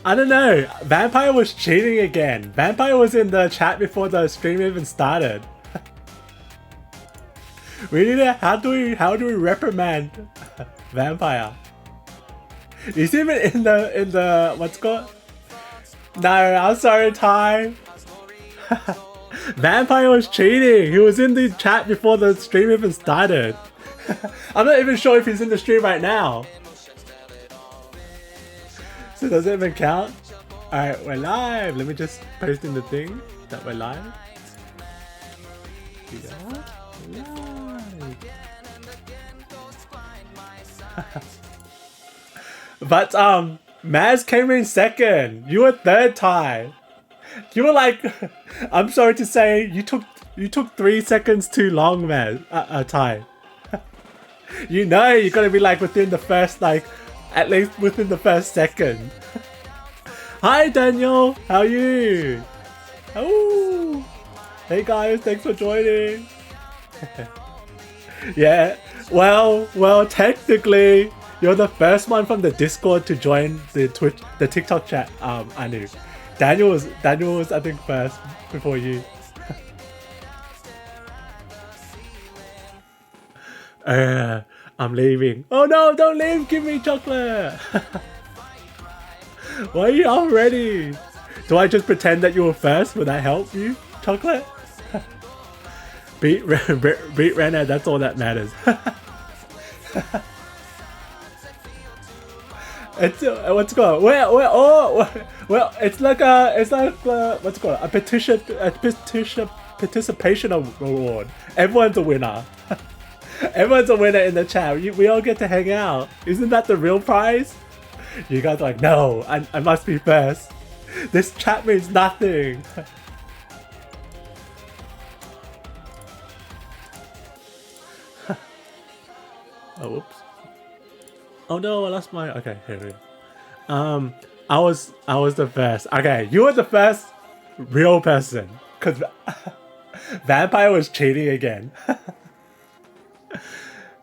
I don't know. Vampire was cheating again. Vampire was in the chat before the stream even started. We need to, how do we reprimand Vampire? He's even in the what's it called? No, I'm sorry, Ty. Vampire was cheating. He was in the chat before the stream even started. I'm not even sure if he's in the stream right now. So does it even count? Alright, we're live. Let me just post in the thing that we're live. Yeah, live. But Maz came in second. You were third, Ty. You were like, I'm sorry to say, you took 3 seconds too long, Maz. Ty. You know you gotta be like within the first, like, at least within the first second. Hi Daniel, how are you? Oh, hey guys, thanks for joining. Yeah, well, technically, you're the first one from the Discord to join the TikTok chat. I knew. Daniel was I think first before you. I'm leaving. Oh no, don't leave, give me chocolate. Why are you already? Do I just pretend that you were first? Would that help you, chocolate? beat Renner, that's all that matters. It's what's it called? Well, it's like what's it called? A participation award. Everyone's a winner. Everyone's a winner in the chat. We all get to hang out. Isn't that the real prize? You guys are like, no, I must be first. This chat means nothing. Oh, whoops. Oh no, I lost my... Okay, here we go. I was the first. Okay, you were the first real person. Because Vampire was cheating again.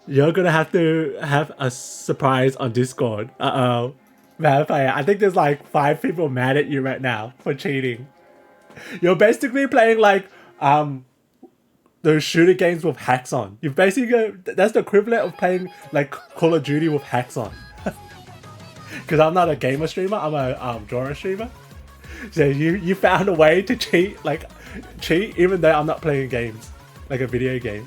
You're gonna have to have a surprise on Discord. Uh-oh. Vampire, I think there's like 5 people mad at you right now for cheating. You're basically playing like those shooter games with hacks on. You basically, that's the equivalent of playing like Call of Duty with hacks on. Because I'm not a gamer streamer, I'm a drawer streamer. So you found a way to cheat even though I'm not playing games, like a video game.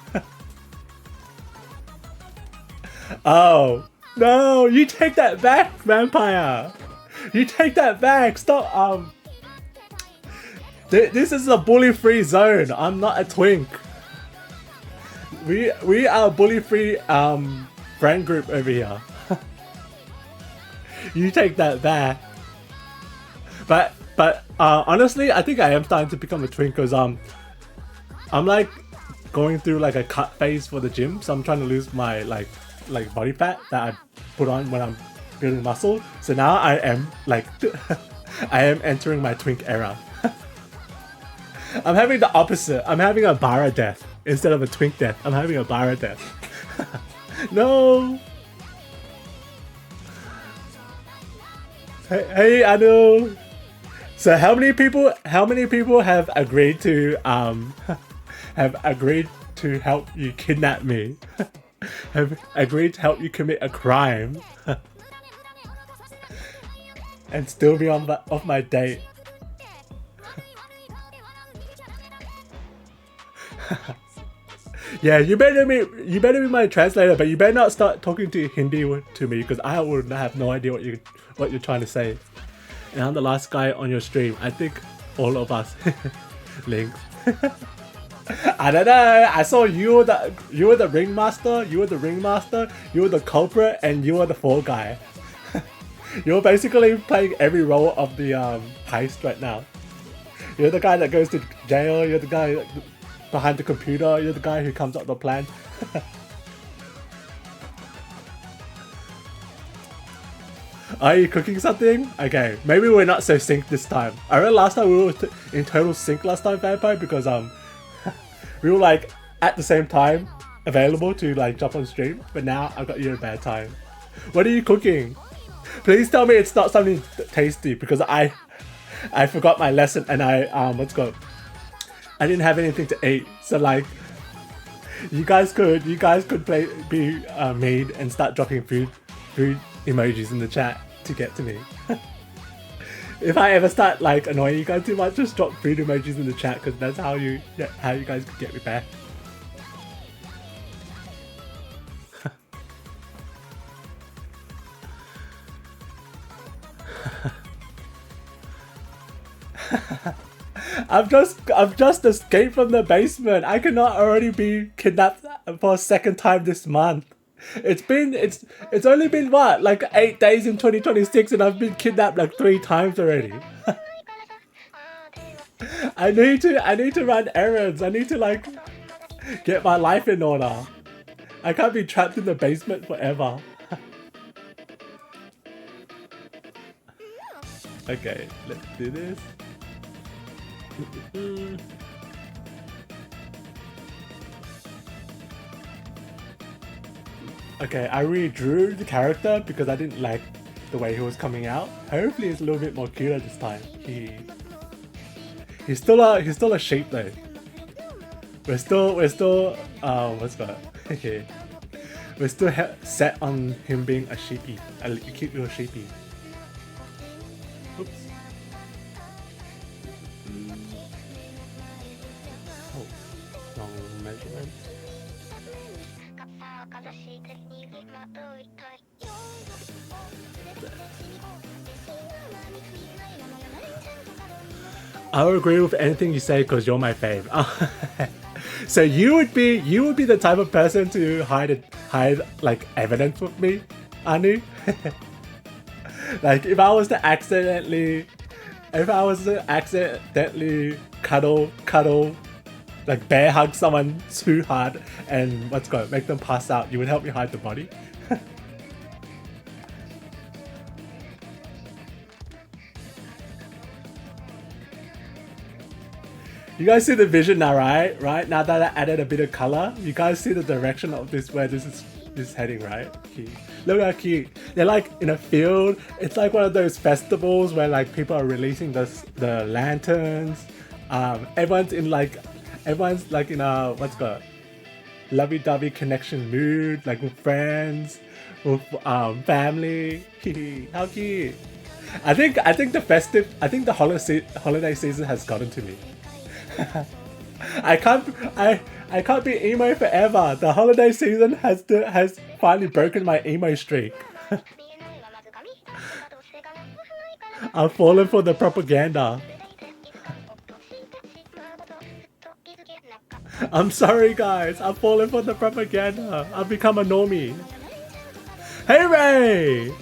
Oh no, you take that back, Vampire. You take that back. Stop. This is a bully-free zone. I'm not a twink. We are a bully-free friend group over here. You take that back. But honestly, I think I am starting to become a twink because I'm like going through like a cut phase for the gym, so I'm trying to lose my like body fat that I put on when I'm building muscle. So now I am like I am entering my twink era. I'm having the opposite. I'm having a bara death instead of a twink death. I'm having a bara death. No. Hey Anu. So how many people have agreed to help you kidnap me? Have agreed to help you commit a crime and still be off my date. Yeah, you better be my translator, but you better not start talking to Hindi to me because I would have no idea what you're trying to say. And I'm the last guy on your stream. I think all of us. Links. I don't know. I saw you were the ringmaster. You were the culprit, and you were the fall guy. You're basically playing every role of the heist right now. You're the guy that goes to jail. You're the guy behind the computer. You're the guy who comes up with the plan. Are you cooking something? Okay, maybe we're not so synced this time. I remember last time we were in total sync last time, Vampire, because we were like at the same time available to like jump on stream, but now I've got you at a bad time. What are you cooking? Please tell me it's not something tasty, because I forgot my lesson and I I didn't have anything to eat, so like you guys could be mean and start dropping food emojis in the chat to get to me. If I ever start like annoying you guys too much, just drop food emojis in the chat, because that's how you guys can get me back. I've just escaped from the basement. I cannot already be kidnapped for a second time this month. It's only been what, like 8 days in 2026, and I've been kidnapped like 3 times already. I need to run errands. I need to like get my life in order. I can't be trapped in the basement forever. Okay, let's do this. Okay, I redrew the character because I didn't like the way he was coming out. Hopefully he's a little bit more cuter this time. He's still a sheep though. We're still what's that? Okay. We're still set on him being a sheepy, a cute little sheepy. Oops. Oh, wrong measurement. I'll agree with anything you say because you're my fave. So you would be the type of person to hide like evidence with me, Anu. Like if I was to accidentally cuddle, like bear hug someone too hard and make them pass out, you would help me hide the body. You guys see the vision now, right? Right now that I added a bit of color, you guys see the direction of where this is heading, right? Cute. Look how cute. They're like in a field. It's like one of those festivals where like people are releasing the lanterns. Everyone's in a lovey-dovey connection mood, like with friends, with family. How cute. I think the holiday season has gotten to me. I can't be emo forever. The holiday season has finally broken my emo streak. I've fallen for the propaganda. I'm sorry guys, I've fallen for the propaganda. I've become a normie. Hey Ray!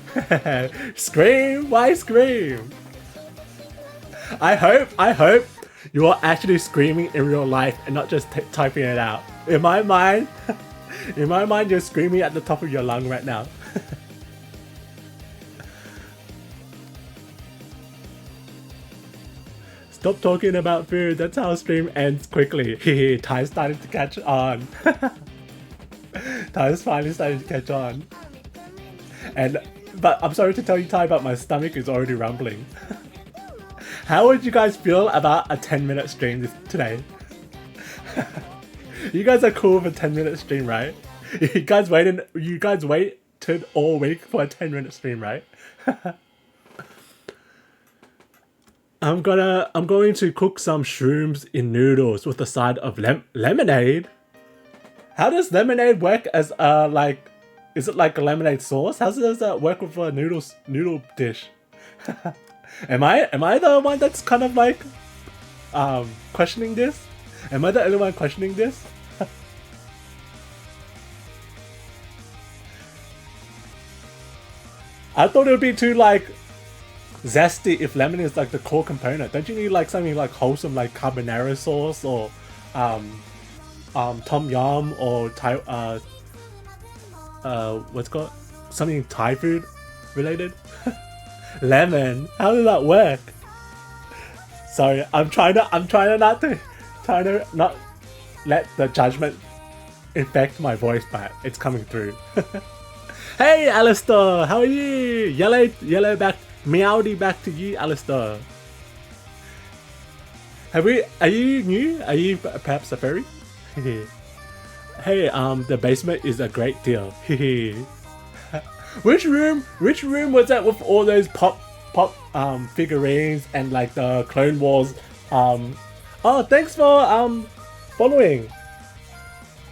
Scream? Why scream? I hope you are actually screaming in real life and not just typing it out. In my mind, you're screaming at the top of your lung right now. Stop talking about food. That's how stream ends quickly. Ty's starting to catch on. Ty's finally starting to catch on. But I'm sorry to tell you, Ty, but my stomach is already rumbling. How would you guys feel about a 10-minute stream today? You guys are cool with a 10-minute stream, right? You guys waited all week for a 10-minute stream, right? I'm going to cook some shrooms in noodles with a side of lemonade. How does lemonade work as is it like a lemonade sauce? How does that work with a noodle dish? Am I the one that's kind of like questioning this? Am I the only one questioning this? I thought it would be too like zesty if lemon is like the core component. Don't you need like something like wholesome like carbonara sauce or tom yum or what's called something Thai food? related? Lemon. How does that work? Sorry, I'm trying to not let the judgment infect my voice, but it's coming through. Hey, Alistair, how are you? Yellow back, meowdy back to you, Alistair. Are you new? Are you perhaps a fairy? Hey, the basement is a great deal. Which room was that with all those pop figurines and like the Clone Wars? Oh, thanks for following,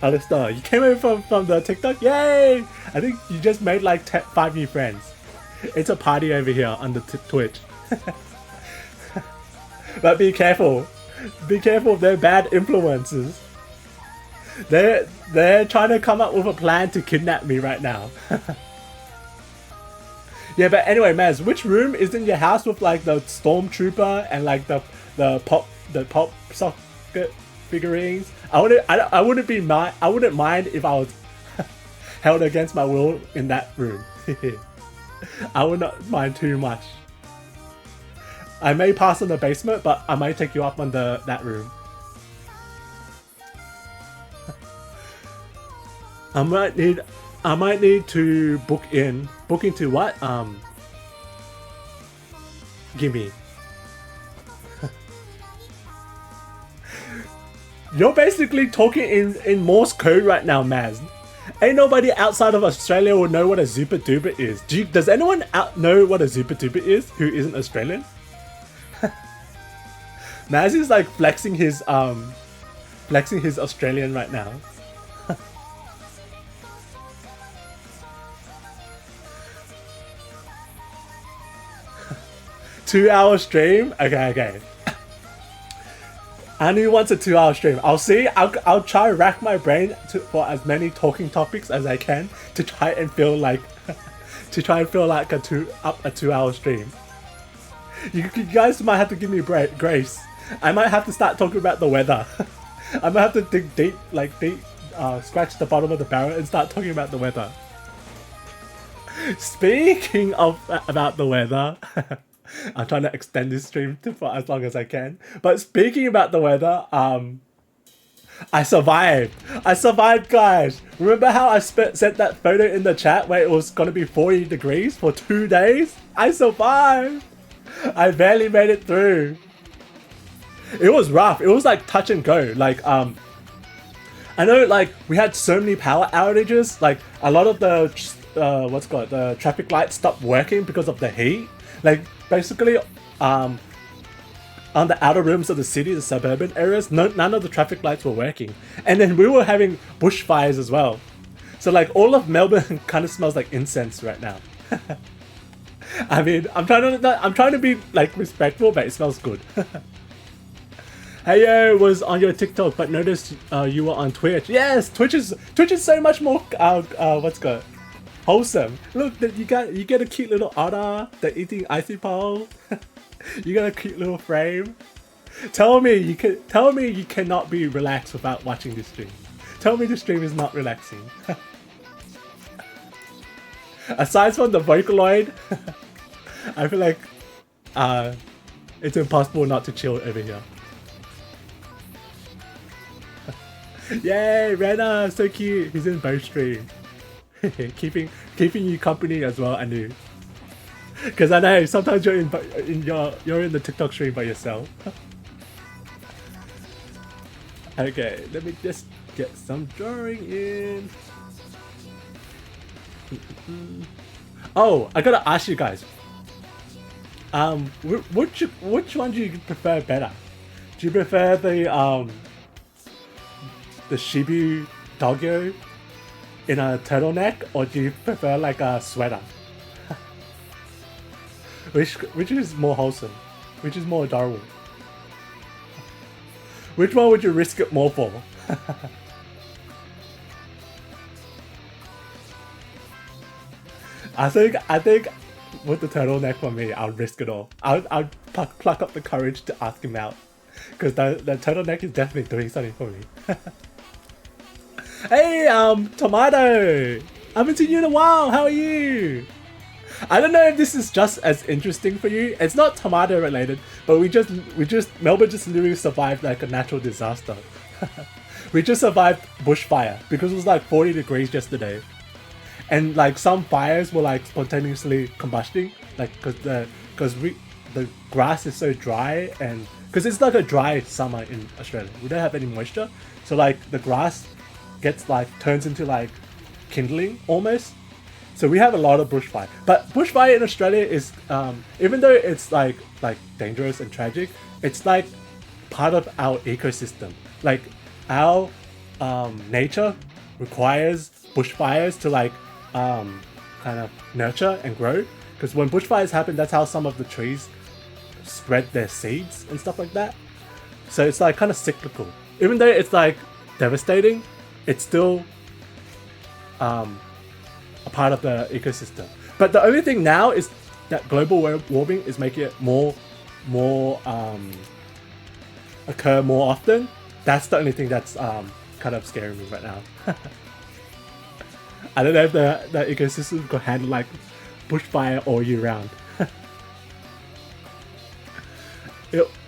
Alistair. You came over from the TikTok. Yay! I think you just made like 5 new friends. It's a party over here on the Twitch. But be careful. Be careful, they're bad influences. They're trying to come up with a plan to kidnap me right now. Yeah, but anyway, Maz, which room is in your house with like the stormtrooper and like the pop socket figurines? I wouldn't mind if I was held against my will in that room. I would not mind too much. I may pass on the basement, but I might take you up on that room. I might need to book into what? Gimme. You're basically talking in Morse code right now, Maz. Ain't nobody outside of Australia will know what a Zupa Duper is. Does anyone know what a Zupa Duper is who isn't Australian? Maz is like flexing his Australian right now. 2-hour stream? Okay. Anu wants a 2-hour stream. I'll see. I'll try to rack my brain for as many talking topics as I can to try and feel like a 2-hour stream. You guys might have to give me grace. I might have to start talking about the weather. I might have to dig deep, scratch the bottom of the barrel and start talking about the weather. Speaking of about the weather, I'm trying to extend this stream for as long as I can. But speaking about the weather, I survived. I survived, guys. Remember how I sent that photo in the chat where it was gonna be 40 degrees for 2 days? I survived. I barely made it through. It was rough. It was like touch and go. I know we had so many power outages. Like a lot of the the traffic lights stopped working because of the heat. Like basically on the outer rooms of the city, the suburban areas, none of the traffic lights were working. And then we were having bushfires as well. So like all of Melbourne kind of smells like incense right now. I mean, I'm trying to be like respectful, but it smells good. Heyo was on your TikTok, but noticed you were on Twitch. Yes, Twitch is so much more wholesome. Look, you get a cute little otter that eating icy pole. You got a cute little frame. Tell me you cannot be relaxed without watching this stream. Tell me the stream is not relaxing. Aside from the Vocaloid, I feel like it's impossible not to chill over here. Yay, Rena, so cute. He's in both streams. keeping you company as well, Anu. Because I know sometimes you're in the TikTok stream by yourself. Okay, let me just get some drawing in. Oh, I gotta ask you guys. Which one do you prefer better? Do you prefer the Shibu doggo in a turtleneck, or do you prefer like a sweater? Which is more wholesome? Which is more adorable? Which one would you risk it more for? I think with the turtleneck for me, I'll risk it all. I'll pluck up the courage to ask him out, because the turtleneck is definitely doing something for me. Hey, Tomato! I haven't seen you in a while. How are you? I don't know if this is just as interesting for you. It's not tomato related, but Melbourne just literally survived like a natural disaster. We just survived bushfire because it was like 40 degrees yesterday. And like some fires were like spontaneously combusting, like because the grass is so dry, and because it's like a dry summer in Australia, we don't have any moisture, so like the grass gets like turns into like kindling almost. So we have a lot of bushfire, but bushfire in Australia is even though it's like dangerous and tragic, it's like part of our ecosystem. Like our nature requires bushfires to like kind of nurture and grow, because when bushfires happen, that's how some of the trees spread their seeds and stuff like that. So it's like kind of cyclical. Even though it's like devastating, it's still a part of the ecosystem. But the only thing now is that global warming is making it more occur more often. That's the only thing that's kind of scaring me right now. I don't know if the ecosystem could handle like bushfire all year round.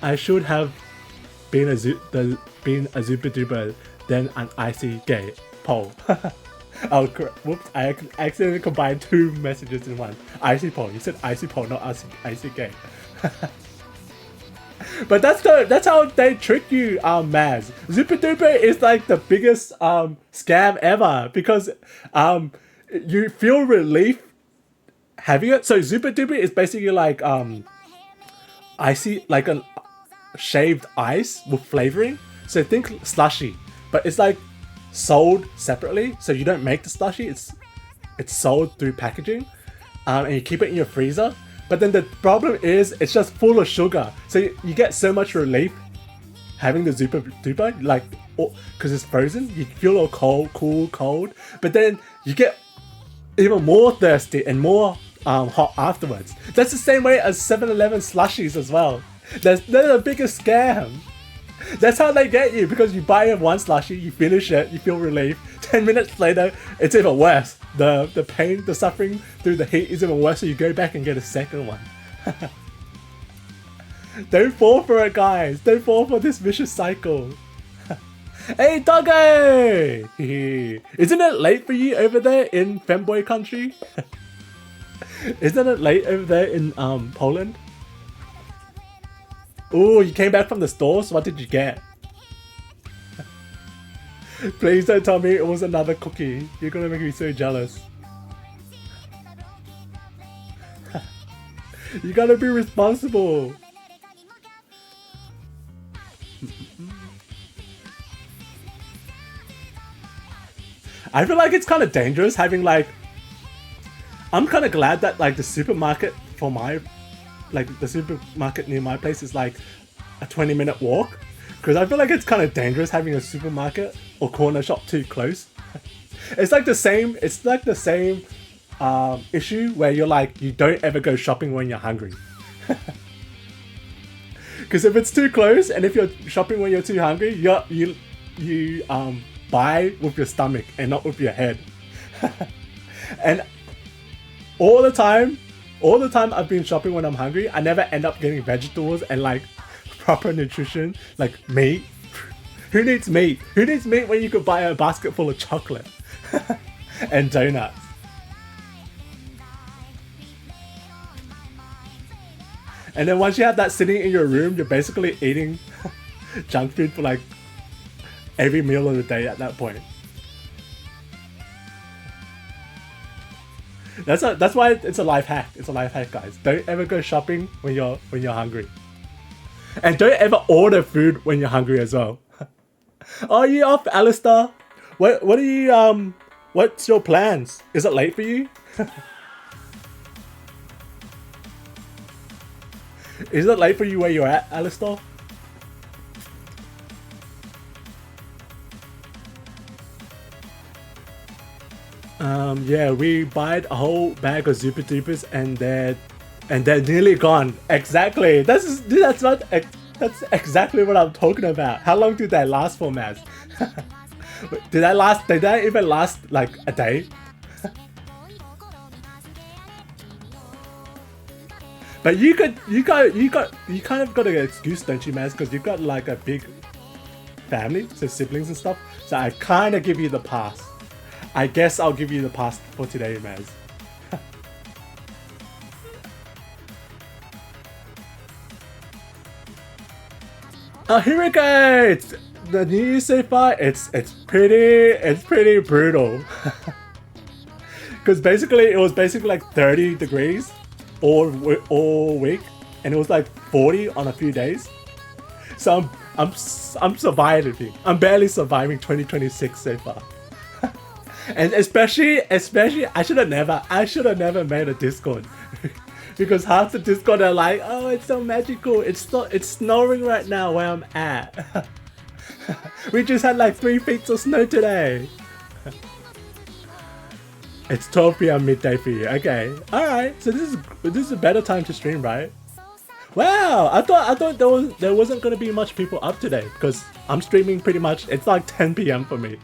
I should have been a super duper than an icy gay poll. Oh, whoops! I accidentally combined two messages in one. Icy poll. You said icy poll, not icy gay. But that's how they trick you, Maz. Super duper is like the biggest scam ever, because you feel relief having it. So super duper is basically like icy, like a shaved ice with flavoring. So think slushy, but it's like sold separately. So you don't make the slushy. It's sold through packaging, and you keep it in your freezer. But then the problem is it's just full of sugar. So you get so much relief having the super duper, like, because it's frozen. You feel all cold. But then you get even more thirsty and more hot afterwards. That's the same way as 7-Eleven slushies as well. They're the biggest scam. That's how they get you, because you buy one slushie, you finish it, you feel relief. 10 minutes later, it's even worse. The pain, the suffering through the heat is even worse, so you go back and get a second one. Don't fall for it, guys. Don't fall for this vicious cycle. Hey, doggo! Isn't it late for you over there in femboy country? Isn't it late over there in Poland? Ooh, you came back from the stores? What did you get? Please don't tell me it was another cookie. You're gonna make me so jealous. You gotta be responsible. I feel like it's kind of dangerous having like... I'm kind of glad that like the supermarket for my... Like the supermarket near my place is like a 20-minute walk. Because I feel like it's kind of dangerous having a supermarket or corner shop too close. It's like the same issue where you're like, you don't ever go shopping when you're hungry. Because if it's too close, and if you're shopping when you're too hungry, you buy with your stomach and not with your head. And all the time I've been shopping when I'm hungry, I never end up getting vegetables and like proper nutrition, like meat. Who needs meat? Who needs meat when you could buy a basket full of chocolate and donuts? And then once you have that sitting in your room, you're basically eating junk food for like every meal of the day at that point. That's why it's a life hack. It's a life hack, guys. Don't ever go shopping when you're hungry. And don't ever order food when you're hungry as well. Are you off, Alistair? What are you what's your plans? Is it late for you? Is it late for you where you're at, Alistair? Yeah, we bought a whole bag of Super Dupers and they're nearly gone. Exactly. That's exactly what I'm talking about. How long did they last for, Maz? Did they even last like a day? But you kind of got an excuse, don't you, Maz? Because you've got like a big family, so siblings and stuff. So I kind of give you the pass. I guess I'll give you the pass for today, Maz. Oh, here we go. It's the New Year so far. It's pretty brutal. Because basically it was like 30 degrees all week, and it was like 40 on a few days. So I'm surviving. I'm barely surviving 2026 so far. And especially I should have never made a Discord. Because half the Discord are like, oh, it's so magical. It's snowing right now where I'm at. We just had like 3 feet of snow today. It's 12 p.m. midday for you. Okay, all right. So this is a better time to stream, right? Wow, I thought there wasn't gonna be much people up today because I'm streaming pretty much. It's like 10 p.m. for me.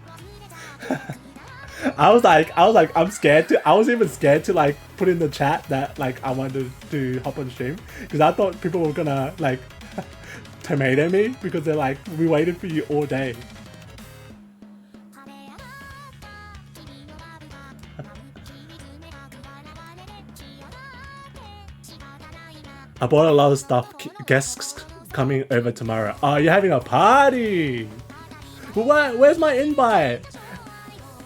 I was like, I'm scared to. I was even scared to like put in the chat that like I wanted to hop on stream because I thought people were gonna like tomato me because they're like, we waited for you all day. I bought a lot of stuff. Guests coming over tomorrow. Oh, you're having a party. Well, where's my invite?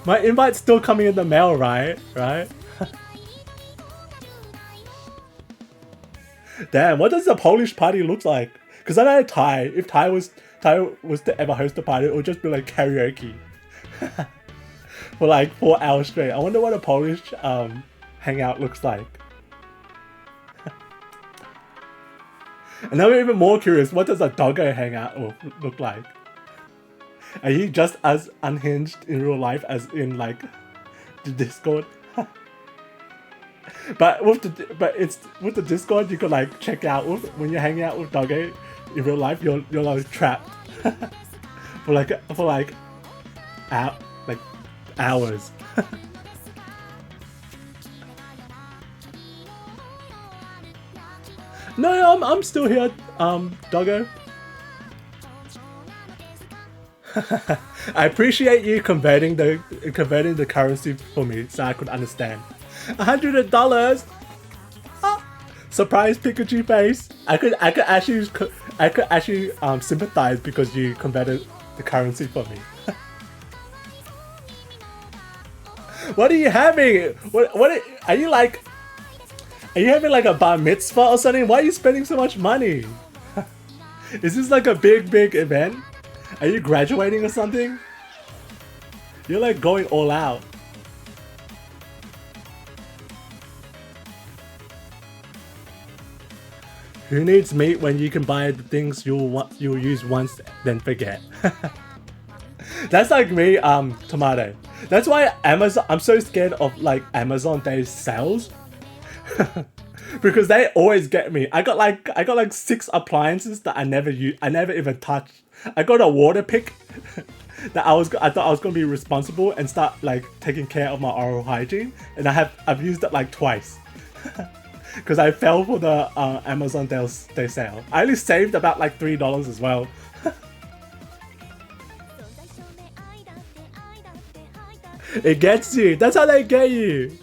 My invite's still coming in the mail, right? Right? Damn, what does a Polish party look like? Because I know Thai. If Thai was to ever host a party, it would just be like karaoke. For like 4 hours straight. I wonder what a Polish hangout looks like. And I'm even more curious, what does a doggo hangout look like? Are you just as unhinged in real life as in like the Discord? But with the Discord, you could like check out when you're hanging out with doggo in real life, you're like trapped for like hours. No, I'm still here, doggo. I appreciate you converting the currency for me so I could understand. $100. Ah, surprise Pikachu face. I could actually sympathize because you converted the currency for me. What are you having? What are you like? Are you having like a bar mitzvah or something? Why are you spending so much money? Is this like a big event? Are you graduating or something? You're like going all out. Who needs meat when you can buy the things you'll use once then forget? That's like me, tomato. That's why Amazon. I'm so scared of like Amazon Day sales. Because they always get me. I got like 6 appliances that I never even touched. I got a water pick that I thought I was gonna be responsible and start like taking care of my oral hygiene, and I've used it like twice. Because I fell for the Amazon Day sale. I only saved about like $3 as well. It gets you. That's how they get you.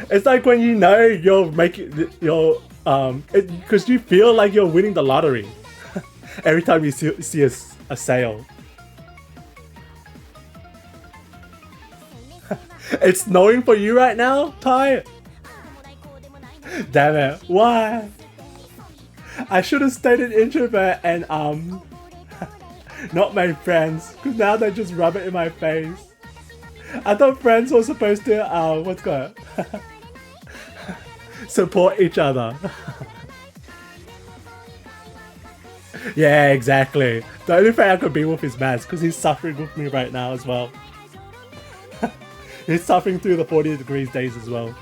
It's like when you know you're making because you feel like you're winning the lottery every time you see a sale. It's snowing for you right now, Ty? Damn it, why? I should have stayed an introvert and not made friends, because now they just rub it in my face. I thought friends were supposed to support each other. Yeah, exactly. The only thing I could be with is Maz, because he's suffering with me right now as well. He's suffering through the 40 degrees days as well.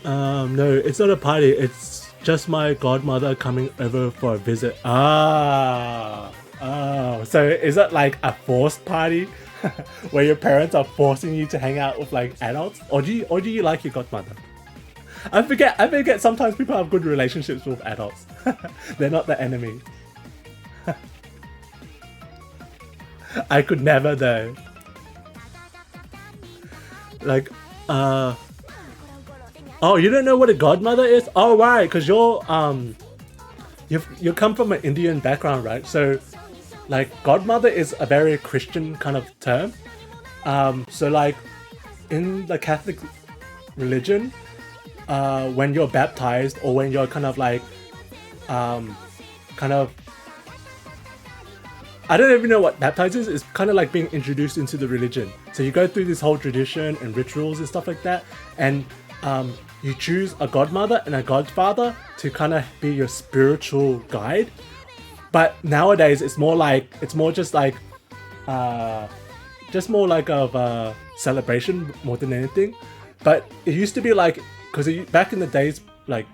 No, it's not a party. It's just my godmother coming over for a visit. Oh, so is it like a forced party? where your parents are forcing you to hang out with like adults, or do you like your godmother? I forget sometimes people have good relationships with adults. They're not the enemy. I could never though. Like, oh, you don't know what a godmother is? Oh, right, because you come from an Indian background, right? So, like, godmother is a very Christian kind of term. So like, in the Catholic religion, when you're baptized or when you're kind of like, I don't even know what baptized is. It's kind of like being introduced into the religion. So you go through this whole tradition and rituals and stuff like that, and you choose a godmother and a godfather to kind of be your spiritual guide. But nowadays it's more just like more like of a celebration more than anything. But it used to be like, because back in the days, like,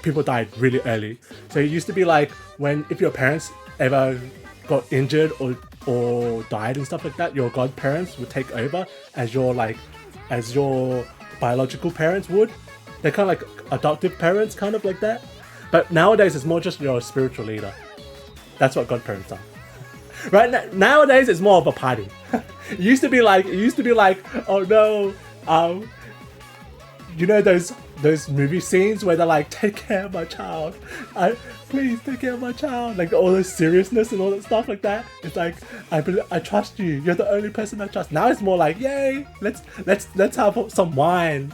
people died really early. So it used to be like, if your parents ever got injured or died and stuff like that, your godparents would take over as your biological parents would. They're kind of like adoptive parents, kind of like that. But nowadays it's more just your spiritual leader. That's what godparents are. Right nowadays it's more of a party. It used to be like, oh no, you know those movie scenes where they're like, take care of my child, please take care of my child, like all this seriousness and all that stuff like that. It's like, I trust you, you're the only person I trust. Now it's more like, yay, let's have some wine.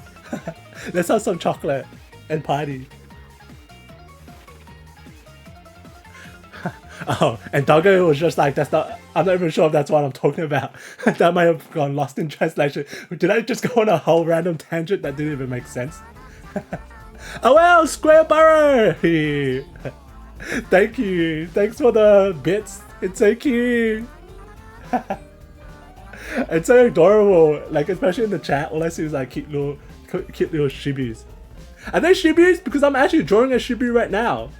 Let's have some chocolate and party. Oh, and Doggo was just like, I'm not even sure if that's what I'm talking about. That might have gone lost in translation. Did I just go on a whole random tangent that didn't even make sense? Oh well, Square Burrow! Thank you. Thanks for the bits. It's so cute. It's so adorable. Like, especially in the chat, all I see is like cute little shibis. Are they shibis? Because I'm actually drawing a shibi right now.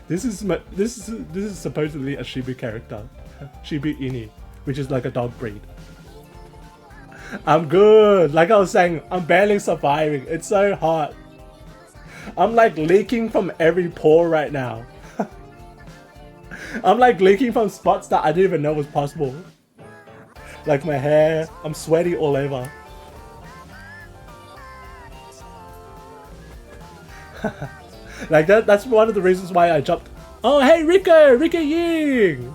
This is supposedly a Shiba character, Shiba Inu, which is like a dog breed. I'm good. Like I was saying, I'm barely surviving. It's so hot. I'm like leaking from every pore right now. I'm like leaking from spots that I didn't even know was possible. Like my hair, I'm sweaty all over. Like that's one of the reasons why I jumped. Oh hey Rico Ying!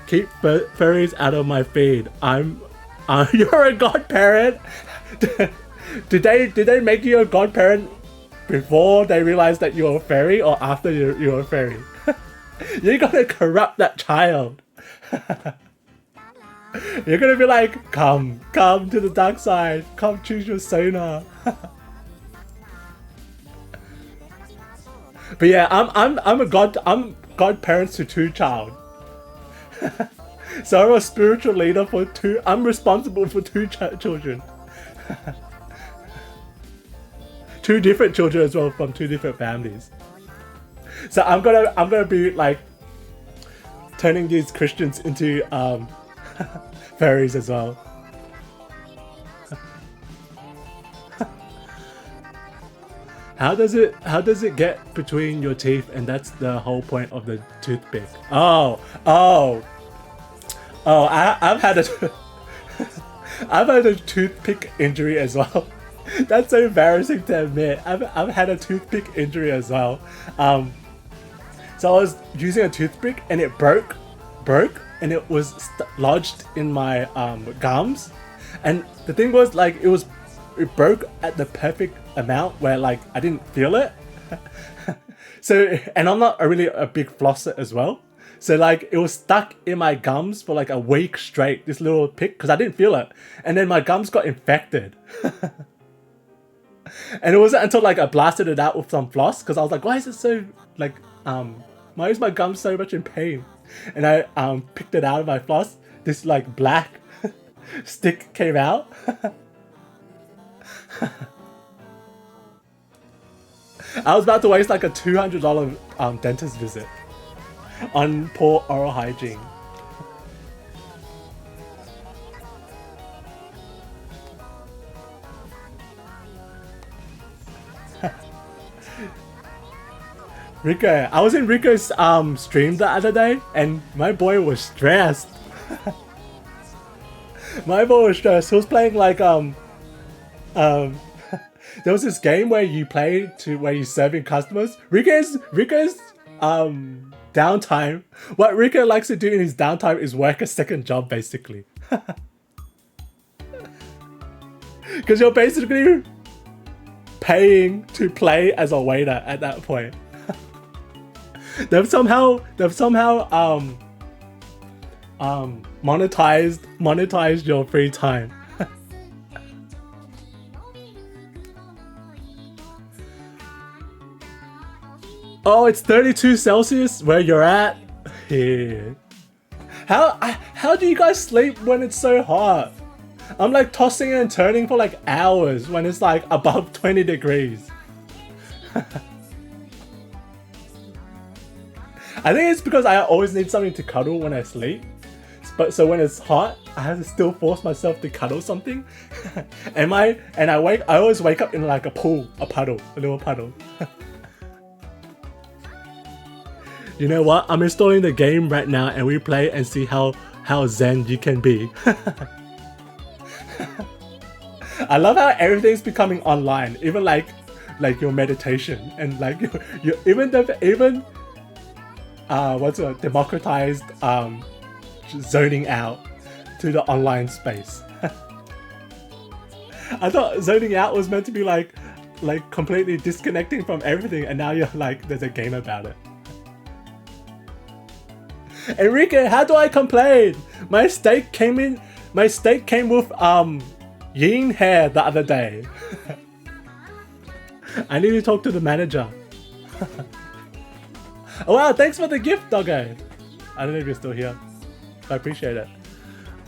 Keep furries out of my feed. You're a godparent. Did they make you a godparent before they realized that you're a fairy, or after you're a fairy? You're gonna corrupt that child. You're gonna be like, come to the dark side. Come choose your Sona. But yeah, I'm godparents to 2 child. So I'm a spiritual leader for 2. I'm responsible for 2 children. 2 different children as well, from 2 different families. So I'm gonna be like turning these Christians into fairies as well. How does it get between your teeth? And that's the whole point of the toothpick. I've had a toothpick injury as well. That's so embarrassing to admit. I've had a toothpick injury as well. So I was using a toothpick and it broke, and it was lodged in my gums. And the thing was, like, it broke at the perfect amount where like I didn't feel it. So, and I'm not really a big flosser as well. So like it was stuck in my gums for like a week straight, this little pick, because I didn't feel it. And then my gums got infected. And it wasn't until like I blasted it out with some floss, because I was like, why is it so like why is my gum so much in pain? And I picked it out of my floss. This like black stick came out. I was about to waste like a $200 dentist visit on poor oral hygiene. Rico, I was in Rico's stream the other day, and my boy was stressed. My boy was stressed. He was playing like there was this game where you play where you're serving customers. Rico's downtime. What Rico likes to do in his downtime is work a second job, basically. Because you're basically paying to play as a waiter at that point. They've somehow monetized your free time. Oh, it's 32 Celsius where you're at? Yeah. How do you guys sleep when it's so hot? I'm like tossing and turning for like hours when it's like above 20 degrees. I think it's because I always need something to cuddle when I sleep. But so when it's hot, I have to still force myself to cuddle something. I always wake up in like a little puddle. You know what? I'm installing the game right now and we play and see how zen you can be. I love how everything's becoming online, even like your meditation and like you even democratized zoning out to the online space. I thought zoning out was meant to be like completely disconnecting from everything, and now you're like there's a game about it. Enrique, how do I complain? My steak came with yin hair the other day. I need to talk to the manager. Oh wow, thanks for the gift, doggo. I don't know if you're still here. I appreciate it.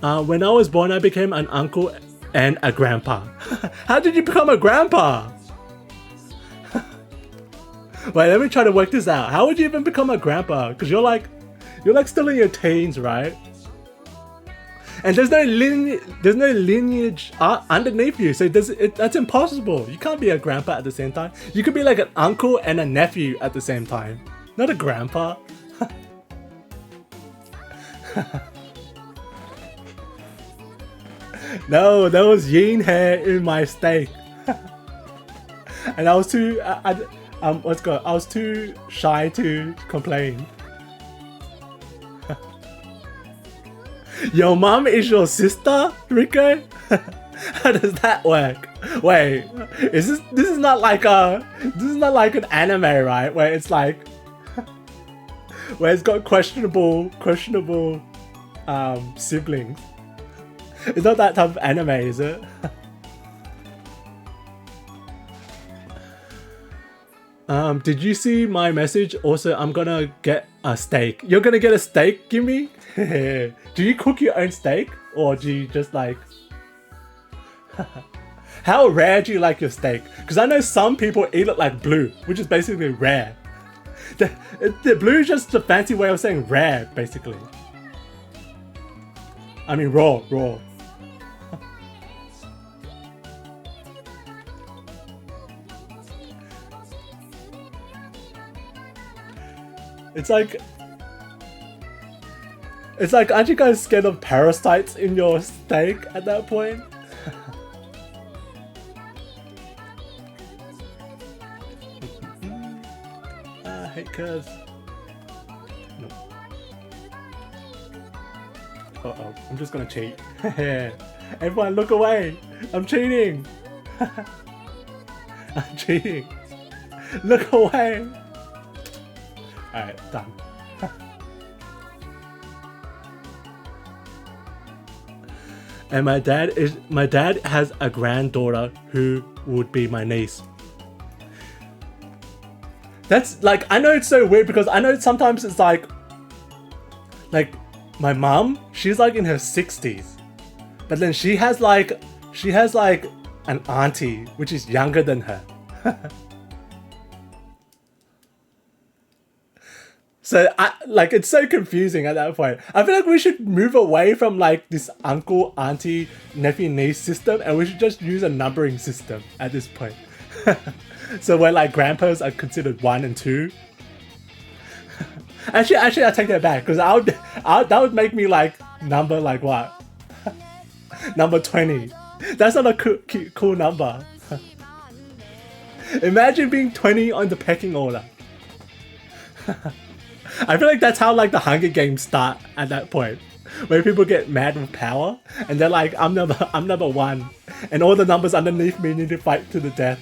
When I was born, I became an uncle and a grandpa. How did you become a grandpa? Wait, let me try to work this out. How would you even become a grandpa? Because you're like still in your teens, right? And there's no lineage underneath you, so that's impossible. You can't be a grandpa at the same time. You could be like an uncle and a nephew at the same time, not a grandpa. No, there was yin hair in my steak, and I was too I was too shy to complain. Your mom is your sister, Rico? How does that work? Wait, this is not like an anime, right? Where it's like where it's got questionable siblings. It's not that type of anime, is it? Did you see my message? Also, I'm gonna get a steak. You're gonna get a steak, Gimme? Do you cook your own steak? Or do you just like... How rare do you like your steak? Because I know some people eat it like blue, which is basically rare. The blue is just a fancy way of saying rare, basically. I mean raw. It's like, aren't you guys scared of parasites in your steak at that point? I hate curves. No. Uh-oh, I'm just gonna cheat. Everyone look away! I'm cheating! I'm cheating! Look away! Alright, done. And my dad has a granddaughter who would be my niece. That's like, I know it's so weird because I know sometimes it's like my mom, she's like in her 60s, but then she has like an auntie which is younger than her. So it's so confusing at that point. I feel like we should move away from like this uncle, auntie, nephew, niece system, and we should just use a numbering system at this point. So where like grandpas are considered 1 and 2, Actually, I take that back because that would make me like number like what? Number 20. That's not a cool number. Imagine being 20 on the pecking order. I feel like that's how like the Hunger Games start at that point, where people get mad with power and they're like, I'm number 1, and all the numbers underneath me need to fight to the death.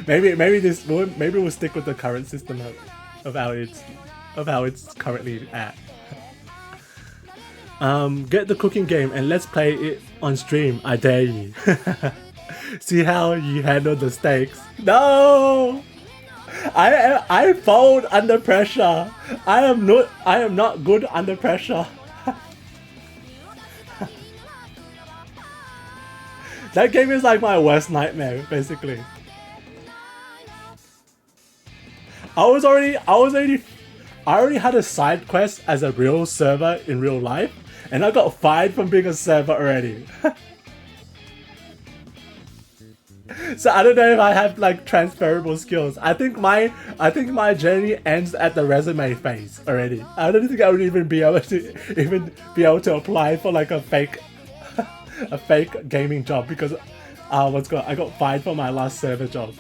maybe we'll stick with the current system of how it's currently at. Get the cooking game and let's play it on stream. I dare you. See how you handle the stakes. No, I fold under pressure. I am not good under pressure. That game is like my worst nightmare, basically. I already had a side quest as a real server in real life, and I got fired from being a server already. So I don't know if I have like transferable skills. I think my journey ends at the resume phase already. I don't think I would even be able to apply for like a fake gaming job because I got fired from my last server job.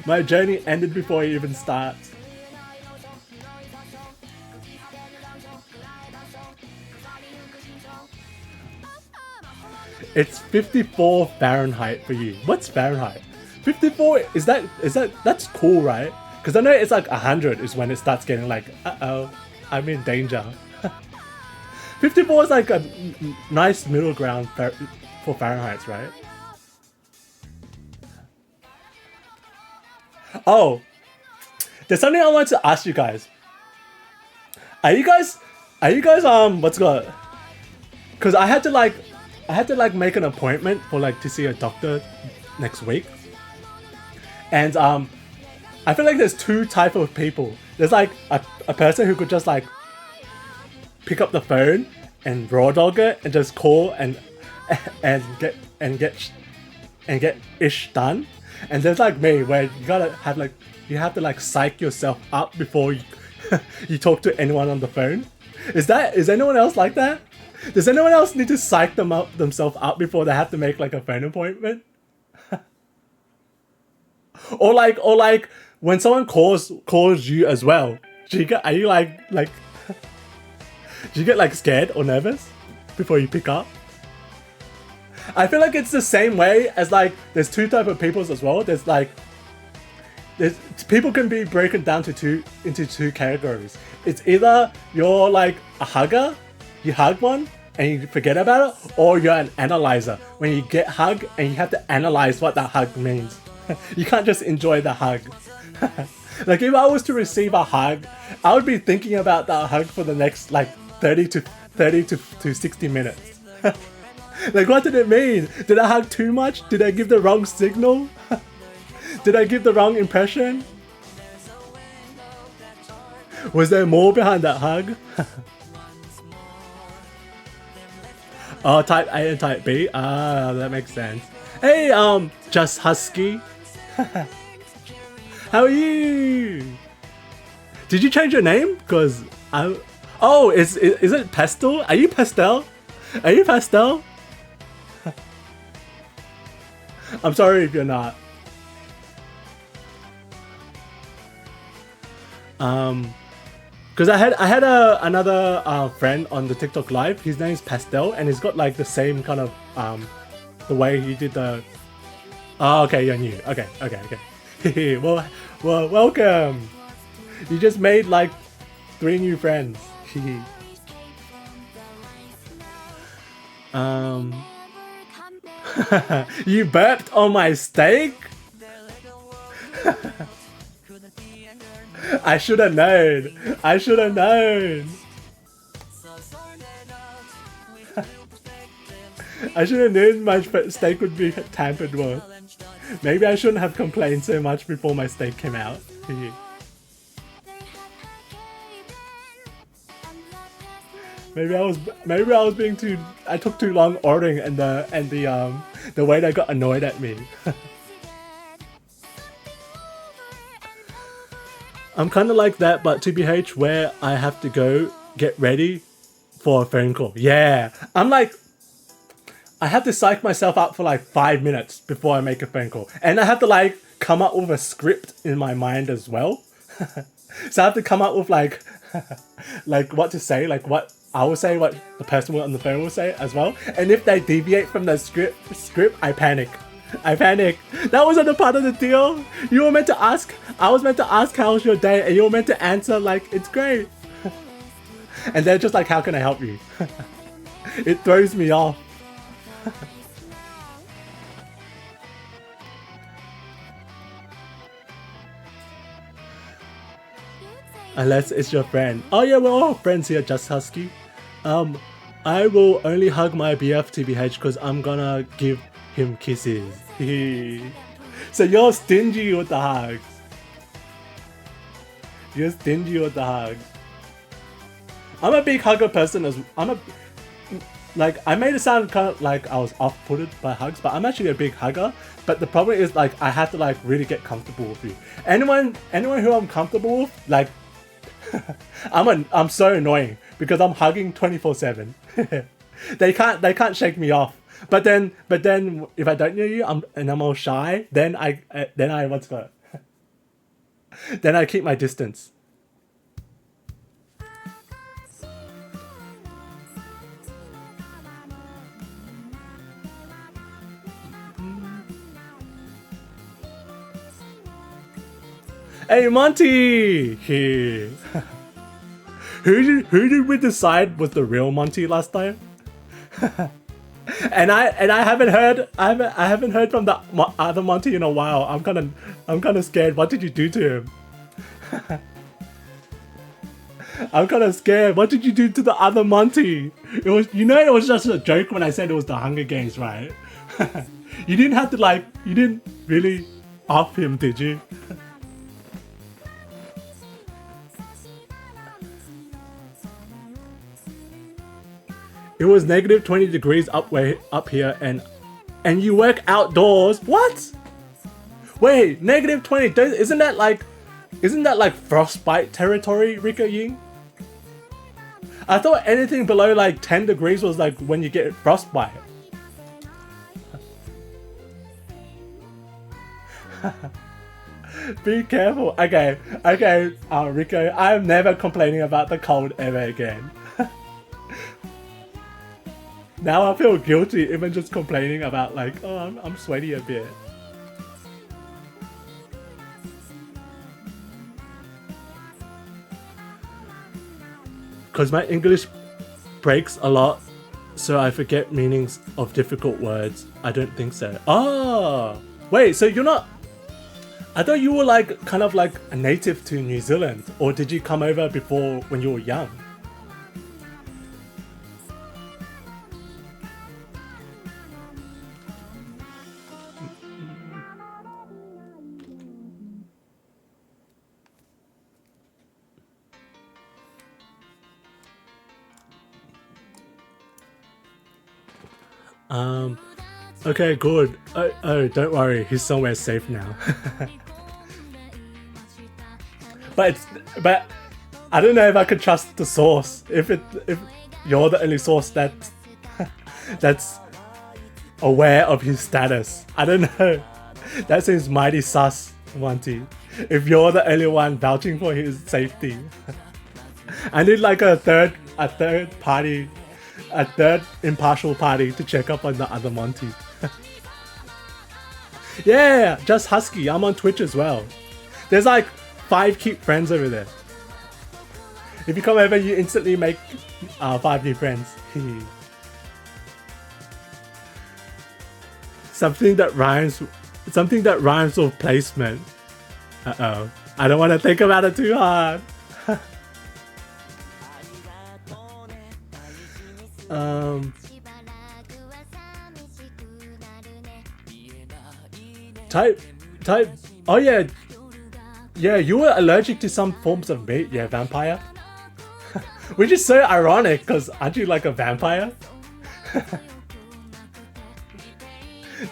My journey ended before it even starts. It's 54 Fahrenheit for you. What's Fahrenheit? 54 that's cool, right? Because I know it's like 100 is when it starts getting like, uh-oh, I'm in danger. 54 is like a nice middle ground for Fahrenheit, right? Oh, there's something I want to ask you guys. Are you guys what's good? Because I had to make an appointment for like to see a doctor next week, and I feel like there's two type of people. There's like a person who could just like pick up the phone and raw dog it and just call and get ish done. And there's like me, where you have to like psych yourself up before you talk to anyone on the phone. Is anyone else like that? Does anyone else need to psych themselves up before they have to make like a phone appointment? or like when someone calls you as well, do you get like scared or nervous before you pick up? I feel like it's the same way as like there's two type of people as well. There's people can be broken down into two categories. It's either you're like a hugger, you hug one and you forget about it, or you're an analyzer. When you get hugged and you have to analyze what that hug means. You can't just enjoy the hug. Like if I was to receive a hug, I would be thinking about that hug for the next like 30 to 60 minutes. Like, what did it mean? Did I hug too much? Did I give the wrong signal? Did I give the wrong impression? Was there more behind that hug? Oh, type A and type B? Ah, that makes sense. Hey, Just Husky. How are you? Did you change your name? Because oh, is it Pastel? Are you Pastel? Are you Pastel? I'm sorry if you're not. Because I had another friend on the TikTok live. His name's Pastel, and he's got like the same kind of the way he did the. Oh, okay, you're new. Okay. well, welcome. You just made like 3 new friends. You burped on my steak? I should have known. I should have known. I should have known my steak would be tampered with. Maybe I shouldn't have complained so much before my steak came out. Maybe I was being too. I took too long ordering, and the waiter got annoyed at me. I'm kind of like that, but TBH, where I have to go get ready for a phone call. Yeah, I'm like, I have to psych myself up for like 5 minutes before I make a phone call. And I have to like come up with a script in my mind as well. So I have to come up with like, like what to say, like what I will say, what the person on the phone will say as well. And if they deviate from the script, I panic. I panic. That wasn't a part of the deal. You were meant to ask, I was meant to ask how was your day, and you were meant to answer like, it's great. And they're just like, how can I help you? It throws me off. Unless it's your friend. Oh yeah, we're all friends here, Just Husky. I will only hug my BF TBH because I'm gonna give him kisses. So you're stingy with the hugs. You're stingy with the hugs. I'm a big hugger person as like, I made it sound kind of like I was off-putted by hugs, but I'm actually a big hugger. But the problem is, like, I have to like really get comfortable with you. Anyone who I'm comfortable with, like, I'm so annoying because I'm hugging 24/7. They can't shake me off. But then if I don't know you, I'm all shy. Then I what's called? Then I keep my distance. Hey Monty! Who did we decide was the real Monty last time? and I haven't heard from the other Monty in a while. I'm kind of scared. What did you do to him? I'm kind of scared. What did you do to the other Monty? It was just a joke when I said it was the Hunger Games, right? You didn't have to like. You didn't really off him, did you? It was negative 20 degrees up here, and you work outdoors. What? Wait, negative 20. Isn't that like frostbite territory, Rika Ying? I thought anything below like 10 degrees was like when you get frostbite. Be careful. Okay, Rico, I'm never complaining about the cold ever again. Now I feel guilty even just complaining about like, oh, I'm sweaty a bit. Because my English breaks a lot, so I forget meanings of difficult words. I don't think so. Oh, wait, so you're not... I thought you were like, kind of like a native to New Zealand, or did you come over before when you were young? Okay, good. Oh, don't worry, he's somewhere safe now. But I don't know if I could trust the source. If you're the only source that's aware of his status. I don't know. That seems mighty sus, Monty. If you're the only one vouching for his safety. I need like a third party, a third impartial party to check up on the other Monty. Yeah, Just Husky. I'm on Twitch as well. There's like 5 cute friends over there. If you come over, you instantly make 5 new friends. Something that rhymes with placement. Uh-oh. I don't want to think about it too hard. Type. Oh yeah. Yeah, you were allergic to some forms of meat. Yeah, vampire. Which is so ironic, because aren't you like a vampire?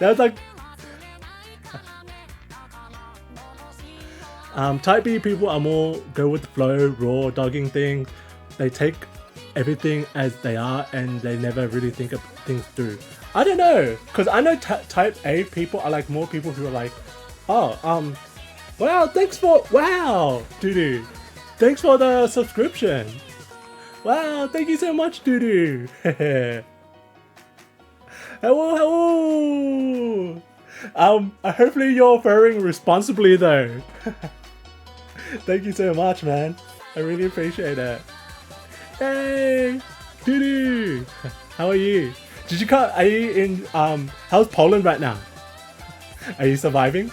That was like... Type B people are more go with the flow, raw dogging thing. They take everything as they are and they never really think of things through. I don't know, because I know type A people are like more people who are like, oh, wow, thanks for, wow, Doodoo. Thanks for the subscription. Wow, thank you so much, Doodoo. Hello, hello. Hopefully you're faring responsibly though. Thank you so much, man. I really appreciate it. Hey, Doodoo. How are you? Did you come? Are you in? How's Poland right now? Are you surviving?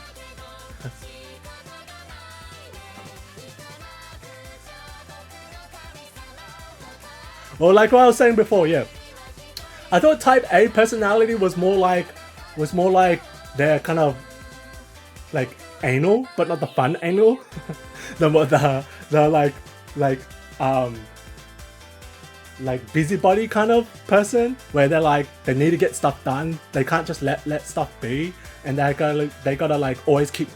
Well, like what I was saying before, yeah. I thought Type A personality was more like they're kind of like anal, but not the fun anal. the like busybody kind of person, where they're like they need to get stuff done. They can't just let stuff be, and they gotta like always keep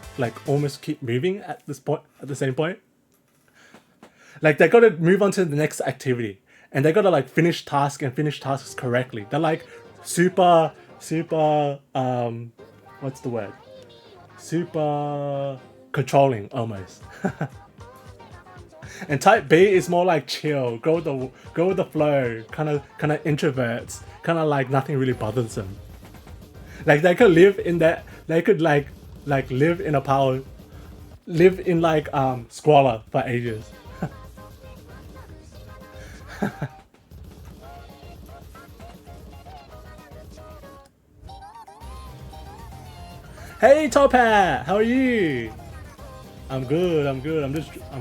almost keep moving at this point at the same point. Like they gotta move on to the next activity, and they gotta like finish tasks correctly. They're like super what's the word? Super controlling almost. And Type B is more like chill, go with the flow, kind of introverts, kind of like nothing really bothers them. Like they could live in that, they could like live in a power, live in like squalor for ages. Hey Top Hat, how are you? I'm good. I'm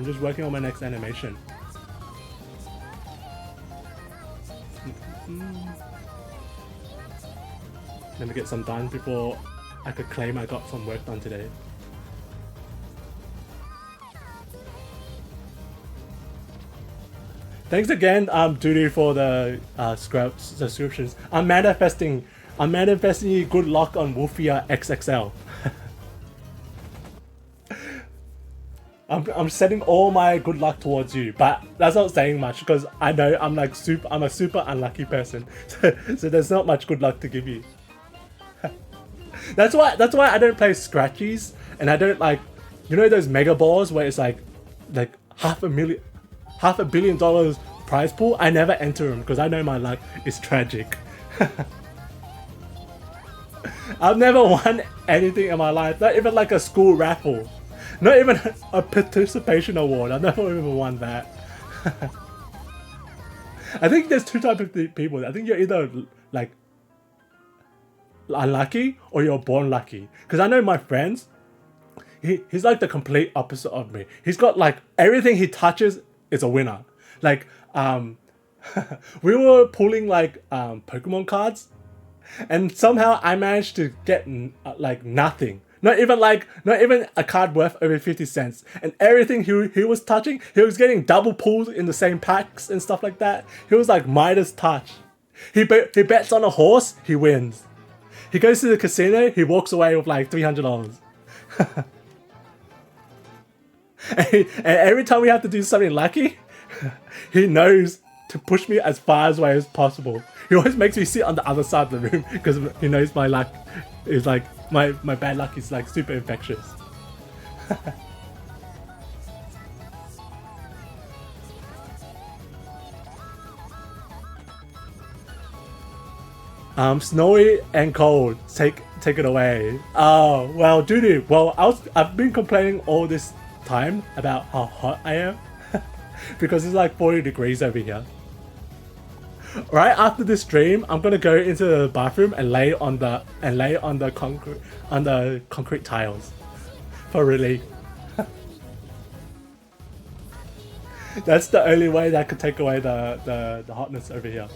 just working on my next animation. Let me get some done before I could claim I got some work done today. Thanks again, Duty, for the subscriptions. I'm manifesting you good luck on WOFFIA XXL. I'm setting all my good luck towards you, but that's not saying much because I know I'm a super unlucky person, so there's not much good luck to give you. That's why I don't play scratchies, and I don't like, you know, those mega balls where it's like $500 million prize pool. I never enter them because I know my luck is tragic. I've never won anything in my life, not even like a school raffle. Not even a participation award. I've never even won that. I think there's two types of people. I think you're either like unlucky or you're born lucky. Because I know my friends, he's like the complete opposite of me. He's got like everything he touches is a winner. Like we were pulling like Pokemon cards, and somehow I managed to get like nothing. Not even a card worth over 50 cents. And everything he was touching, he was getting double pulls in the same packs and stuff like that. He was like Midas touch. He bets on a horse, he wins. He goes to the casino, he walks away with like $300. and every time we have to do something lucky, he knows to push me as far away as possible. He always makes me sit on the other side of the room because he knows my luck is like, my bad luck is like super infectious. Snowy and cold. Take it away. Oh well, dude. Well, I've been complaining all this time about how hot I am because it's like 40 degrees over here. Right after this stream, I'm gonna go into the bathroom and lay on the concrete tiles for relief. That's the only way that could take away the hotness over here.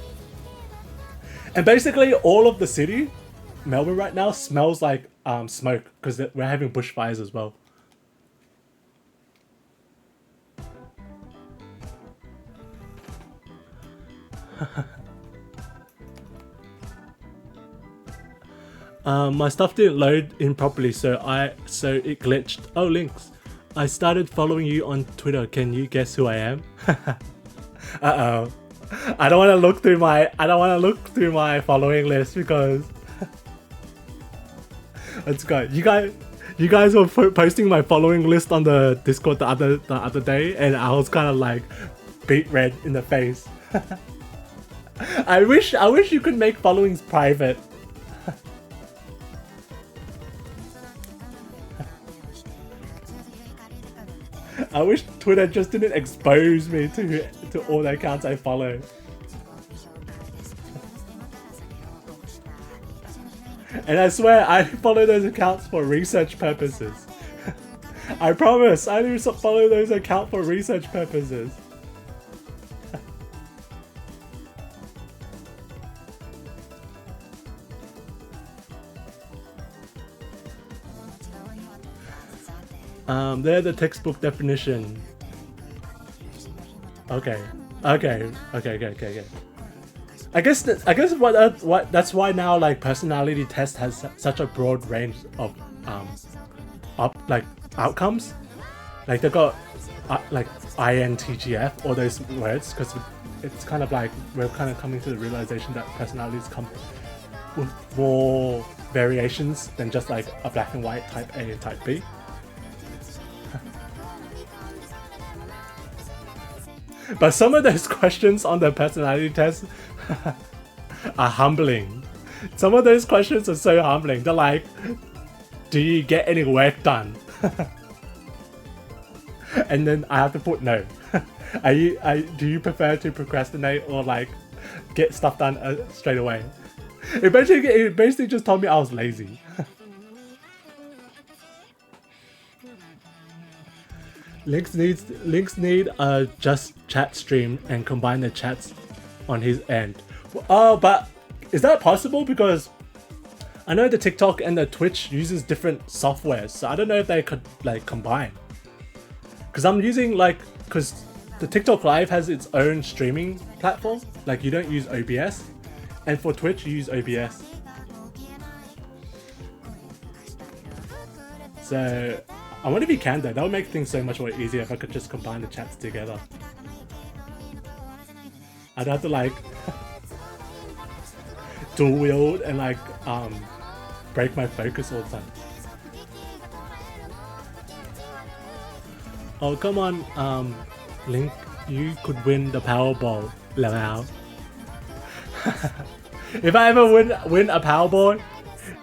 And basically, all of the city, Melbourne right now, smells like smoke because we're having bushfires as well. My stuff didn't load in properly, so it glitched. Oh, links. I started following you on Twitter. Can you guess who I am? Uh-oh. I don't want to look through my following list because let's go. You guys were posting my following list on the Discord the other day, and I was kind of like beet red in the face. I wish you could make followings private. I wish Twitter just didn't expose me to all the accounts I follow. And I swear, I follow those accounts for research purposes. I promise, I do follow those accounts for research purposes. They're the textbook definition. Okay. I guess that's why now like personality test has such a broad range of outcomes. Like they got like INTGF, all those words, because it's kind of like we're kind of coming to the realization that personalities come with more variations than just like a black and white type A and type B. But some of those questions on the personality test are humbling. Some of those questions are so humbling. They're like, do you get any work done? And then I have to put no. Do you prefer to procrastinate or like get stuff done straight away? It basically just told me I was lazy. Links need a just chat stream and combine the chats on his end. Oh, but is that possible? Because I know the TikTok and the Twitch uses different softwares, so I don't know if they could like combine. Because I'm using because the TikTok Live has its own streaming platform. Like you don't use OBS, and for Twitch you use OBS. So I wonder if you can though. That would make things so much more easier if I could just combine the chats together. I'd have to like dual wield and like break my focus all the time. Oh come on, Link, you could win the Powerball, Lamau. If I ever win a Powerball,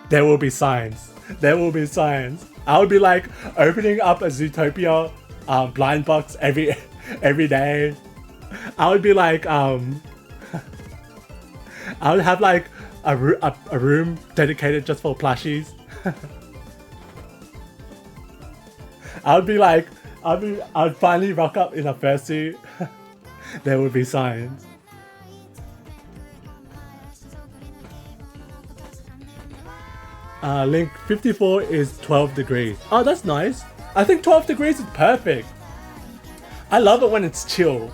there will be signs. There will be signs. I would be like opening up a Zootopia blind box every day. I would be like I would have like a room dedicated just for plushies. I would be like I'd finally rock up in a fursuit. There would be signs. Link 54 is 12 degrees. Oh, that's nice. I think 12 degrees is perfect. I love it when it's chill.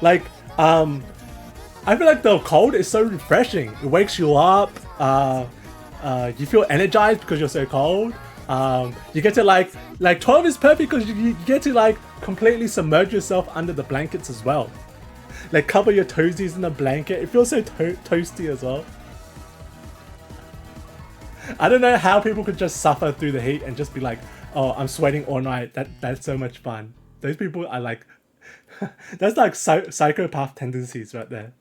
Like, I feel like the cold is so refreshing. It wakes you up. You feel energized because you're so cold. You get to like 12 is perfect because you get to like completely submerge yourself under the blankets as well. Like cover your toesies in the blanket. It feels so toasty as well. I don't know how people could just suffer through the heat and just be like, oh, I'm sweating all night. That's so much fun. Those people are like, that's like psychopath tendencies right there.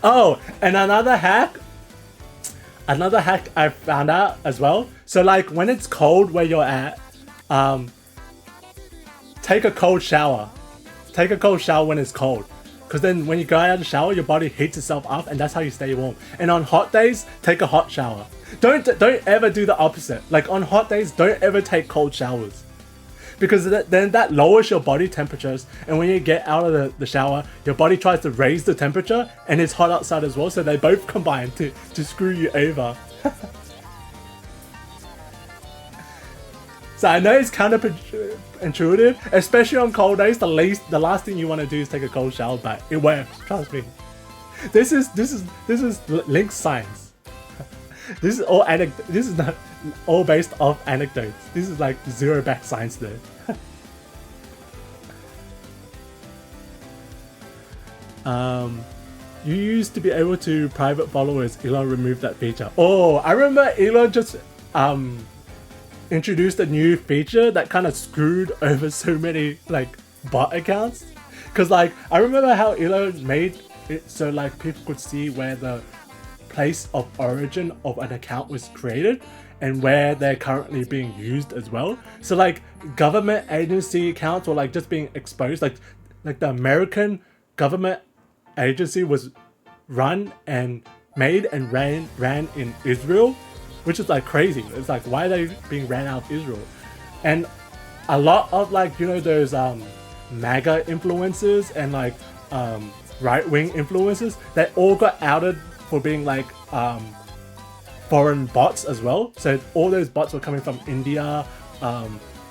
Oh, and another hack I found out as well. So like when it's cold where you're at, take a cold shower. Take a cold shower when it's cold. Because then when you go out of the shower, your body heats itself up and that's how you stay warm. And on hot days, take a hot shower. Don't ever do the opposite. Like on hot days, don't ever take cold showers. Because then that lowers your body temperatures, and when you get out of the shower, your body tries to raise the temperature, and it's hot outside as well, so they both combine to screw you over. So I know it's counterintuitive, especially on cold days. The last thing you want to do is take a cold shower, but it works. Trust me. This is linked science. This is not all based off anecdotes. This is like zero back science though. You used to be able to private followers. Elon removed that feature. Oh, I remember Elon just introduced a new feature that kind of screwed over so many like bot accounts. Cause like I remember how Elon made it so like people could see where the place of origin of an account was created and where they're currently being used as well. So like government agency accounts were like just being exposed. Like the American government agency was run and made and ran in Israel, which is like crazy. It's like, why are they being ran out of Israel? And a lot of like, you know, those MAGA influencers and like right-wing influencers, they all got outed for being like foreign bots as well. So all those bots were coming from India,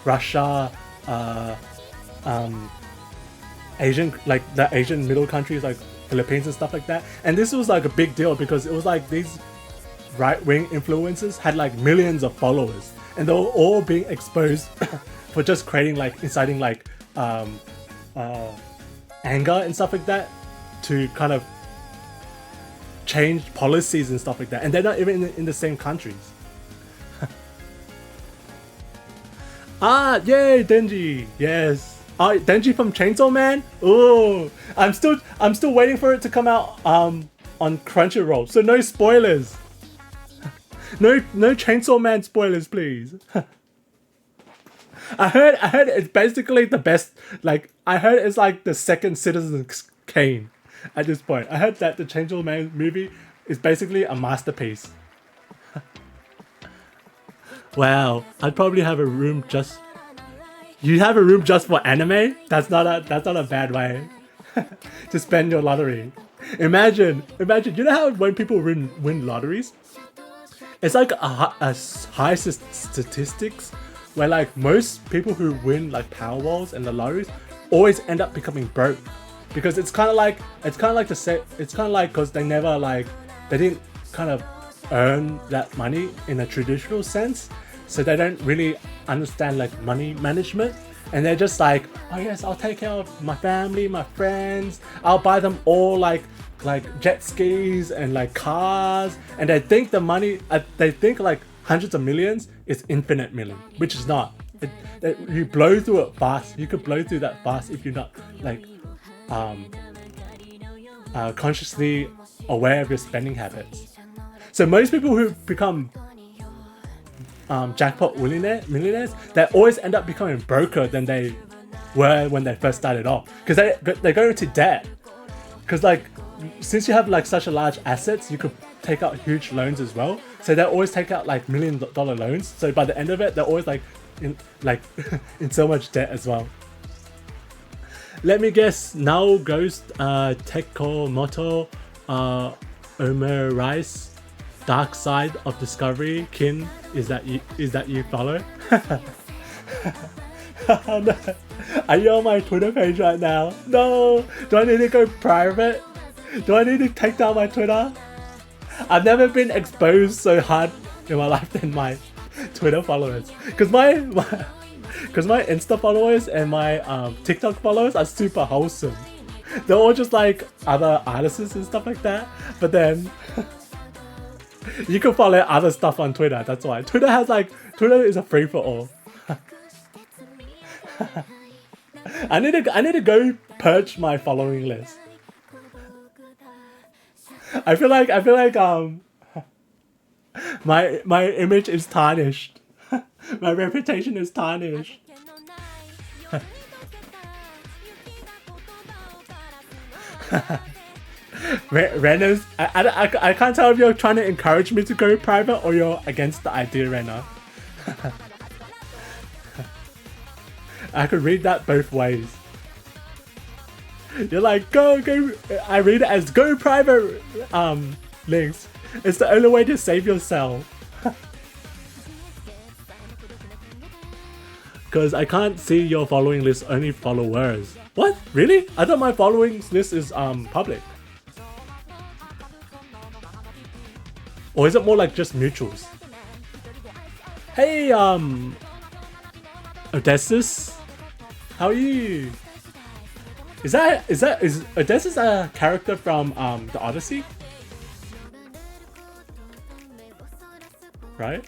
Russia, Asian, like the Asian middle countries like Philippines and stuff like that. And this was like a big deal because it was like these right-wing influencers had like millions of followers and they were all being exposed for just creating like inciting like anger and stuff like that to kind of change policies and stuff like that. And they're not even in the same countries. Ah, yay, Denji. Yes. Denji from Chainsaw Man. Oh, I'm still waiting for it to come out on Crunchyroll. So no spoilers. No Chainsaw Man spoilers, please. I heard it's basically the best. Like I heard it's like the second Citizen Kane at this point. I heard that the Chainsaw Man movie is basically a masterpiece. Wow, I'd probably have a room just. You have a room just for anime? That's not a bad way to spend your lottery. Imagine, you know how when people win lotteries, it's like a high statistics where like most people who win like Powerballs and the lotteries always end up becoming broke because it's kind of like because they never like they didn't kind of earn that money in a traditional sense. So they don't really understand like money management and they're just like, oh yes, I'll take care of my family, my friends, I'll buy them all like jet skis and like cars, and they think the money, they think like hundreds of millions is infinite million, which is not. You blow through it fast. You could blow through that fast if you're not like consciously aware of your spending habits. So most people who become jackpot millionaires, they always end up becoming broker than they were when they first started off because they go into debt because like since you have like such a large assets, you could take out huge loans as well. So they always take out like $1 million loans. So by the end of it, they're always like in so much debt as well. Let me guess. Now Ghost, Tekko Moto, Omer Rice, Dark Side of Discovery, Kin, is that you follow? Oh, no. Are you on my Twitter page right now? No! Do I need to go private? Do I need to take down my Twitter? I've never been exposed so hard in my life than my Twitter followers. Cause my Insta followers and my TikTok followers are super wholesome. They're all just like other artists and stuff like that. But then you can follow other stuff on Twitter, that's why. Twitter is a free for all. I need to go purge my following list. I feel like my image is tarnished. My reputation is tarnished. Renner's, I can't tell if you're trying to encourage me to go private or you're against the idea, Renner. I could read that both ways. You're like, go. I read it as go private, links. It's the only way to save yourself. Because I can't see your following list, only followers. What? Really? I thought my following list is public. Or is it more like just mutuals? Hey, Odysseus, how are you? Is Odysseus a character from the Odyssey? Right?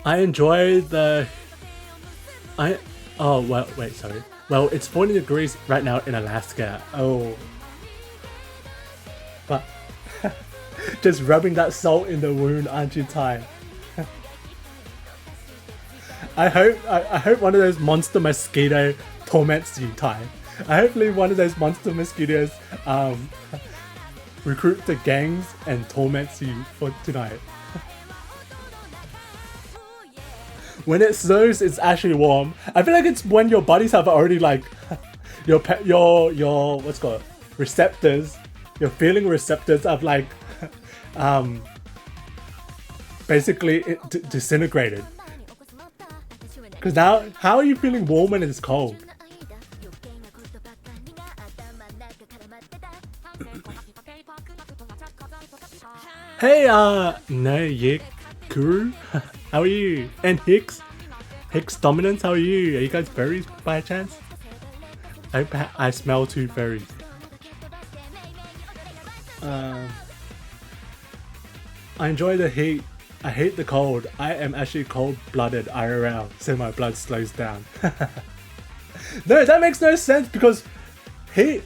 I enjoy the oh well, wait, sorry. Well, it's 40 degrees right now in Alaska. Oh. But just rubbing that salt in the wound, aren't you, Ty? I hope one of those monster mosquito torments you, Ty. Hopefully one of those monster mosquitoes recruit the gangs and torments you for tonight. When it snows, it's actually warm. I feel like it's when your bodies have already like your what's it called, receptors, your feeling receptors have like basically disintegrated. Because now, how are you feeling warm when it's cold? Hey, Nayekuru, how are you? And Hicks Dominance, how are you? Are you guys furries by chance? I smell two furries. I enjoy the heat. I hate the cold. I am actually cold-blooded IRL, so my blood slows down. No, that makes no sense because heat.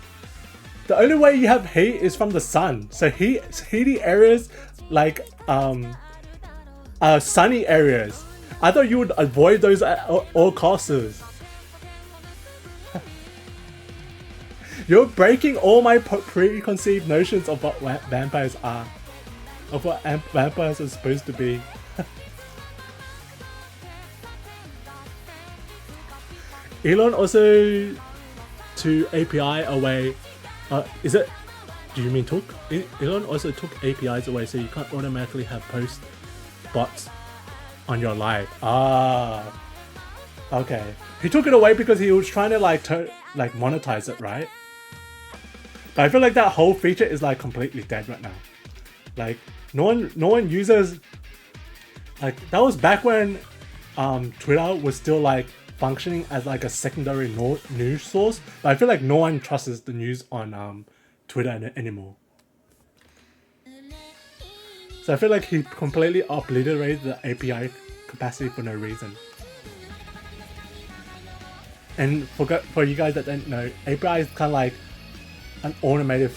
The only way you have heat is from the sun. So heaty areas like sunny areas. I thought you would avoid those at all costs. You're breaking all my preconceived notions of what vampires are. Of what vampires are supposed to be. Elon also to API away. Is it? Do you mean took? Elon also took APIs away, so you can't automatically have post bots on your live. Ah, okay. He took it away because he was trying to like monetize it, right? But I feel like that whole feature is like completely dead right now. Like no one uses. Like that was back when Twitter was still like functioning as like a secondary news source. But I feel like no one trusts the news on Twitter anymore. So I feel like he completely obliterated the API capacity for no reason. And for you guys that don't know, API is kind of like an automated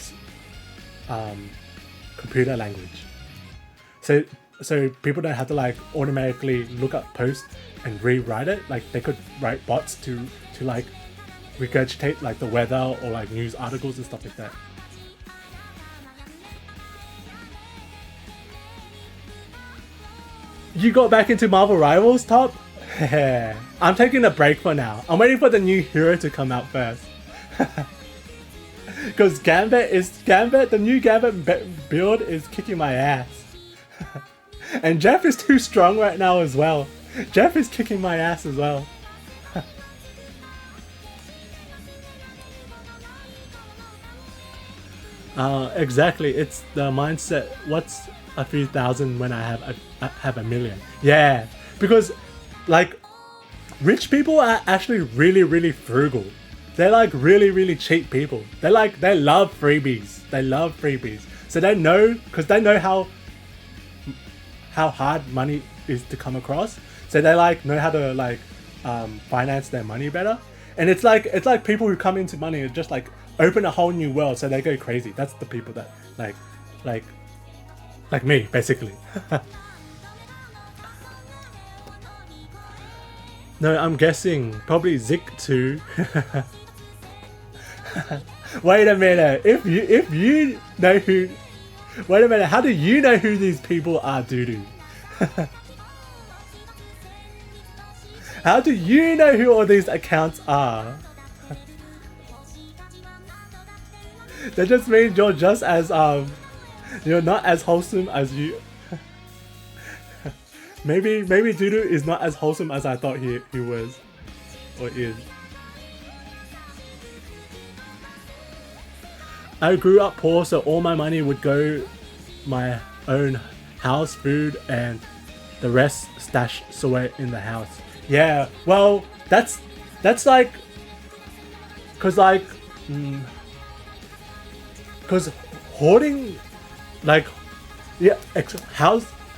computer language. So people don't have to like automatically look up posts and rewrite it. Like they could write bots to like regurgitate like the weather or like news articles and stuff like that. You got back into Marvel Rivals, Top? I'm taking a break for now. I'm waiting for the new hero to come out first. Because the new Gambit build is kicking my ass. And Jeff is too strong right now as well. Jeff is kicking my ass as well. Exactly, it's the mindset. What's a few thousand when I have a million? Yeah, because like rich people are actually really frugal. They're like really cheap people. They love freebies. They love freebies. So they know, because they know how hard money is to come across. So they like know how to like finance their money better. And it's like people who come into money and just like open a whole new world, so they go crazy. That's the people that like me, basically. No, I'm guessing probably Zik too. Wait a minute. If you know who, wait a minute. How do you know who these people are, Doodoo? How do you know who all these accounts are? That just means you're just as you're not as wholesome as you. maybe Dudu is not as wholesome as I thought he was or is. I grew up poor, so all my money would go my own house, food, and the rest stash away in the house. Yeah, well, that's like, cause hoarding, like, yeah,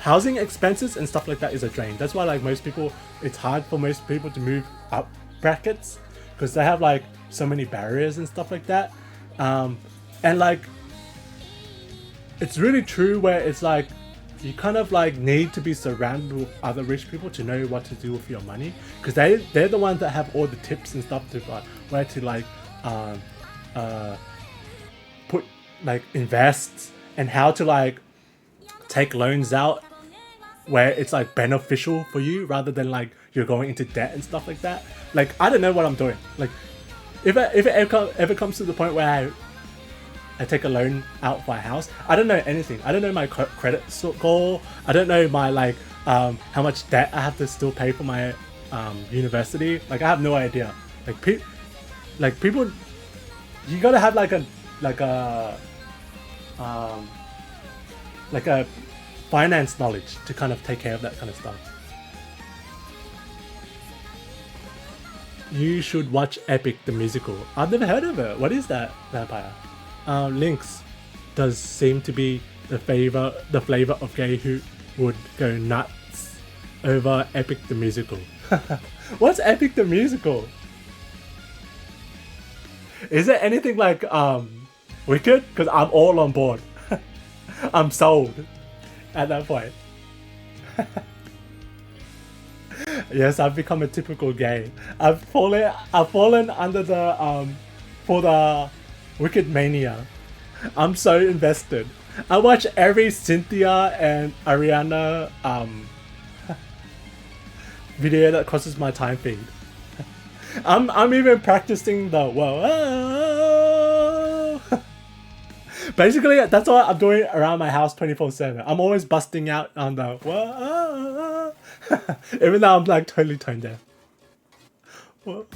housing expenses and stuff like that is a drain. That's why like most people, it's hard for most people to move up brackets because they have like so many barriers and stuff like that. And like, it's really true where it's like, you kind of like need to be surrounded with other rich people to know what to do with your money, because they're the ones that have all the tips and stuff to like where to like put like invest and how to like take loans out where it's like beneficial for you rather than like you're going into debt and stuff like that. Like I don't know what I'm doing. Like if it ever comes to the point where I take a loan out for a house, I don't know anything. I don't know my credit score. I don't know my like how much debt I have to still pay for my university. Like I have no idea. Like people, you gotta have like a finance knowledge to kind of take care of that kind of stuff. You should watch Epic the musical. I've never heard of it. What is that, Vampire? Lynx does seem to be the flavor of gay who would go nuts over Epic the musical. What's Epic the musical? Is it anything like Wicked? Because I'm all on board. I'm sold at that point. Yes, I've become a typical gay. I've fallen under the for the Wicked mania. I'm so invested. I watch every Cynthia and Ariana video that crosses my time feed. I'm even practicing the whoa. Basically, that's what I'm doing around my house 24/7. I'm always busting out on the whoa. Even though I'm like totally toned down. Whoa.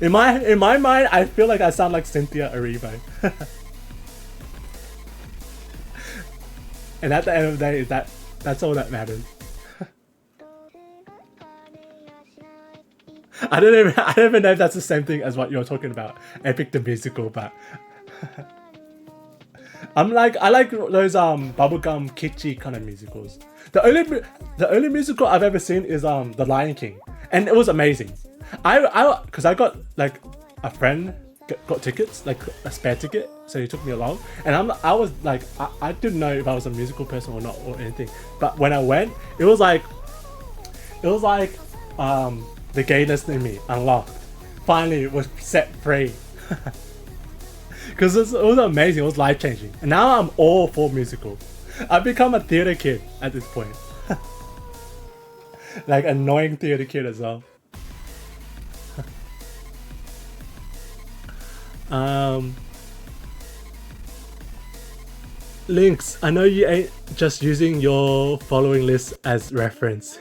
In my mind, I feel like I sound like Cynthia Erivo. And at the end of the day, that's all that matters. I don't even know if that's the same thing as what you're talking about, Epic the musical, but I like those bubblegum kitschy kind of musicals. The only musical I've ever seen is The Lion King, and it was amazing. Because I got like a friend got tickets, like a spare ticket, so he took me along, and I was like I didn't know if I was a musical person or not or anything, but when I went, it was like the gayness in me unlocked. Finally, it was set free. Because it was amazing, it was life changing, and now I'm all for musical. I've become a theater kid at this point. Like annoying theater kid as well. Lynx, I know you ain't just using your following list as reference.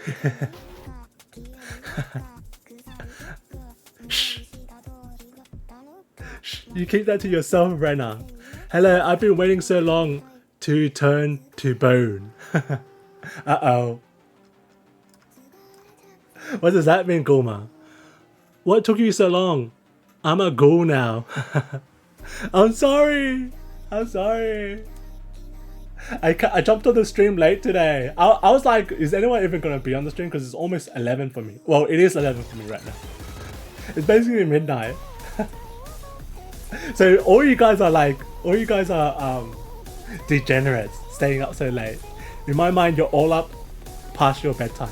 Shh. Shh. You keep that to yourself right now. Hello, I've been waiting so long to turn to bone. Uh-oh. What does that mean, Gulma? What took you so long? I'm a ghoul now. I'm sorry. I'm sorry. I jumped on the stream late today. I was like, is anyone even gonna be on the stream? Because it's almost 11 for me. Well, it is 11 for me right now. It's basically midnight. So all you guys are degenerates staying up so late. In my mind, you're all up past your bedtime.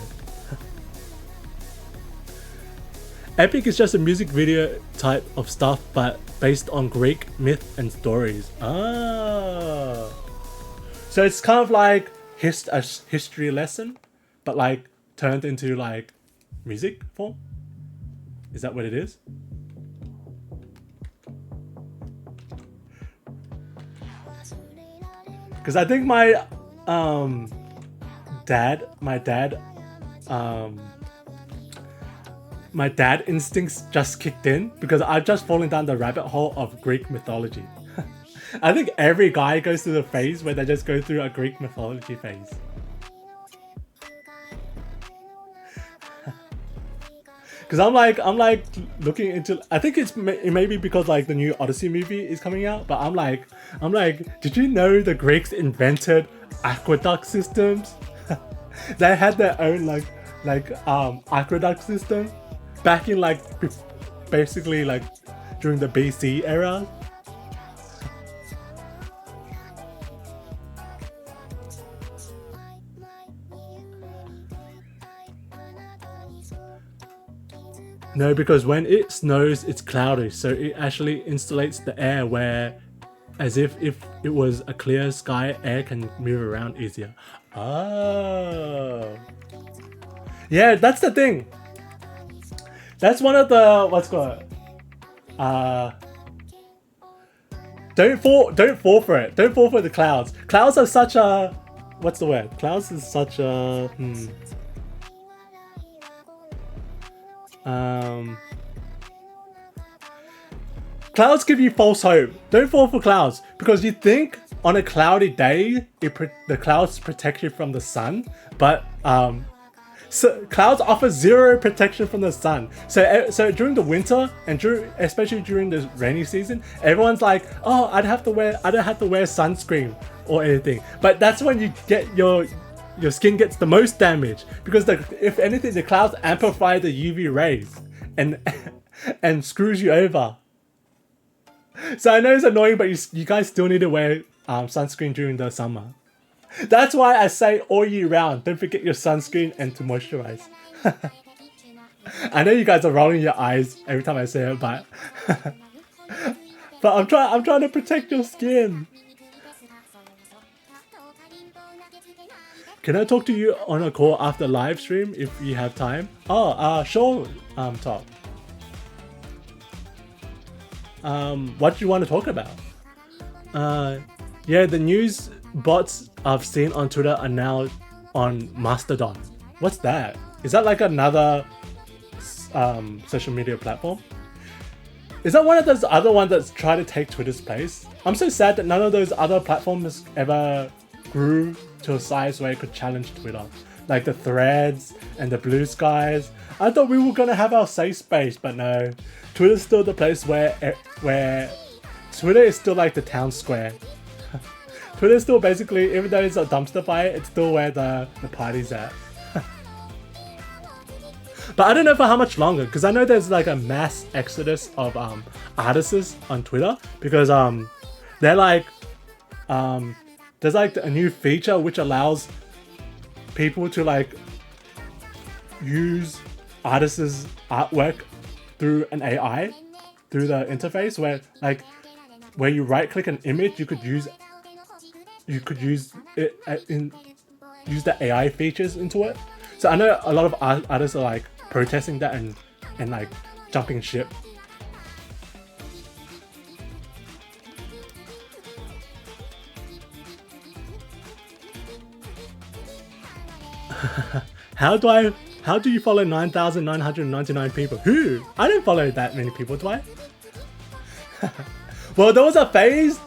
Epic is just a music video type of stuff, but based on Greek myth and stories. Ah. So it's kind of like a history lesson, but like turned into like music form. Is that what it is? Because I think my dad my dad instincts just kicked in because I've just fallen down the rabbit hole of Greek mythology. I think every guy goes through the phase where they just go through a Greek mythology phase. Because I'm like looking into. I think it may be because like the new Odyssey movie is coming out, but I'm like, did you know the Greeks invented aqueduct systems? They had their own aqueduct system back in like basically like during the BC era. No, because when it snows, it's cloudy, so it actually insulates the air where, as if it was a clear sky, air can move around easier. Oh. Yeah, that's the thing. That's one of the, what's called, don't fall for it. Don't fall for the clouds. Clouds are such a, what's the word? Clouds is such a, clouds give you false hope. Don't fall for clouds because you think on a cloudy day the clouds protect you from the sun, but so clouds offer zero protection from the sun. So during the winter and especially during the rainy season, everyone's like, oh, I don't have to wear sunscreen or anything. But that's when you get your skin gets the most damage because if anything, the clouds amplify the UV rays and screws you over. So I know it's annoying, but you guys still need to wear sunscreen during the summer. That's why I say all year round, don't forget your sunscreen and to moisturize. I know you guys are rolling your eyes every time I say it, but but I'm trying to protect your skin. Can I talk to you on a call after live stream if you have time? Oh, sure, Top. What do you want to talk about? Yeah, the news bots I've seen on Twitter are now on Mastodon. What's that? Is that like another social media platform? Is that one of those other ones that's trying to take Twitter's place? I'm so sad that none of those other platforms ever grew to a size where it could challenge Twitter. Like the Threads and the Blue Skies. I thought we were gonna have our safe space, but no. Twitter's still the place where Twitter is still like the town square. Twitter is still basically, even though it's a dumpster fire, it's still where the party's at. But I don't know for how much longer, because I know there's like a mass exodus of artists on Twitter, because they're like there's like a new feature which allows people to like use artists' artwork through an AI, through the interface, where you right click an image, you could use it use the AI features into it. So I know a lot of artists are like protesting that and like jumping ship. How do you follow 9,999 people? Who? I don't follow that many people, do I? Well, there was a phase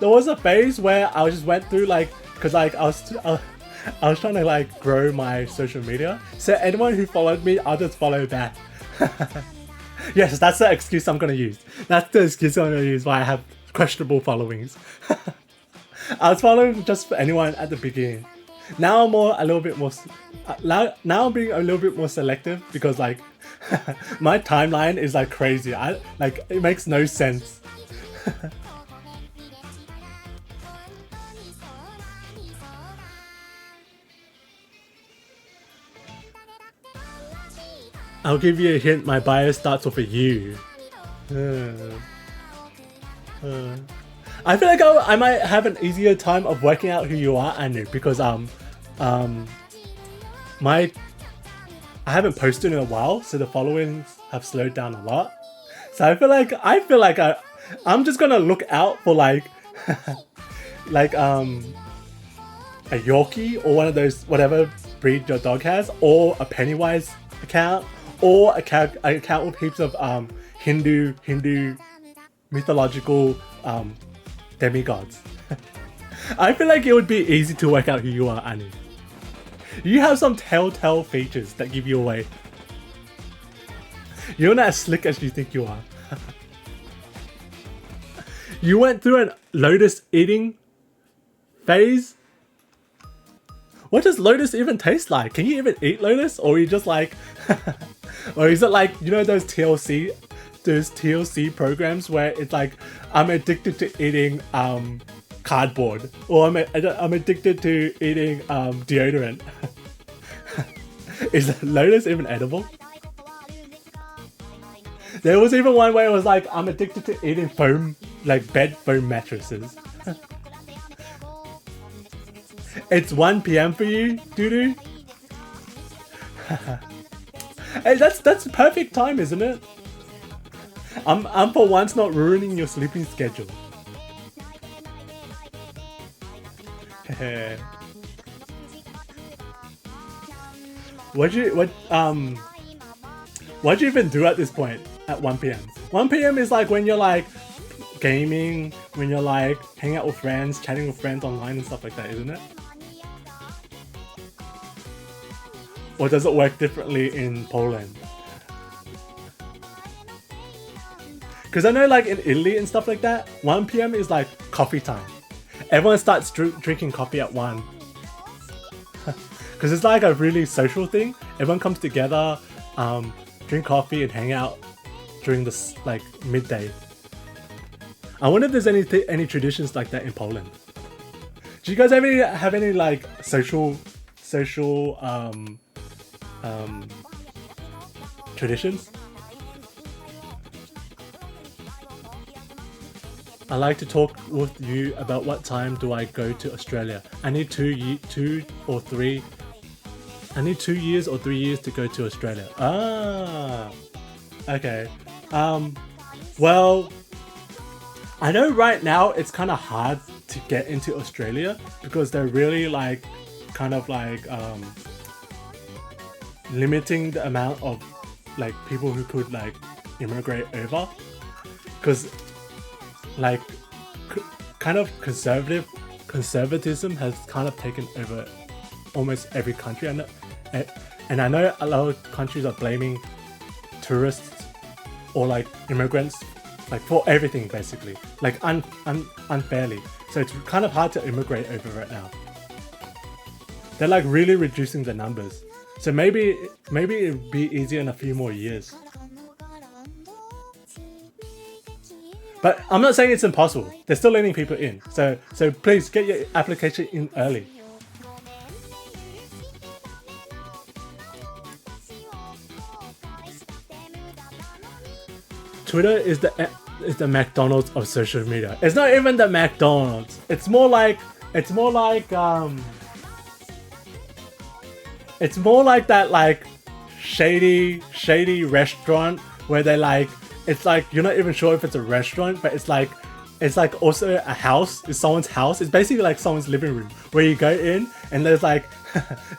where I just went through like, cause like I was trying to like grow my social media. So anyone who followed me, I'll just follow back. Yes, that's the excuse I'm gonna use. That's the excuse I'm gonna use why I have questionable followings. I was following just for anyone at the beginning. Now I'm being a little bit more selective because like my timeline is like crazy. It makes no sense. I'll give you a hint, my bio starts with a U. I feel like I might have an easier time of working out who you are, Anu, because I haven't posted in a while, so the followings have slowed down a lot. So I feel like I'm just gonna look out for like like a Yorkie or one of those whatever breed your dog has, or a Pennywise account, or an account with heaps of Hindu mythological demigods. I feel like it would be easy to work out who you are, Annie. You have some telltale features that give you away. You're not as slick as you think you are. You went through a lotus eating phase? What does lotus even taste like? Can you even eat lotus? Or are you just like... or is it like, you know those TLC programs where it's like, I'm addicted to eating cardboard, or I'm addicted to eating deodorant. Is lotus even edible? There was even one where it was like, I'm addicted to eating foam, like bed foam mattresses. It's 1 PM for you, doo-doo? Hey, that's perfect time, isn't it? I'm for once not ruining your sleeping schedule. What'd you even do at this point at 1 PM? 1 PM is like when you're like gaming, when you're like hanging out with friends, chatting with friends online and stuff like that, isn't it? Or does it work differently in Poland? Because I know like in Italy and stuff like that, 1 PM is like coffee time. Everyone starts drinking coffee at 1. Because it's like a really social thing. Everyone comes together, drink coffee and hang out during this like midday. I wonder if there's any traditions like that in Poland. Do you guys have any like social traditions? I like to talk with you about what time do I go to Australia. I need 2 years or 3 years to go to Australia. Ah, okay. Well, I know right now it's kind of hard to get into Australia because they're really like kind of like limiting the amount of like people who could like immigrate over, because like kind of conservatism has kind of taken over almost every country. And I know a lot of countries are blaming tourists or like immigrants like for everything basically, like unfairly. So it's kind of hard to immigrate over right now. They're like really reducing the numbers. So maybe it'd be easier in a few more years. But I'm not saying it's impossible. They're still letting people in. So please get your application in early. Twitter is the McDonald's of social media. It's not even the McDonald's. It's more like that like shady restaurant where they like, it's like you're not even sure if it's a restaurant, but it's like also a house. It's someone's house. It's basically like someone's living room where you go in and there's like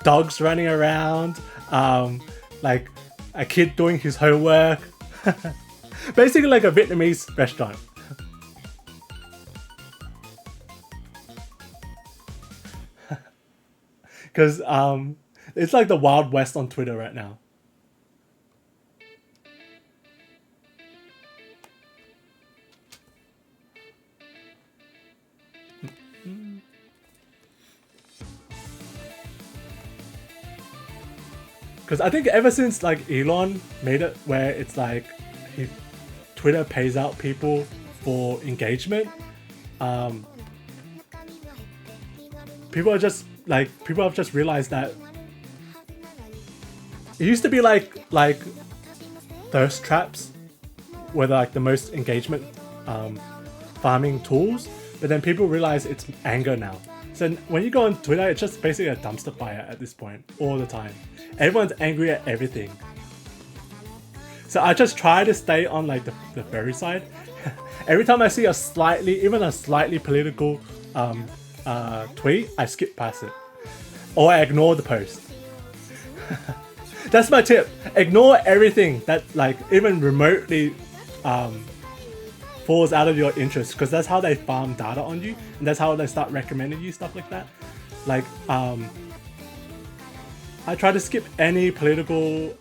dogs running around, like a kid doing his homework. Basically like a Vietnamese restaurant. Because it's like the Wild West on Twitter right now. Because I think ever since like Elon made it where it's like Twitter pays out people for engagement, people have just realized that it used to be like thirst traps were like the most engagement farming tools, but then people realize it's anger now. So when you go on Twitter, it's just basically a dumpster fire at this point all the time. Everyone's angry at everything. So I just try to stay on like the furry side. Every time I see even a slightly political tweet, I skip past it. Or I ignore the post. That's my tip. Ignore everything that like even remotely falls out of your interest, because that's how they farm data on you, and that's how they start recommending you stuff like that. Like I try to skip any political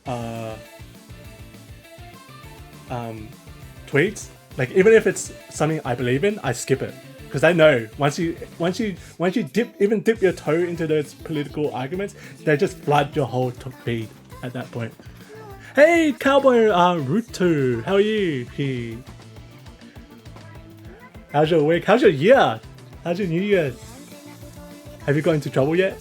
tweets. Like even if it's something I believe in, I skip it, because I know once you dip your toe into those political arguments, they just flood your whole feed at that point. Hey, Cowboy Ruto, how are you? How's your week? How's your year? How's your New Year's? Have you got into trouble yet?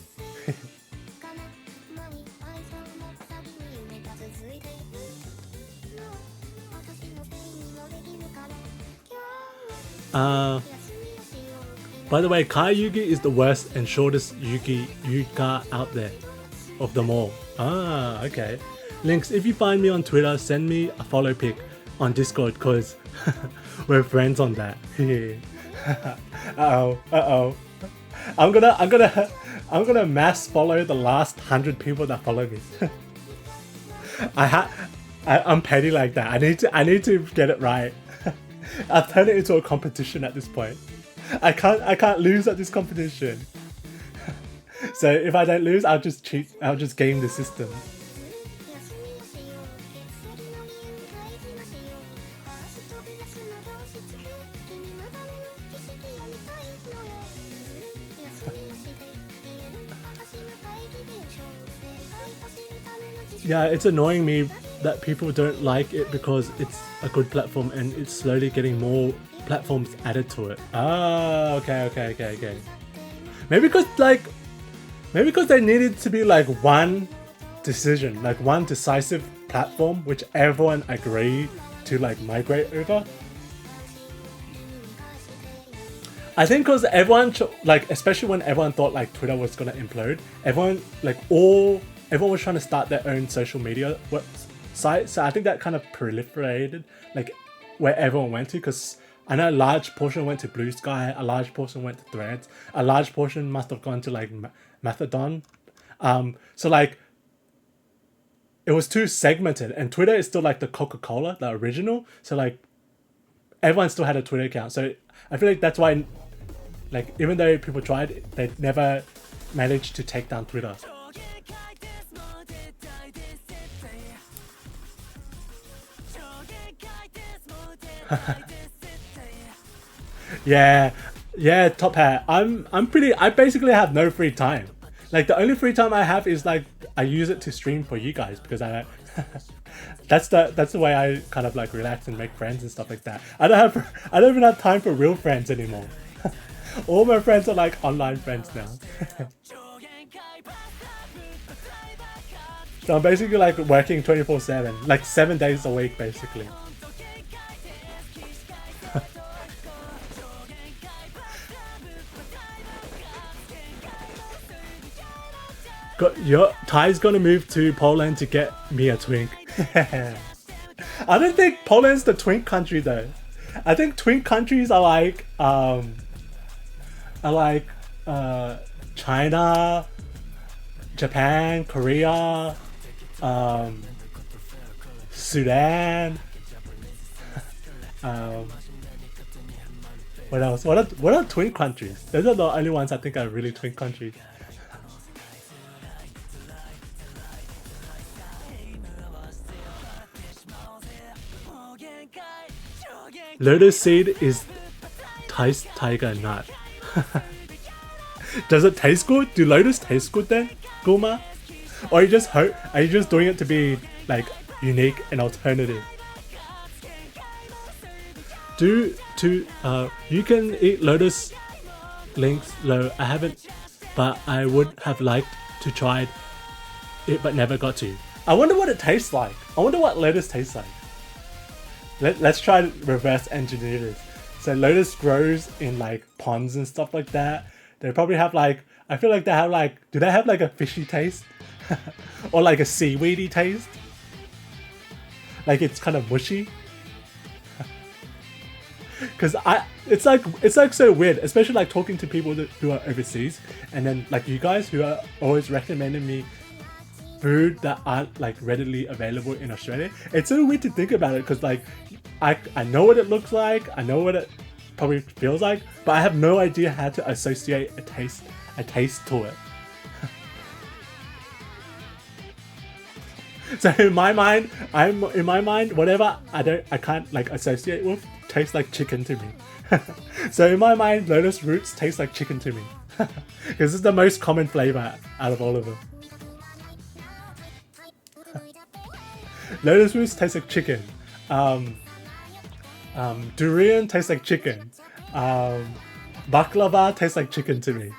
By the way, Kai Yugi is the worst and shortest Yuga out there of them all. Ah, okay. Links, if you find me on Twitter, send me a follow pic on Discord, cause we're friends on that. Uh-oh. I'm gonna mass follow the last 100 people that follow me. I'm petty like that. I need to get it right. I've turned it into a competition at this point. I can't lose at this competition. So if I don't lose, I'll just cheat. I'll just game the system. Yeah, it's annoying me that people don't like it because it's a good platform and it's slowly getting more platforms added to it. Ah, okay. Maybe because they needed to be like one decision, like one decisive platform which everyone agreed to like migrate over. I think because everyone like, especially when everyone thought like Twitter was gonna implode, everyone was trying to start their own social media site. So I think that kind of proliferated like where everyone went to, because I know a large portion went to Blue Sky, a large portion went to Threads, a large portion must have gone to like Mastodon. So like it was too segmented, and Twitter is still like the Coca-Cola, the original. So like everyone still had a Twitter account. So I feel like that's why, like, even though people tried, they never managed to take down Twitter. Yeah, Top Hat. I basically have no free time. Like the only free time I have is like I use it to stream for you guys, because I that's the way I kind of like relax and make friends and stuff like that. I don't even have time for real friends anymore. All my friends are like online friends now. So I'm basically like working 24/7, like 7 days a week basically. Ty's gonna move to Poland to get me a twink. I don't think Poland's the twink country though. I think twink countries are like China, Japan, Korea, Sudan. What else? What are twin countries? Those are the only ones I think are really twin countries. Lotus seed is tiger nut. Does it taste good? Do lotus taste good then, Guma? Or are you just doing it to be like unique and alternative? You can eat lotus, links low. I haven't, but I would have liked to try it but never got to. I wonder what it tastes like. I wonder what lotus tastes like. Let's try to reverse engineer this. So lotus grows in like ponds and stuff like that. They probably have like, I feel like they have like, do they have like a fishy taste? Or like a seaweedy taste? Like it's kind of mushy? Because it's like so weird, especially like talking to people who are overseas, and then like you guys who are always recommending me food that aren't like readily available in Australia. It's so weird to think about it because like I know what it looks like, I know what it probably feels like, but I have no idea how to associate a taste to it. So in my mind, whatever I can't like associate with tastes like chicken to me. So in my mind, lotus roots taste like chicken to me. Because it's the most common flavor out of all of them. Lotus roots taste like chicken. Durian tastes like chicken. Baklava tastes like chicken to me.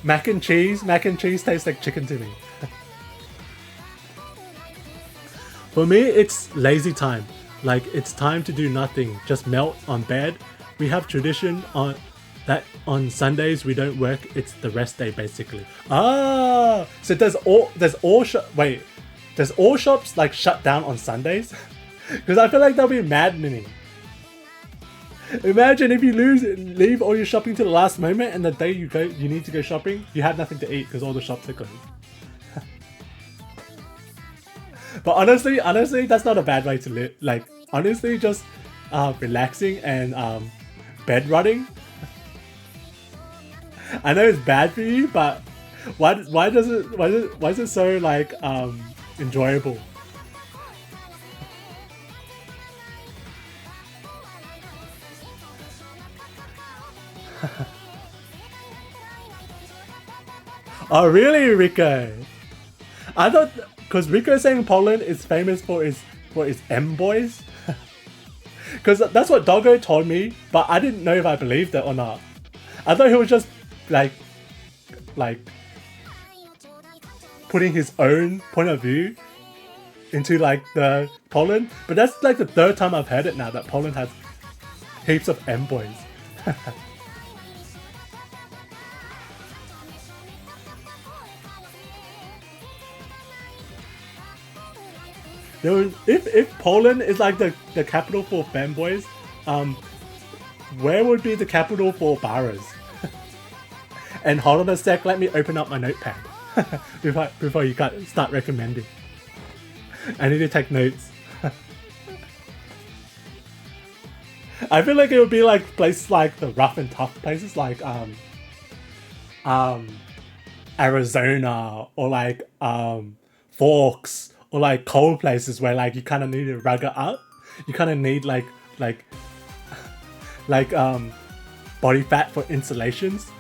Mac and cheese tastes like chicken to me. For me, it's lazy time. Like, it's time to do nothing, just melt on bed. We have tradition that on Sundays we don't work, it's the rest day basically. Ah, so does all shops like shut down on Sundays? Because I feel like that'll be maddening. Imagine if you leave all your shopping to the last moment, and the day you need to go shopping, you have nothing to eat because all the shops are closed. But honestly, that's not a bad way to live. Like, honestly, just relaxing and bed rotting. I know it's bad for you, but why is it so like enjoyable? Oh really, Rico? I thought because Rico's saying Poland is famous for its M-boys. Because that's what Doggo told me, but I didn't know if I believed it or not. I thought he was just like putting his own point of view into like the Poland, but that's like the third time I've heard it now that Poland has heaps of M-boys. If Poland is like the capital for femboys, where would be the capital for baras? And hold on a sec, let me open up my notepad before you start recommending. I need to take notes. I feel like it would be like places like the rough and tough places like Arizona or like Forks. Or like cold places where like you kind of need to rug it up. You kind of need like body fat for insulations.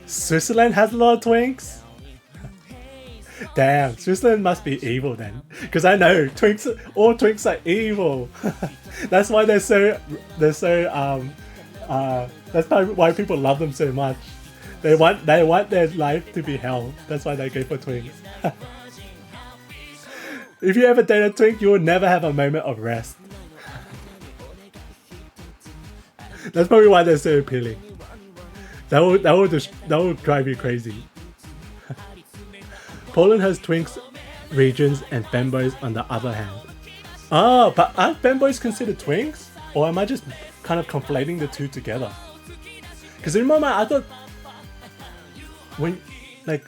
Switzerland has a lot of twinks. Damn, Switzerland must be evil then, because I know all twinks are evil. That's why that's probably why people love them so much. They want their life to be hell. That's why they go for twinks. If you ever date a twink, you will never have a moment of rest. That's probably why they're so appealing. That will drive you crazy. Poland has twinks regions and femboys on the other hand. Oh, but aren't femboys considered twinks? Or am I just kind of conflating the two together? Because in my mind, I thought when like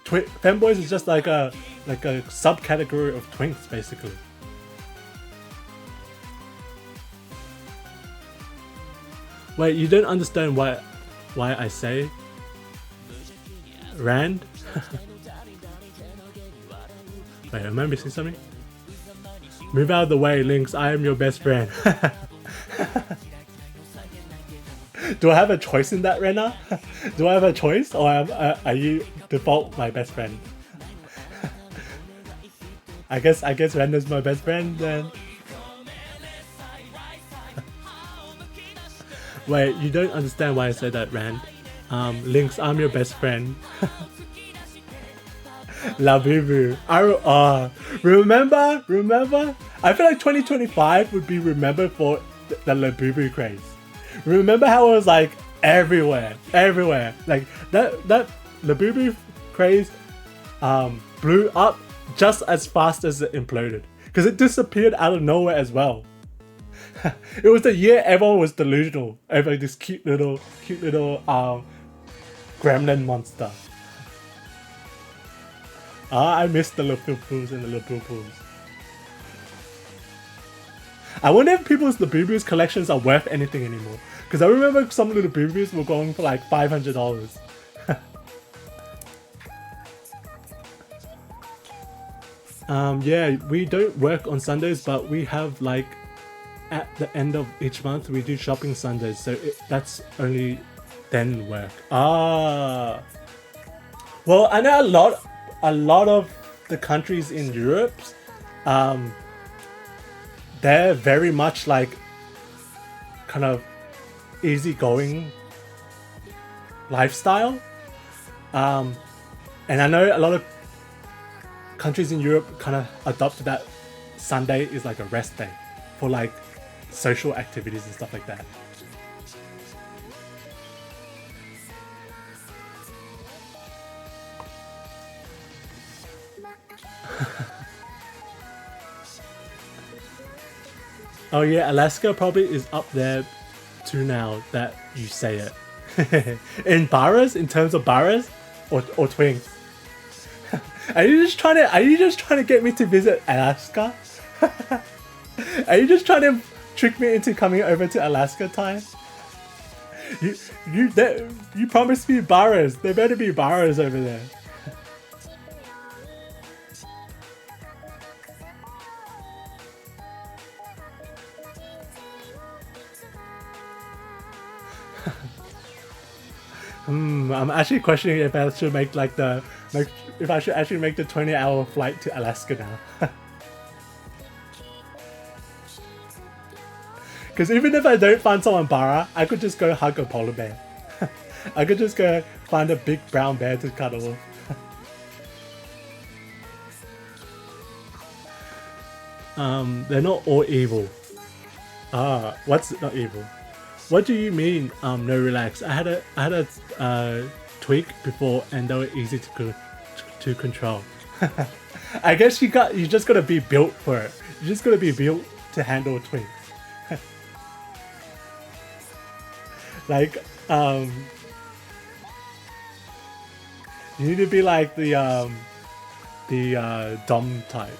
femboys is just like a subcategory of twinks basically. Wait, you don't understand why I say Rand? Wait, am I missing something? Move out of the way, Lynx. I am your best friend. Do I have a choice in that, Rena? Do I have a choice, or are you default my best friend? I guess Rena's my best friend then. Wait, you don't understand why I said that, Rand. Lynx, I'm your best friend. La Bibu. Remember? I feel like 2025 would be remembered for the La Bibu craze. Remember how it was like everywhere. Like that La Bibu craze blew up just as fast as it imploded. because it disappeared out of nowhere as well. It was the year everyone was delusional over this cute little gremlin monster. I miss the little poo-poos and the little poo-poos. I wonder if people's Labubu's collections are worth anything anymore. Because I remember some little Labubus were going for like $500. Yeah, we don't work on Sundays, but we have like at the end of each month we do shopping Sundays, so that's only then work. Well, I know a lot of the countries in Europe, they're very much like kind of easygoing lifestyle, and I know a lot of countries in Europe kind of adopted that Sunday is like a rest day for like social activities and stuff like that. Oh yeah, Alaska probably is up there too now that you say it. In Barras, in terms of Barras or Twinks. Are you just trying to get me to visit Alaska? Are you just trying to trick me into coming over to Alaska time? You promised me Barras. There better be Barras over there. I'm actually questioning if I should make if I should actually make the 20-hour flight to Alaska now. Because even if I don't find someone Bara, I could just go hug a polar bear. I could just go find a big brown bear to cuddle with. They're not all evil. What's not evil? What do you mean, no relax? I had a tweak before and they were easy to control. I guess you just gotta be built for it. You just gotta be built to handle tweaks. Like, you need to be like the Dom type.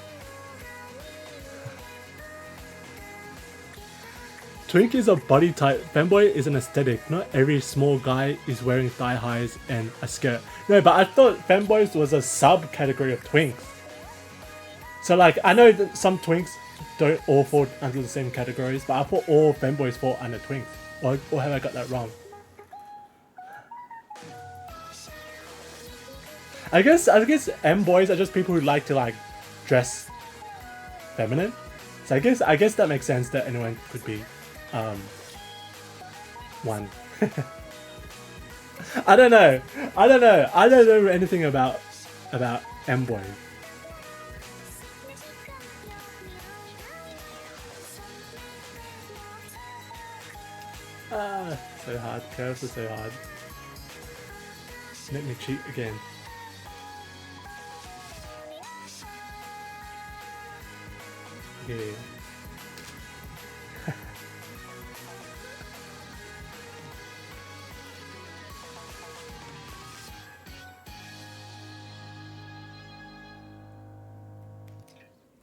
Twink is a body type, femboy is an aesthetic. Not every small guy is wearing thigh highs and a skirt. No, but I thought femboys was a subcategory of twinks. So like, I know that some twinks don't all fall under the same categories, but I thought all femboys fall under twinks. Or have I got that wrong? I guess M boys are just people who like to like dress feminine. So I guess that makes sense that anyone could be one. I don't know. I don't know anything about M boys. So hard. Curves are so hard. Let me cheat again. Yeah.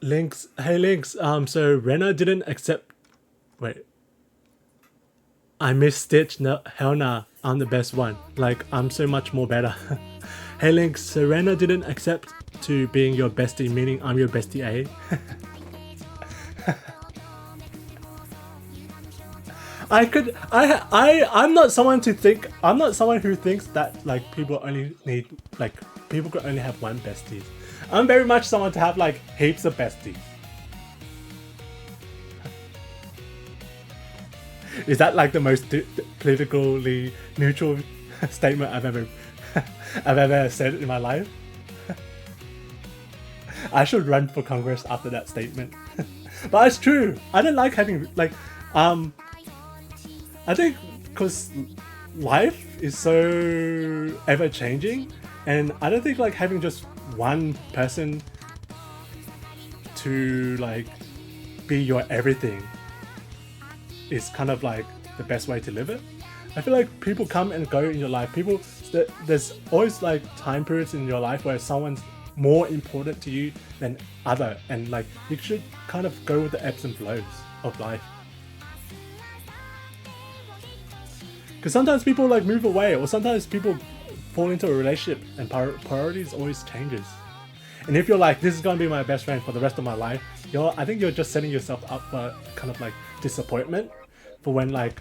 Links, hey Links, so Rena didn't accept, wait. I missed Stitch, no, hell nah, I'm the best one. Like, I'm so much more better. Hey Links, so Rena didn't accept to being your bestie, meaning I'm your bestie, eh? I'm not someone who thinks that like people only need, like people could only have one bestie. I'm very much someone to have like heaps of besties. Is that like the most politically neutral statement I've ever said in my life? I should run for Congress after that statement. But it's true. I don't like having like I think because life is so ever changing, and I don't think like having just one person to like be your everything is kind of like the best way to live it. I feel like people come and go in your life. There's always like time periods in your life where someone's more important to you than other, and like you should kind of go with the ebbs and flows of life. Because sometimes people like move away, or sometimes people fall into a relationship and priorities always changes. And if you're like, this is gonna be my best friend for the rest of my life, I think you're just setting yourself up for kind of like disappointment for when like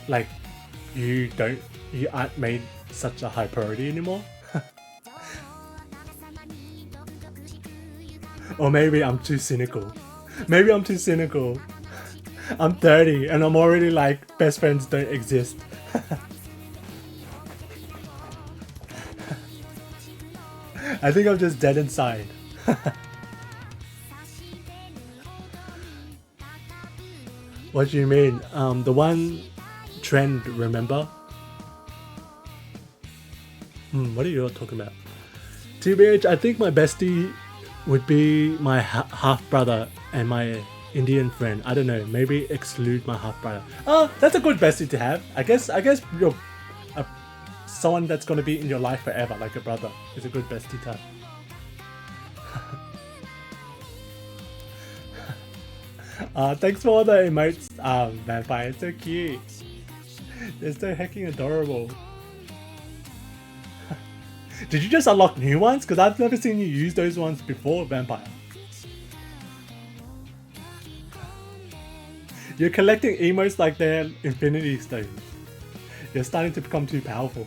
like you aren't made such a high priority anymore. Or maybe I'm too cynical. I'm 30 and I'm already like, best friends don't exist. I think I'm just dead inside. What do you mean? The one trend, remember? What are you all talking about? TBH, I think my bestie would be my half brother and my Indian friend. I don't know, maybe exclude my half brother. Oh, that's a good bestie to have. I guess you're someone that's gonna be in your life forever, like a brother, is a good bestie to have. Thanks for all the emotes, Vampire. It's so cute. They're so hecking adorable. Did you just unlock new ones? Because I've never seen you use those ones before, Vampire. You're collecting emotes like they're infinity stones. You're starting to become too powerful.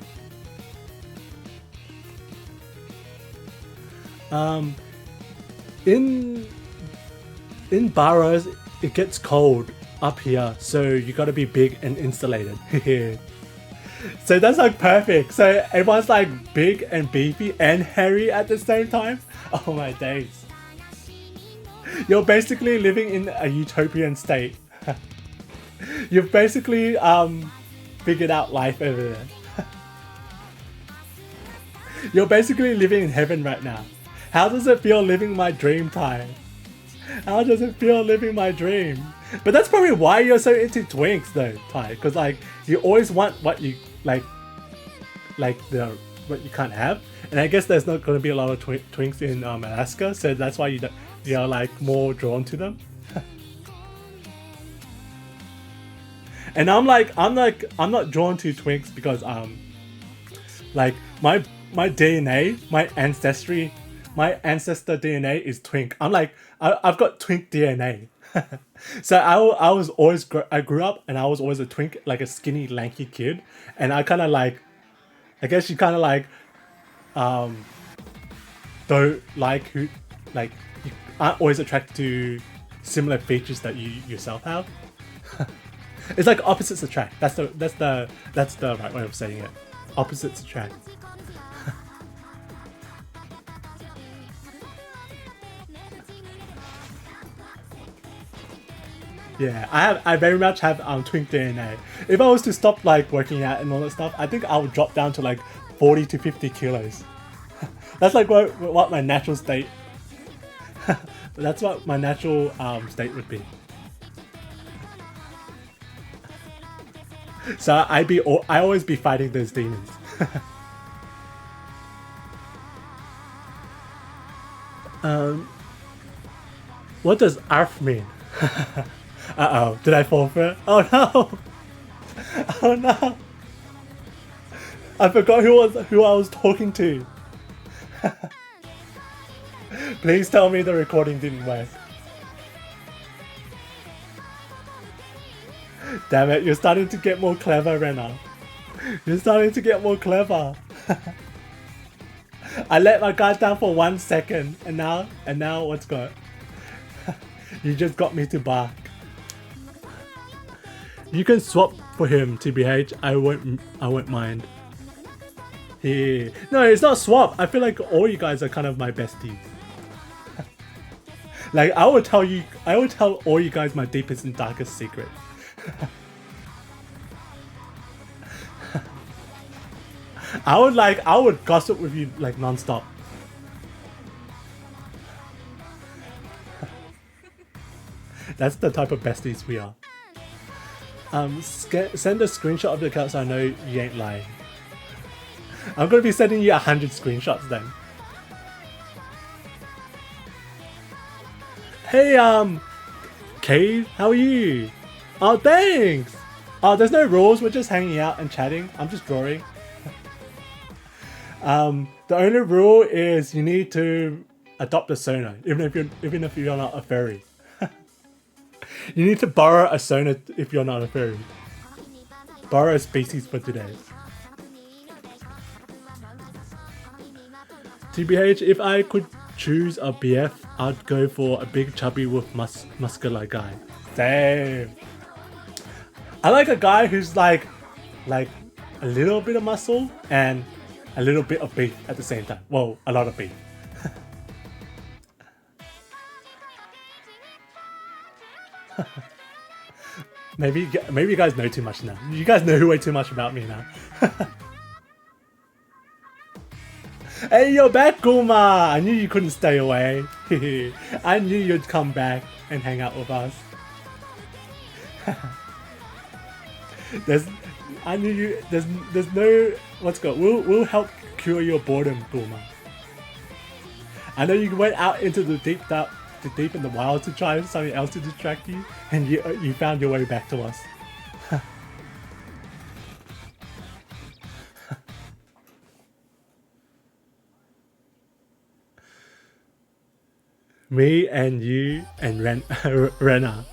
In Barrows, it gets cold up here, so you gotta be big and insulated. So that's like perfect. So everyone's like big and beefy and hairy at the same time. Oh my days. You're basically living in a utopian state. You've basically figured out life over there. You're basically living in heaven right now. How does it feel living my dream, Ty? How does it feel living my dream? But that's probably why you're so into twinks though, Ty. Because like you always want what you what you can't have. And I guess there's not going to be a lot of twinks in Alaska, so that's why you're like more drawn to them. And I'm not drawn to twinks because like my DNA, my ancestor DNA is twink. I've got twink DNA. So I grew up and I was always a twink, like a skinny lanky kid, and I kind of like, I guess you kind of like don't like who, like you aren't always attracted to similar features that you yourself have. It's like opposites attract. That's the right way of saying it. Opposites attract. Yeah, I very much have twink DNA. If I was to stop like working out and all that stuff, I think I would drop down to like 40 to 50 kilos. That's like what my natural state. That's what my natural state would be. So I always be fighting those demons. What does ARF mean? Uh-oh, did I fall for it? Oh no! Oh no! I forgot who I was talking to. Please tell me the recording didn't work. Damn it, you're starting to get more clever, Renna. You're starting to get more clever. I let my guard down for 1 second, and now what's good? You just got me to bark. You can swap for him, TBH. I won't mind. Yeah. No, it's not swap. I feel like all you guys are kind of my besties. Like I would tell all you guys my deepest and darkest secret. I would gossip with you like non-stop. That's the type of besties we are. Send a screenshot of the account so I know you ain't lying. I'm gonna be sending you 100 screenshots then. Hey, Cade, how are you? Oh, thanks! Oh, there's no rules, we're just hanging out and chatting. I'm just drawing. The only rule is you need to adopt a Sona, even if you're not a furry. You need to borrow a Sona if you're not a furry. Borrow a species for today. TBH, if I could choose a BF, I'd go for a big chubby with muscular guy. Same. I like a guy who's like a little bit of muscle and a little bit of beef at the same time. Well, a lot of beef. Maybe you guys know too much now. You guys know way too much about me now. Hey, you're back, Guma! I knew you couldn't stay away. I knew you'd come back and hang out with us. There's no, let's go. We'll help cure your boredom, Guma. I know you went out into the deep in the wild to try something else to distract you, and you found your way back to us. Me and you and Rena.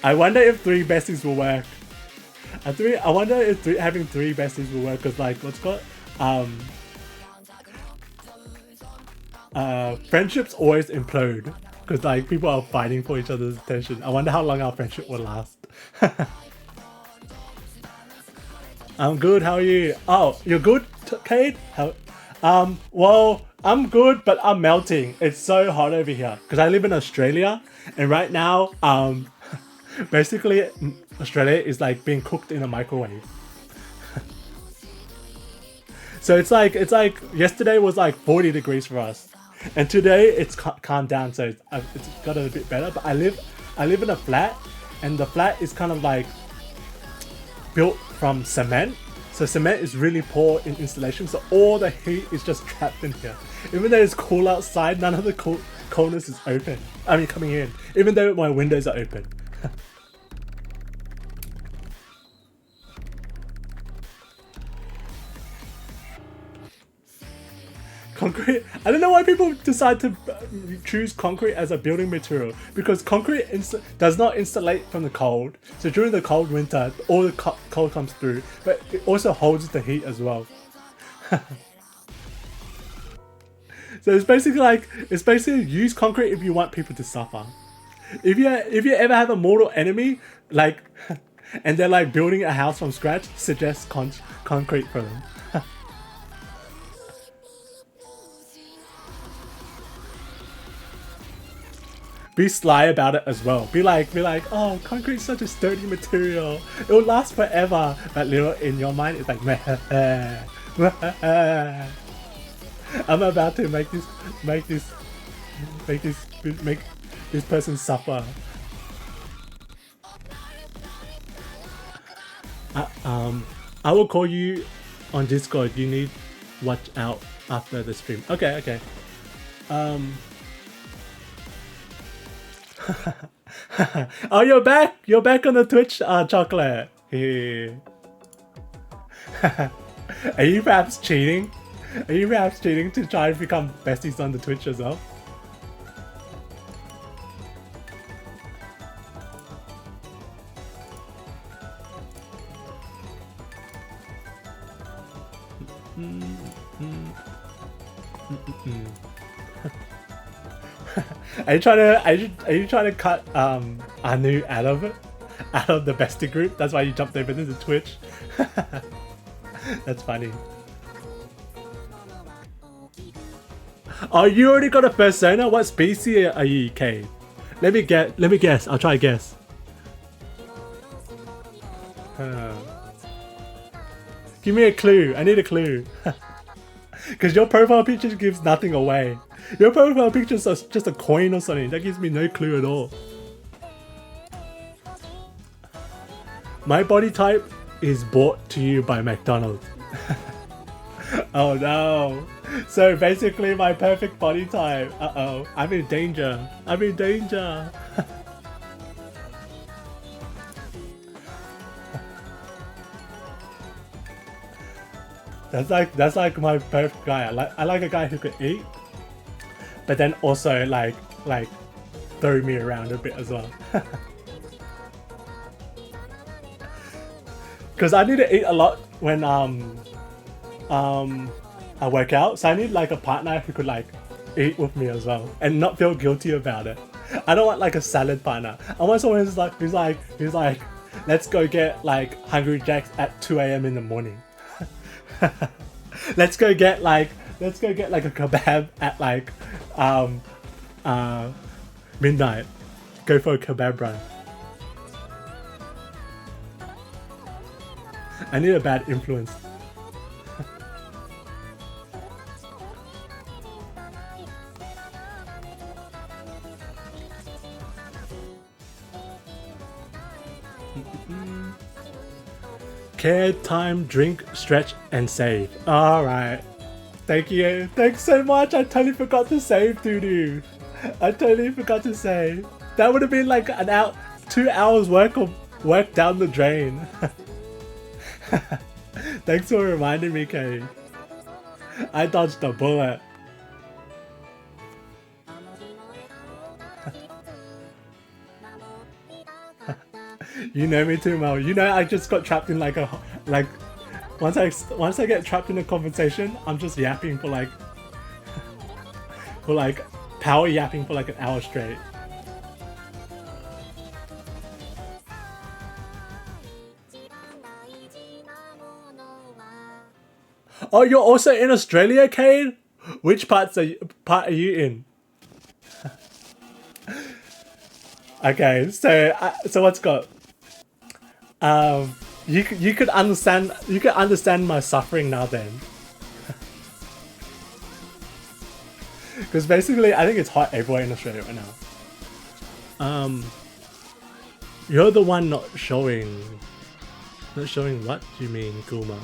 I wonder if 3 besties will work. I wonder if having 3 besties will work, because like, what's called? Friendships always implode, because like people are fighting for each other's attention. I wonder how long our friendship will last. I'm good, how are you? Oh, you're good, Cade? Well, I'm good, but I'm melting. It's so hot over here, because I live in Australia, and right now, basically, Australia is like being cooked in a microwave. So it's like yesterday was like 40 degrees for us, and today it's calmed down, so it's got a bit better. But I live in a flat, and the flat is kind of like built from cement, so cement is really poor in installation, so all the heat is just trapped in here. Even though it's cool outside, none of the coolness is open. I mean, coming in, even though my windows are open. Concrete. I don't know why people decide to choose concrete as a building material, because concrete does not insulate from the cold. So during the cold winter, all the cold comes through, but it also holds the heat as well. So it's basically use concrete if you want people to suffer. If you ever have a mortal enemy, like, and they're like building a house from scratch, suggest concrete for them. Be sly about it as well. Be like, oh, concrete's such a sturdy material. It will last forever. But little in your mind, it's like, meh. I'm about to make this person suffer. I will call you on Discord. You need watch out after the stream. Okay. Oh, you're back! You're back on the Twitch, Chocolate. Are you perhaps cheating? Are you perhaps cheating to try and become besties on the Twitch as well? Are you trying to cut Anu out of the bestie group? That's why you jumped over to the Twitch. That's funny. Oh, you already got a persona? What species are you, Kate? Let me guess. I'll try to guess. Give me a clue. I need a clue. Because your profile picture gives nothing away. Your profile picture is just a coin or something. That gives me no clue at all. My body type is brought to you by McDonald's. Oh no. So basically my perfect body type. Uh-oh. I'm in danger. I'm in danger. That's like my perfect guy. I like a guy who could eat, but then also like throw me around a bit as well. Because I need to eat a lot when I work out, so I need like a partner who could like eat with me as well and not feel guilty about it. I don't want like a salad partner. I want someone who's like let's go get like Hungry Jacks at 2 AM in the morning. let's go get like a kebab at like midnight. Go for a kebab run. I need a bad influence. Care, time, drink, stretch, and save. Alright. Thank you. Thanks so much. I totally forgot to save, doo-doo. I totally forgot to save. That would have been like 2 hours work down the drain. Thanks for reminding me, Kay. I dodged a bullet. You know me too well. You know I just got trapped in like once I get trapped in a conversation, I'm just yapping for like power yapping for like an hour straight. Oh, you're also in Australia, Cade? Which part are you in? Okay, so what's got? You could understand my suffering now then. Because basically, I think it's hot everywhere in Australia right now. You're the one not showing. Not showing what do you mean, Gulma?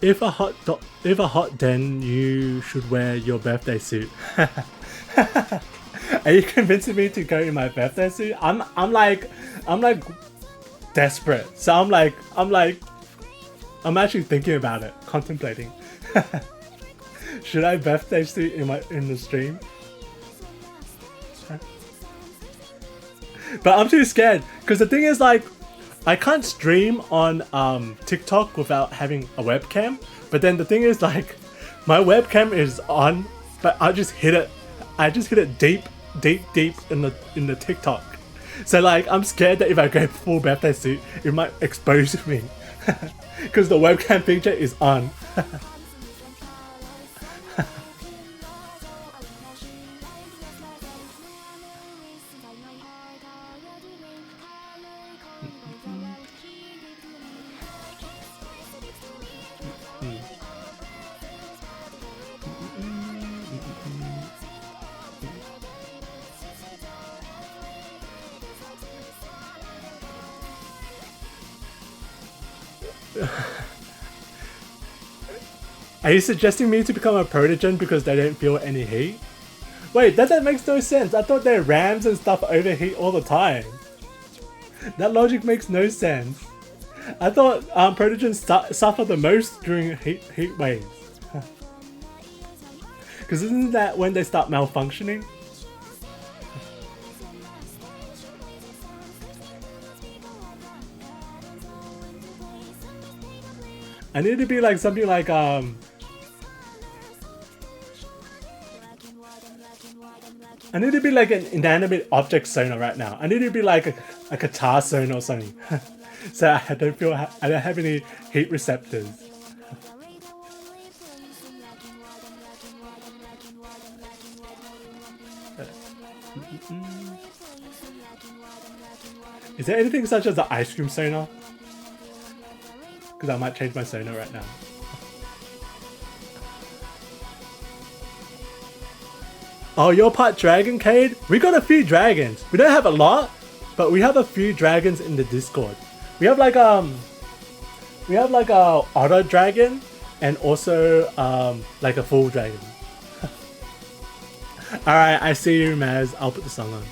If a hot den, you should wear your birthday suit. Are you convincing me to go in my birthday suit? I'm like desperate. So I'm actually thinking about it, contemplating. Should I birthday suit in the stream? But I'm too scared because the thing is like I can't stream on TikTok without having a webcam. But then the thing is like my webcam is on, but I just hit it deep in the TikTok. So like I'm scared that if I go full birthday suit, it might expose me because the webcam picture is on. Are you suggesting me to become a protogen because they don't feel any heat? Wait, that makes no sense. I thought their RAMs and stuff overheat all the time. That logic makes no sense. I thought protogens suffer the most during heat waves. Because isn't that when they start malfunctioning? I need to be like something like I need to be like an inanimate object sonar right now. I need to be like a guitar sonar or something. So I don't have any heat receptors. Is there anything such as the ice cream sonar? Because I might change my sonar right now. Oh, you're part dragon, Cade? We got a few dragons. We don't have a lot, but we have a few dragons in the Discord. We have like a otter dragon and also like a full dragon. Alright, I see you, Maz. I'll put the song on.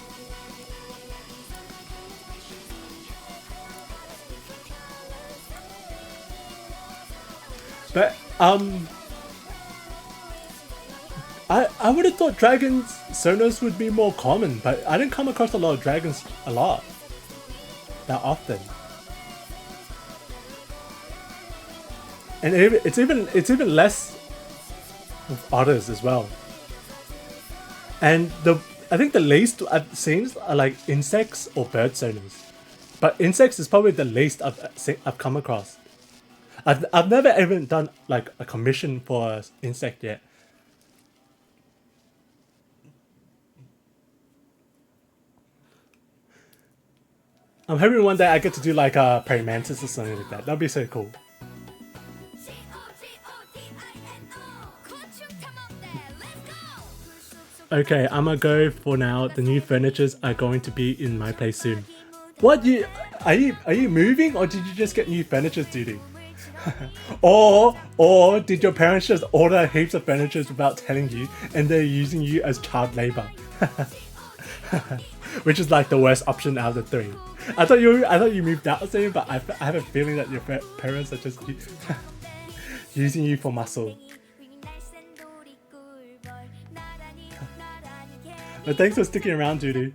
But I would have thought dragons sonos would be more common, but I didn't come across a lot of dragons that often. And it's even less with otters as well. And I think the least I've seen are like insects or bird sonos, but insects is probably the least I've come across. I've never even done like a commission for an insect yet. I'm hoping one day I get to do like a praying mantis or something like that. That'd be so cool. Okay, I'm gonna go for now. The new furnitures are going to be in my place soon. What, are you moving, or did you just get new furnitures, dude? or did your parents just order heaps of furnitures without telling you, and they're using you as child labor? Which is like the worst option out of the three. I thought you moved out or something, but I have a feeling that your parents are just using you for muscle. But thanks for sticking around, Judy.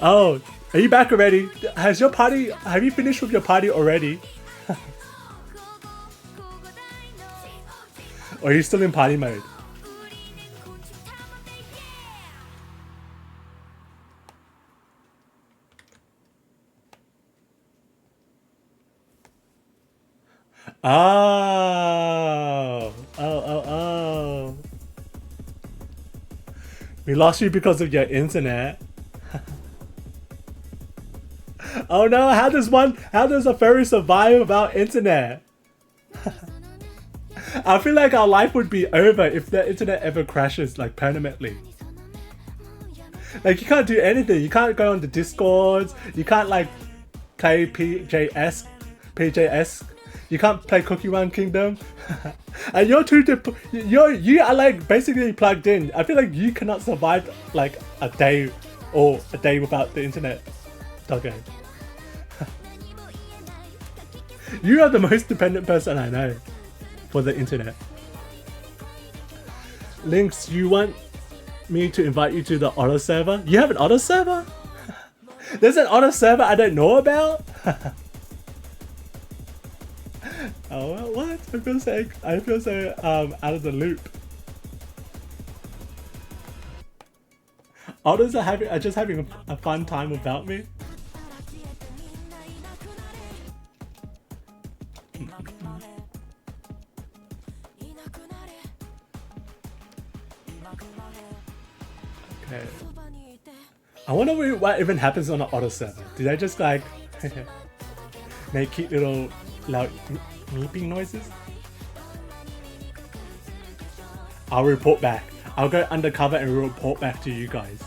Oh, are you back already? Have you finished with your party already? Or are you still in party mode? Oh. We lost you because of your internet. Oh no, how does a furry survive without internet? I feel like our life would be over if the internet ever crashes like permanently. Like you can't do anything. You can't go on the Discords. You can't like play PJS. You can't play Cookie Run Kingdom. And you are like basically plugged in. I feel like you cannot survive like a day without the internet. Okay. You are the most dependent person I know for the internet. Links, you want me to invite you to the auto server? You have an auto server? There's an auto server I don't know about? Oh, what? I feel so out of the loop. Autos are just having a fun time without me. Okay. I wonder what even happens on an auto server. Did I just like make cute little loud meeping noises? I'll report back. I'll go undercover and report back to you guys.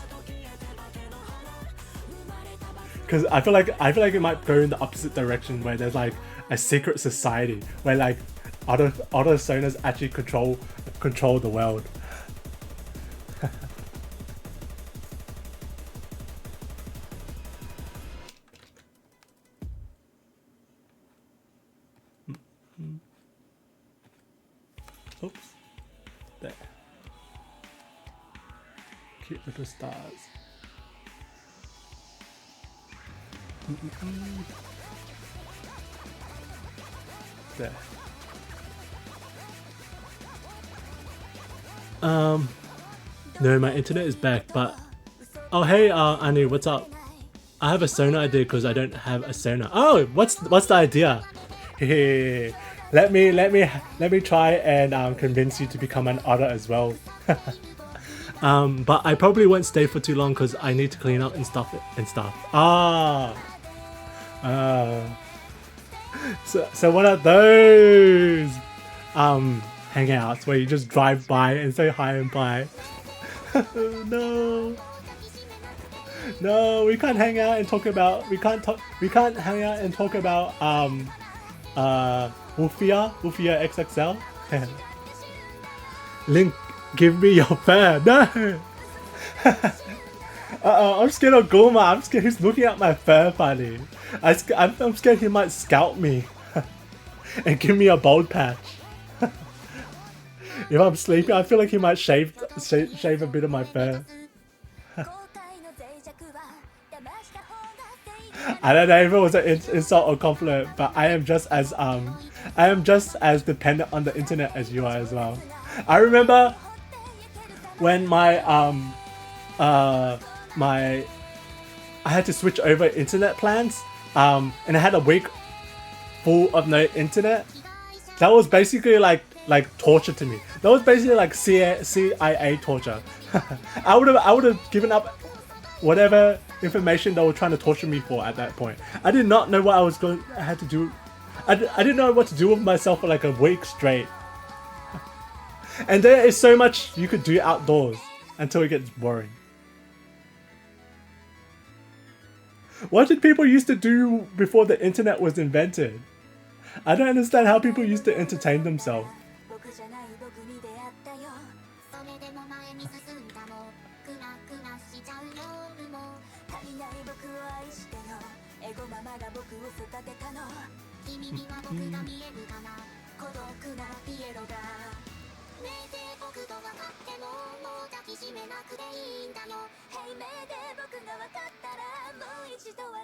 Because I feel like it might go in the opposite direction, where there's like a secret society where like auto sonas actually control the world. Oops. There. Cute little stars. There. No, my internet is back, but oh hey, Anu, what's up? I have a Sona idea because I don't have a Sona. Oh, what's the idea? Hey, let me try and convince you to become an otter as well. But I probably won't stay for too long because I need to clean up and stuff. Ah. So one of those hangouts where you just drive by and say hi and bye. No. No, we can't hang out and talk about we can't hang out and talk about WOFFIA XXL. Link, give me your fur. No. I'm scared of Goma. I'm scared he's looking at my fur funny. I'm scared he might scout me and give me a bald patch. If I'm sleeping, I feel like he might shave a bit of my fur. I don't know if it was an insult or compliment, but I am just as dependent on the internet as you are as well. I remember when I had to switch over internet plans, and I had a week full of no internet. That was basically like torture to me. That was basically like CIA torture. I would have given up whatever information they were trying to torture me for at that point. I did not know what I had to do. I didn't know what to do with myself for like a week straight. And there is so much you could do outdoors until it gets boring. What did people used to do before the internet was invented? I don't understand how people used to entertain themselves.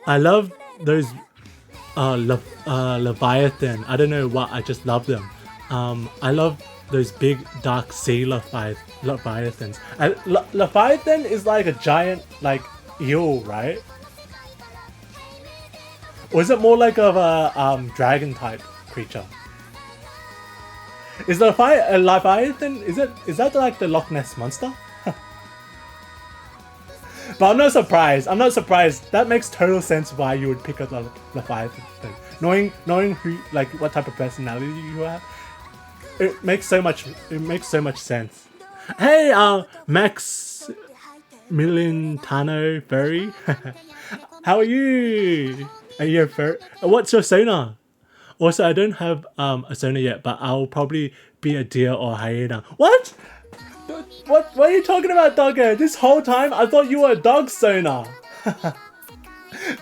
I love those Leviathan. I don't know what, I just love them. I love those big dark sea Leviathans. Leviathan is like a giant like eel, right? Or is it more like of a dragon type creature? Is a Leviathan, is that like the Loch Ness monster? But I'm not surprised. I'm not surprised. That makes total sense why you would pick up the Leviathan thing. Knowing who, like, what type of personality you have, it makes so much sense. Hey, Max Milintano Furry, how are you? Are you a furry? What's your sonar? Also, I don't have a sonar yet, but I'll probably be a deer or a hyena. What? What are you talking about, Doggo? This whole time I thought you were a dog sonar.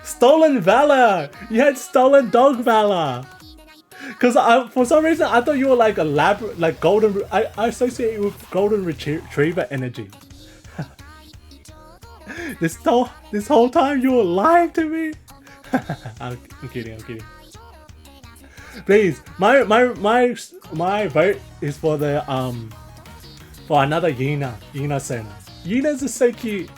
Stolen valor! You had stolen dog valor! Cause for some reason I thought you were like a like golden. I associate you with golden retriever energy. This whole time you were lying to me. I'm kidding. Please, my vote is for the for another Yuna sonar. Yunas are so cute.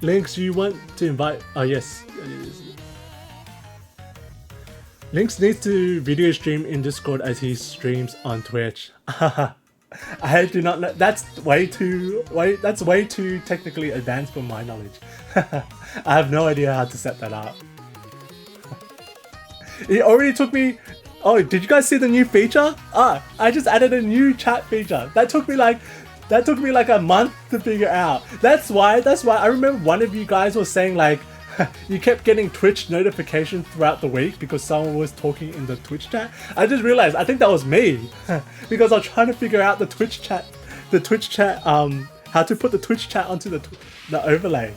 Lynx, you want to invite? Oh yes. Lynx needs to video stream in Discord as he streams on Twitch. I do not know. That's way too technically advanced for my knowledge. I have no idea how to set that up. It already took me. Oh, did you guys see the new feature? I just added a new chat feature. That took me like a month to figure out. That's why I remember one of you guys was saying like you kept getting Twitch notifications throughout the week because someone was talking in the Twitch chat. I just realized I think that was me because I was trying to figure out the Twitch chat how to put the Twitch chat onto the overlay.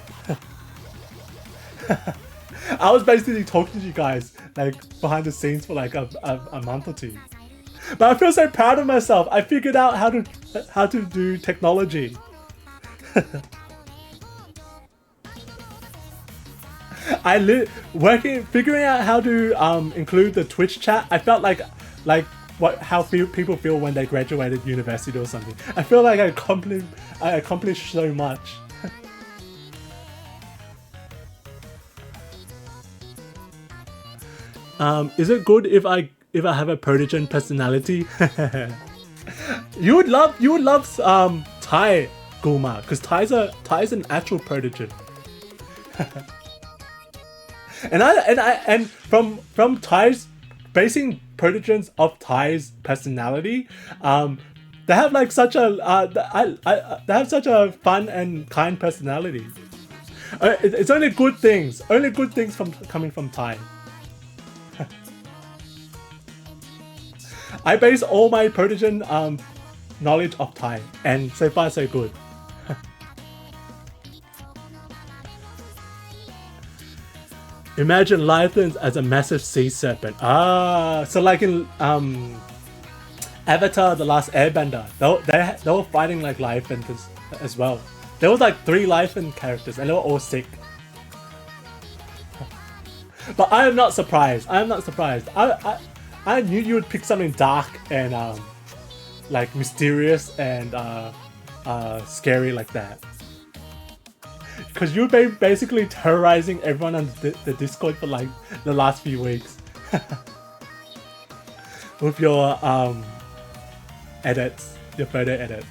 I was basically talking to you guys like behind the scenes for like a month or two. But I feel so proud of myself. I figured out how to do technology. Figuring out how to include the Twitch chat. I felt like how people feel when they graduated university or something. I feel like I accomplished so much. Is it good if I if I have a protogen personality. You would love Thai Guma, because Thai's an actual protogen. and from Thai's basing protogens of Thai's personality, they have like such a they have such a fun and kind personality. It's only good things from coming from Thai. I base all my protogen knowledge of Thai, and so far so good. Imagine Leviathans as a massive sea serpent. Ah, so like in Avatar: The Last Airbender, they were fighting like Leviathans as well. There was like 3 Leviathan characters, and they were all sick. But I am not surprised. I knew you would pick something dark and like mysterious and scary like that. Because you've been basically terrorizing everyone on the Discord for like the last few weeks. With your edits, your photo edits.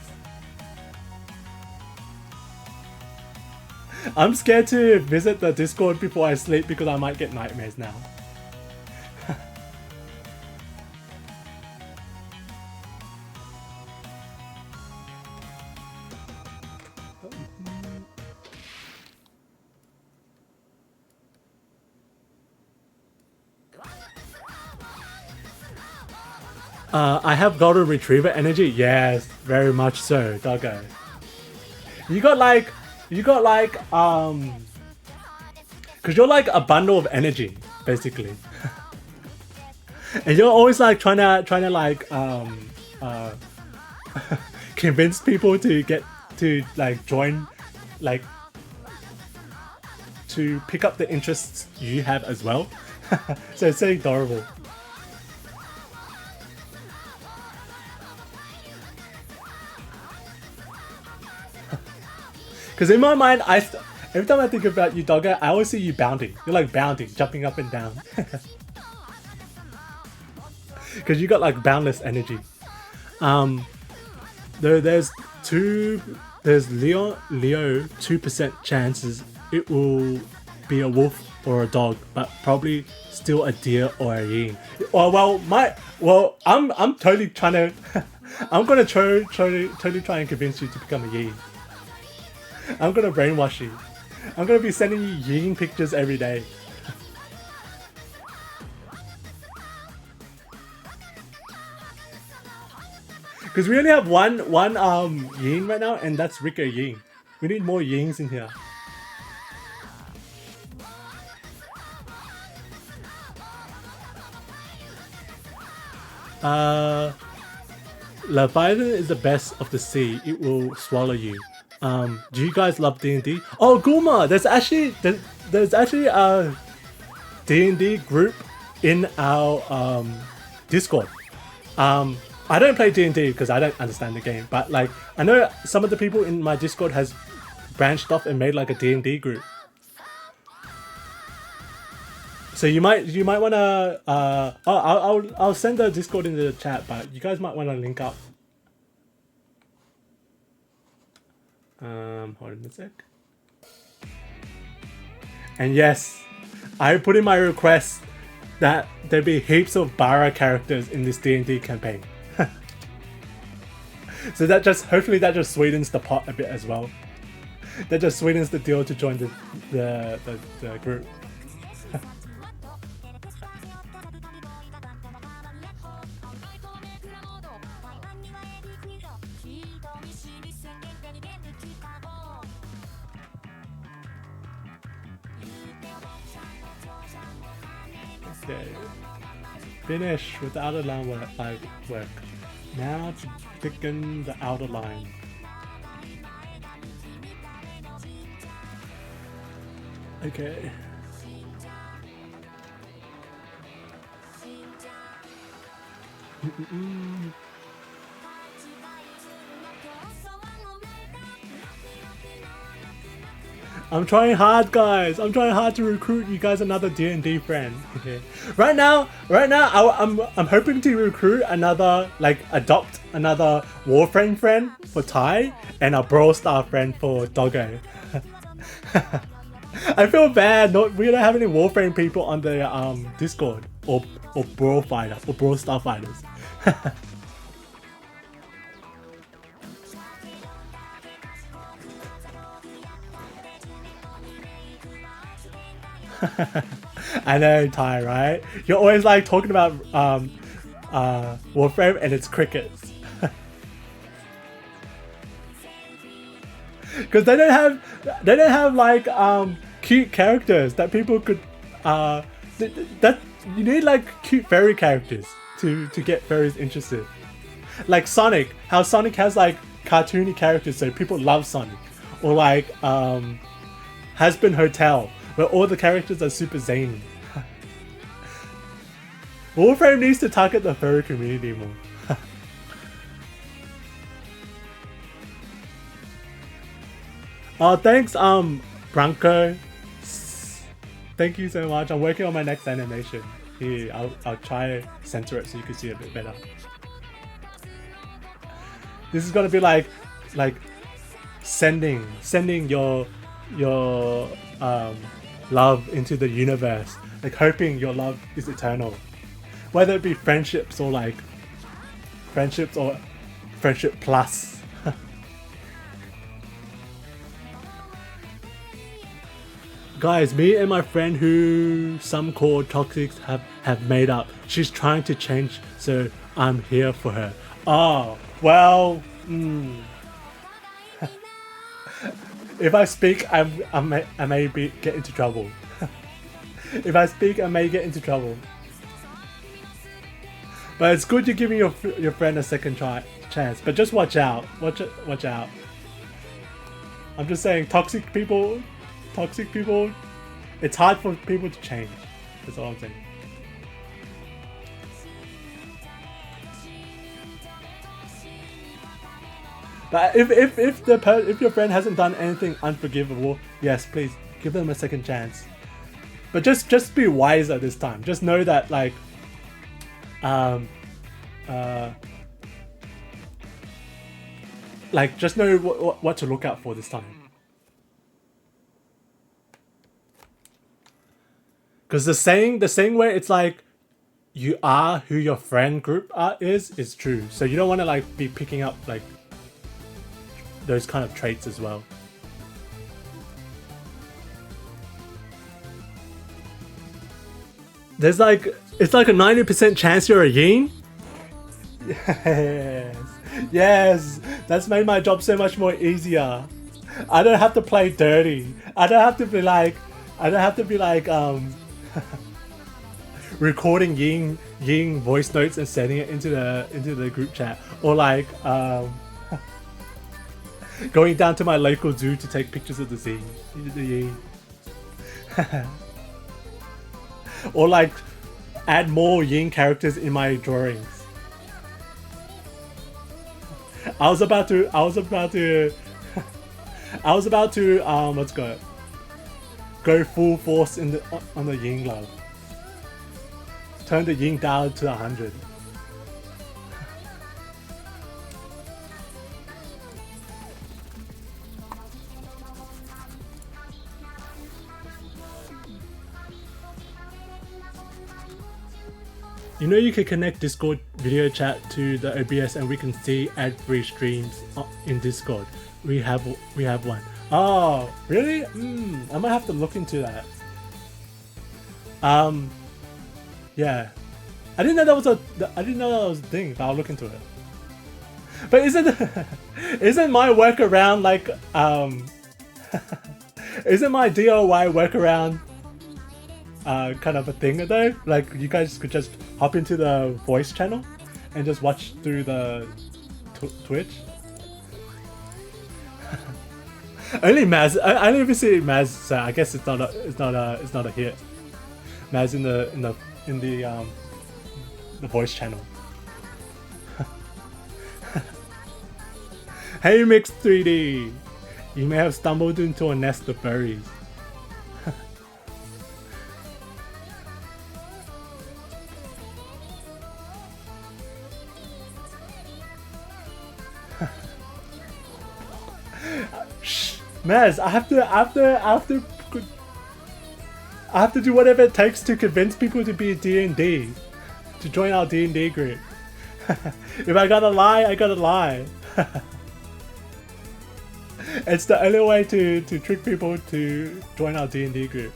I'm scared to visit the Discord before I sleep because I might get nightmares now. I have golden retriever energy. Yes, very much so, doggo. You got like, cause you're like a bundle of energy, basically. And you're always like trying to like convince people to get to like join, like to pick up the interests you have as well. So it's so adorable. Because in my mind, every time I think about you, doggo, I always see you bounding. You're like bounding, jumping up and down. Because you got like boundless energy. There's Leo 2% chances it will be a wolf or a dog, but probably still a deer or a yin. I'm totally trying to I'm gonna totally try and convince you to become a yin. I'm gonna brainwash you. I'm gonna be sending you yin pictures every day. Because we only have one yin right now, and that's Rico Yin. We need more yins in here. Leviathan is the best of the sea. It will swallow you. Do you guys love D&D? Oh, Guma! There's actually a D&D group in our Discord. I don't play D&D because I don't understand the game, but like I know some of the people in my Discord has branched off and made like a D&D group. So you might wanna I'll send the Discord into the chat, but you guys might wanna link up. Hold on a sec. And yes, I put in my request that there be heaps of Bara characters in this D&D campaign. So that hopefully that just sweetens the pot a bit as well. That just sweetens the deal to join the group. Okay. Finish with the outer line work. Now to thicken the outer line. Okay. I'm trying hard, guys. I'm trying hard to recruit you guys another D&D friend. Right now, I'm hoping to recruit another, like, adopt another Warframe friend for Ty and a Brawl Star friend for Doggo. I feel bad. We don't have any Warframe people on the Discord or Brawl Fighter or Brawl Star fighters. I know, Ty, right? You're always like talking about Warframe and it's crickets. Because they don't have like cute characters that people could that you need like cute fairy characters to get fairies interested. Like Sonic, how Sonic has like cartoony characters so people love Sonic. Or like Hazbin Hotel, where all the characters are super zany. Warframe needs to target the furry community more. Oh, thanks, Branko. Thank you so much. I'm working on my next animation. Here, I'll try to center it so you can see it a bit better. This is gonna be like sending your love into the universe, like hoping your love is eternal, whether it be friendships or like friendship plus. Guys, me and my friend who some call toxic have made up. She's trying to change, so I'm here for her. Oh, well, if I speak, I may get into trouble. If I speak, I may get into trouble. But it's good you're giving your friend a second chance. But just watch out. Watch out. I'm just saying, toxic people. It's hard for people to change. That's all I'm saying. But if your friend hasn't done anything unforgivable, yes, please give them a second chance. But just be wiser this time. Just know that like just know what to look out for this time. Because the saying where it's like you are who your friend group is true. So you don't want to like be picking up like those kind of traits as well. It's like a 90% chance you're a yin. Yes, that's made my job so much more easier. I don't have to play dirty. I don't have to be like recording yin voice notes and sending it into the group chat, or like going down to my local zoo to take pictures of the yin. Or like add more yin characters in my drawings. I was about to let's go full force on the yin love. Turn the yin down to 100. You know you can connect Discord video chat to the OBS and we can see ad-free streams in Discord. We have one. Oh, really? I might have to look into that. Yeah. I didn't know that was a thing, but I'll look into it. But isn't my workaround like isn't my DIY workaround kind of a thing though? Like you guys could just hop into the voice channel and just watch through the Twitch. Only Maz. I never see Maz, so I guess it's not a hit. Maz in the voice channel. Hey Mix 3D. You may have stumbled into a nest of furries. Shh, Maz, I have to do whatever it takes to convince people to be a D&D, to join our D&D group. If I gotta lie, I gotta lie. It's the only way to trick people to join our D&D group.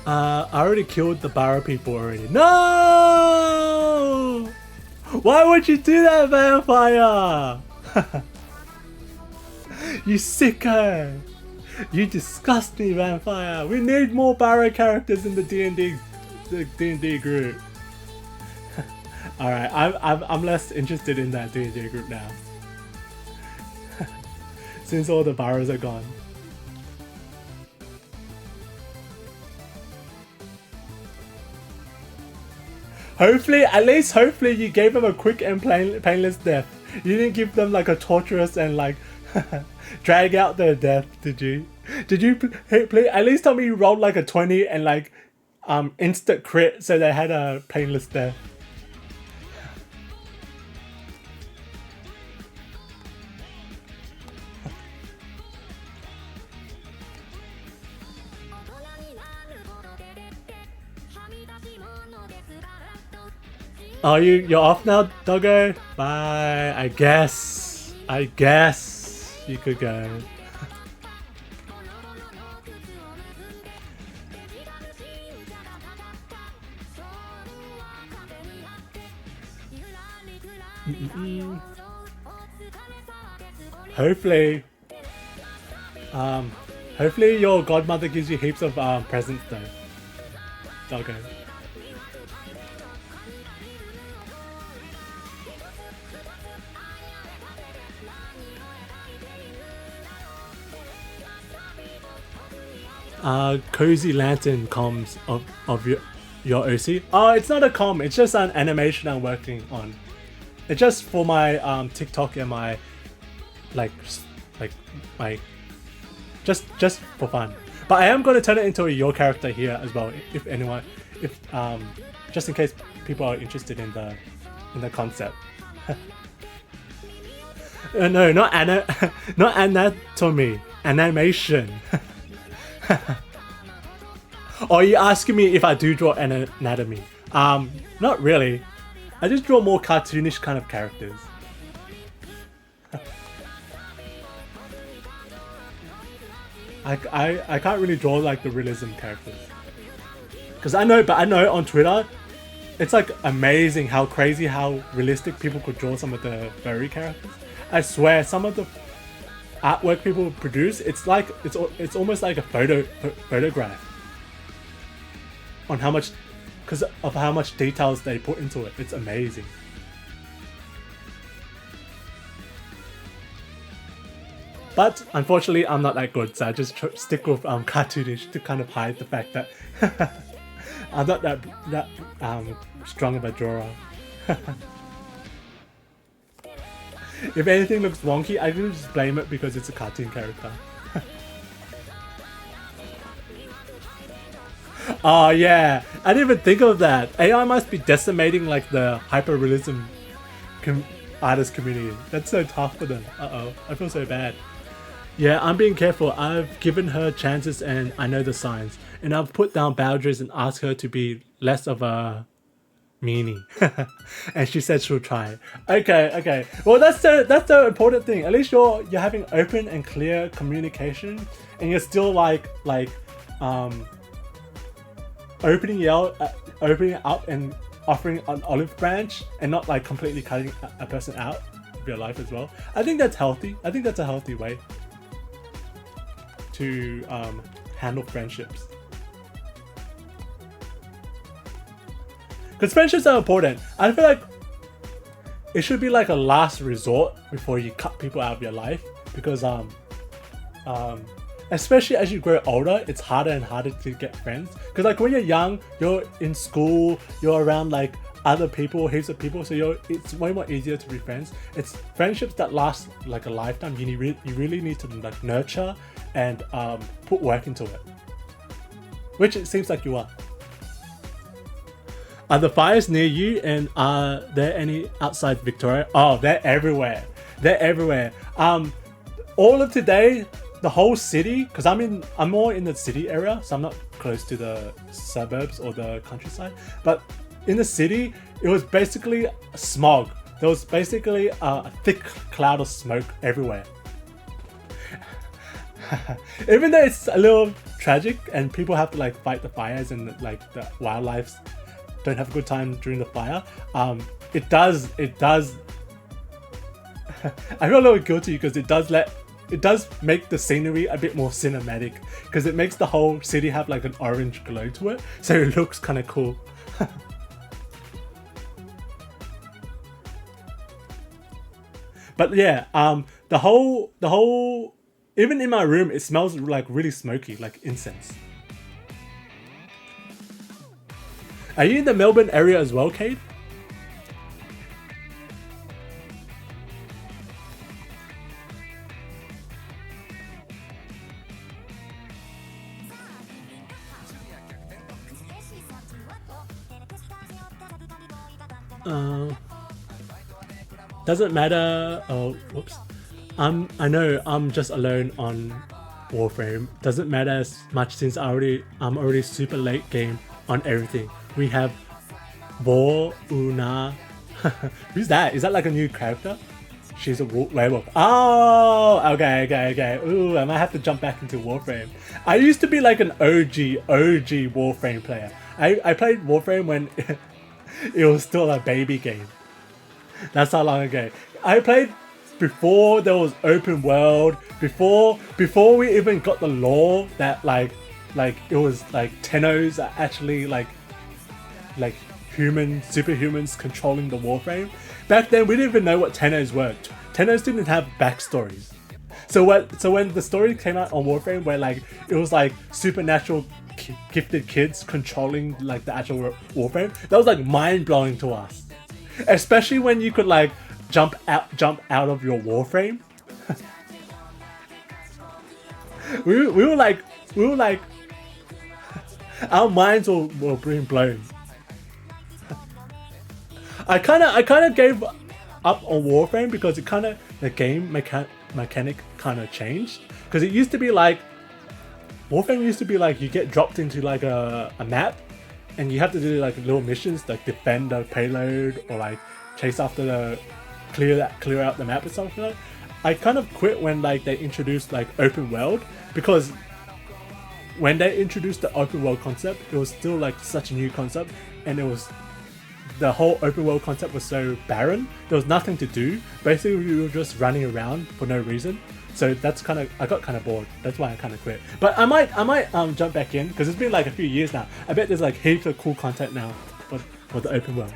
I already killed the Barrow people already. No! Why would you do that, vampire? You sicko! You disgust me, vampire. We need more Barrow characters in the D&D group. All right, I'm less interested in that D&D group now. Since all the Barrows are gone. Hopefully, at least hopefully you gave them a quick and painless death. You didn't give them like a torturous and like drag out their death, did you? Did you at least tell me you rolled like a 20 and like instant crit so they had a painless death? Oh, you're off now, doggo? Bye. I guess you could go. Hopefully your godmother gives you heaps of presents though, doggo. Cozy Lantern comms of your OC. Oh, it's not a comm, it's just an animation I'm working on. It's just for my TikTok and my just for fun. But I am going to turn it into your character here as well, if anyone, just in case people are interested in the concept. No, not anatomy, animation. Or are you asking me if I do draw an anatomy? Not really. I just draw more cartoonish kind of characters. I can't really draw like the realism characters. But I know on Twitter, it's like amazing how crazy, how realistic people could draw some of the furry characters. I swear, some of the artwork people produce, it's almost like a photograph on how much, because of how much details they put into it. It's amazing. But unfortunately, I'm not that good, so I just stick with cartoonish to kind of hide the fact that I'm not that strong of a drawer. If anything looks wonky, I can just blame it because it's a cartoon character. Oh yeah, I didn't even think of that. AI must be decimating like the hyper-realism artist community. That's so tough for them. Uh-oh, I feel so bad. Yeah, I'm being careful. I've given her chances and I know the signs. And I've put down boundaries and asked her to be less of a meanie. And she said she'll try. Okay. Well, that's the important thing. At least you're having open and clear communication, and you're still like opening up and offering an olive branch, and not like completely cutting a person out of your life as well. I think that's healthy. I think that's a healthy way to handle friendships. Because friendships are important. I feel like it should be like a last resort before you cut people out of your life. because especially as you grow older, it's harder and harder to get friends. Because like when you're young, you're in school, you're around like other people, heaps of people, so it's way more easier to be friends. It's friendships that last like a lifetime. You really need to like nurture and put work into it, which it seems like you are. Are the fires near you, and are there any outside Victoria? Oh, they're everywhere. They're everywhere. All of today, the whole city, because I'm more in the city area, so I'm not close to the suburbs or the countryside. But in the city, it was basically smog. There was basically a thick cloud of smoke everywhere. Even though it's a little tragic and people have to like fight the fires and like the wildlife don't have a good time during the fire, it does I feel a little guilty because it does make the scenery a bit more cinematic, because it makes the whole city have like an orange glow to it, so it looks kind of cool. But yeah, the whole even in my room, it smells like really smoky, like incense. Are you in the Melbourne area as well, Cade? Doesn't matter. Oh, whoops. I know I'm just alone on Warframe. Doesn't matter as much since I'm already super late game on everything. We have Bo Una. Who's that? Is that like a new character? She's a werewolf. Oh, okay. Ooh, I might have to jump back into Warframe. I used to be like an OG Warframe player. I played Warframe when it was still a baby game. That's how long ago. I played before there was open world, before we even got the lore that like it was like Tennos are actually like superhumans controlling the Warframe. Back then we didn't even know what Tennos were. Tennos didn't have backstories. So when the story came out on Warframe where like it was like supernatural gifted kids controlling like the actual Warframe, that was like mind-blowing to us. Especially when you could like jump out of your Warframe. we were like our minds were being blown. I kind of gave up on Warframe because the game mechanic kind of changed, because it used to be like Warframe used to be like you get dropped into like a map and you have to do like little missions like defend the payload or like chase after the clear out the map or something like that. I kind of quit when like they introduced like open world, because when they introduced the open world concept, it was still like such a new concept, and the whole open world concept was so barren. There was nothing to do. Basically, we were just running around for no reason. So that's I got kind of bored. That's why I kind of quit. But I might jump back in, because it's been like a few years now. I bet there's like heaps of cool content now for the open world.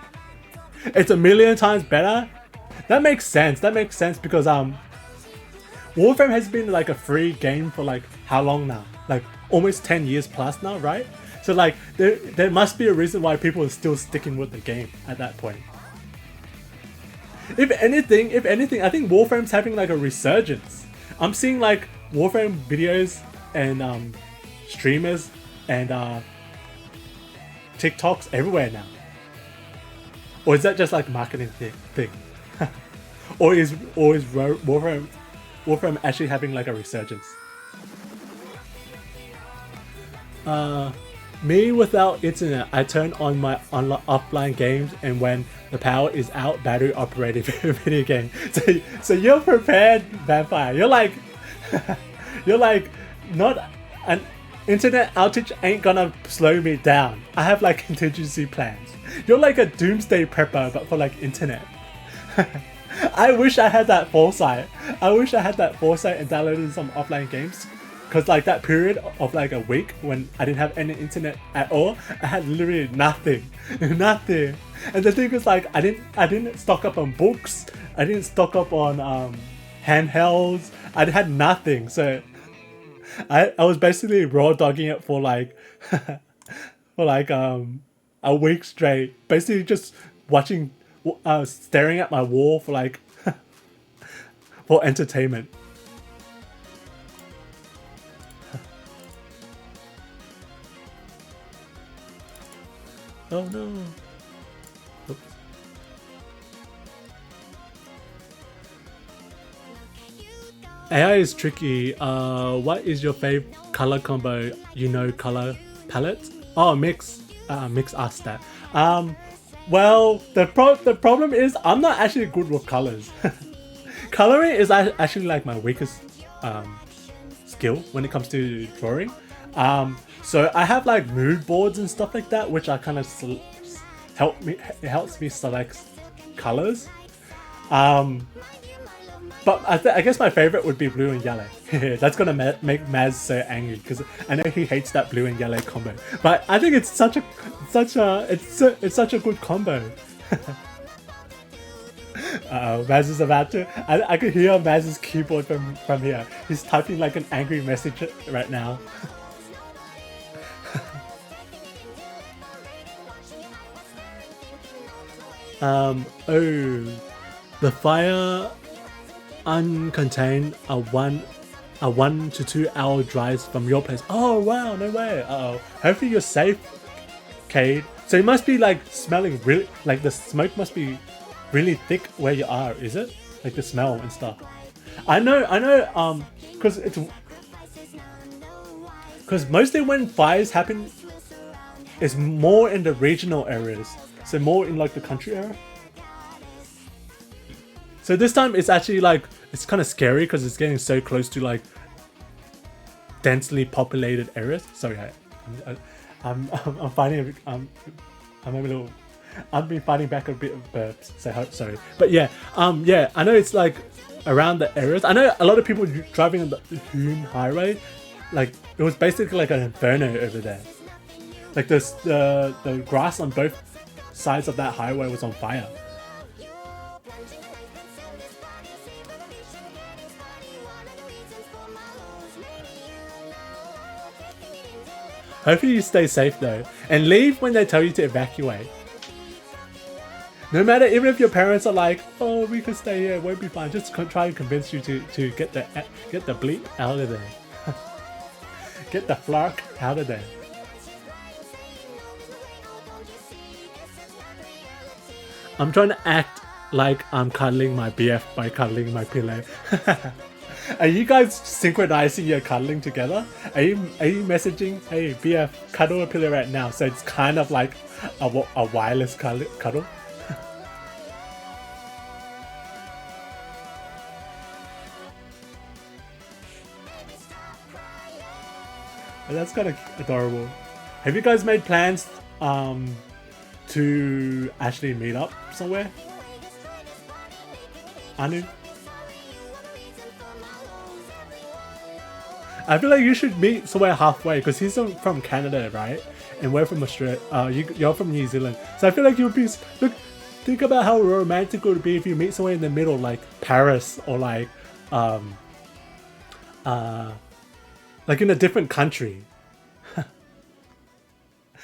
It's a million times better. That makes sense. Because Warframe has been like a free game for like how long now? Like almost 10 years plus now, right? So like there must be a reason why people are still sticking with the game at that point. If anything, I think Warframe's having like a resurgence. I'm seeing like Warframe videos and streamers and TikToks everywhere now. Or is that just like marketing thing? or is Warframe actually having like a resurgence? Me without internet, I turn on my offline games, and when the power is out, battery operated video game. So you're prepared, Vampire. You're like not an internet outage ain't gonna slow me down. I have like contingency plans. You're like a doomsday prepper, but for like internet. I wish I had that foresight. and downloaded some offline games. Because like that period of like a week when I didn't have any internet at all, I had literally nothing. Nothing. And the thing is like I didn't stock up on books. I didn't stock up on handhelds. I had nothing, so I was basically raw dogging it for like for like a week straight. Basically just watching, staring at my wall for like for entertainment. Oh no. Oops. AI is tricky. What is your favorite color combo? You know, color palette? Oh, Mix asked that. Well, the problem is I'm not actually good with colors. Coloring is actually like my weakest skill when it comes to drawing. So I have like mood boards and stuff like that, which I kind of it helps me select colors. But I guess my favorite would be blue and yellow. That's gonna make Maz so angry because I know he hates that blue and yellow combo. But I think it's such a good combo. Maz is about to. I could hear Maz's keyboard from here. He's typing like an angry message right now. Oh, the fire uncontained a 1 to 2 hour drives from your place. Oh wow, no way. Uh-oh. Hopefully you're safe, Cade. So it must be like smelling really, like the smoke must be really thick where you are, is it? Like the smell and stuff. I know, because mostly when fires happen, it's more in the regional areas. So more in like the country area. So this time it's actually like, it's kind of scary because it's getting so close to like densely populated areas. Sorry, I'm finding I've been fighting back a bit of burps, so sorry. But yeah, yeah, I know it's like around the areas. I know a lot of people driving on the Hume Highway, like it was basically like an inferno over there. Like the grass on both sides of that highway was on fire. Hopefully you stay safe though, and leave when they tell you to evacuate. No matter, even if your parents are like, oh, we can stay here, it won't be fine, just try and convince you to get the bleep out of there. Get the flark out of there. I'm trying to act like I'm cuddling my BF by cuddling my pillow. Are you guys synchronizing your cuddling together? Are you messaging, hey BF, cuddle a pillow right now? So it's kind of like a wireless cuddle. That's kind of adorable. Have you guys made plans to actually meet up somewhere? Anu? I feel like you should meet somewhere halfway because he's from Canada, right? And we're from Australia. You're from New Zealand. So I feel like you'd be... Look, think about how romantic it would be if you meet somewhere in the middle, like Paris or like in a different country.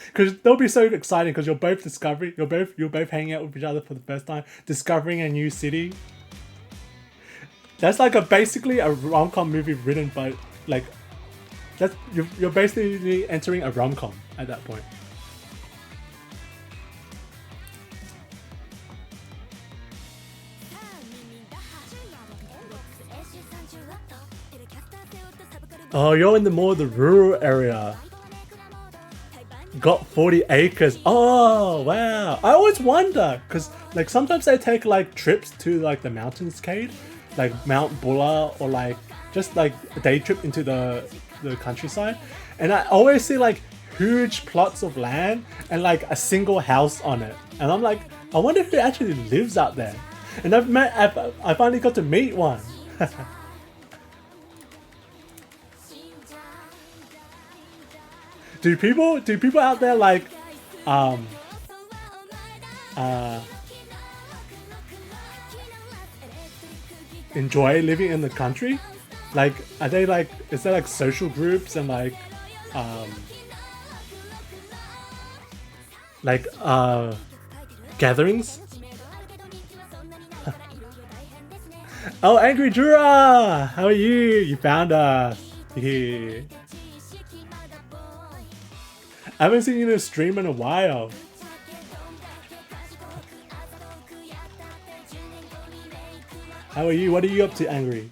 Because they'll be so exciting because you're both hanging out with each other for the first time, discovering a new city. That's like basically a rom-com movie written by like you're basically entering a rom-com at that point. Oh, you're in the more the rural area. Got 40 acres. Oh wow! I always wonder because like sometimes they take like trips to like the mountains, Cade, like Mount Buller or like just like a day trip into the countryside, and I always see like huge plots of land and like a single house on it, and I'm like, I wonder who actually lives out there. And I finally got to meet one. Do people out there like enjoy living in the country? Like, are they like, is there like social groups and like gatherings? Oh, Angry Jura! How are you? You found us. Yeah. I haven't seen you stream in a while. How are you? What are you up to, Angry?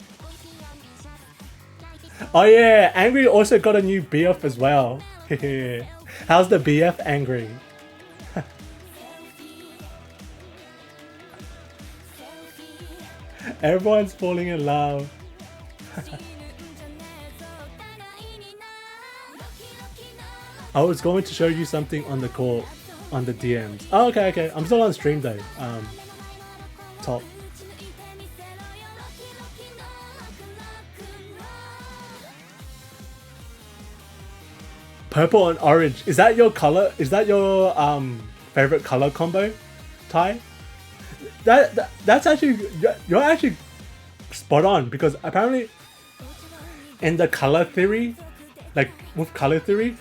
Oh yeah, Angry also got a new BF as well. How's the BF, Angry? Everyone's falling in love. I was going to show you something on the call, on the DMs. Oh, okay. I'm still on stream though. Top. Purple and orange. Is that your color? Is that your favorite color combo, Ty? That's actually, you're actually spot on, because apparently in the color theory, like with color theory,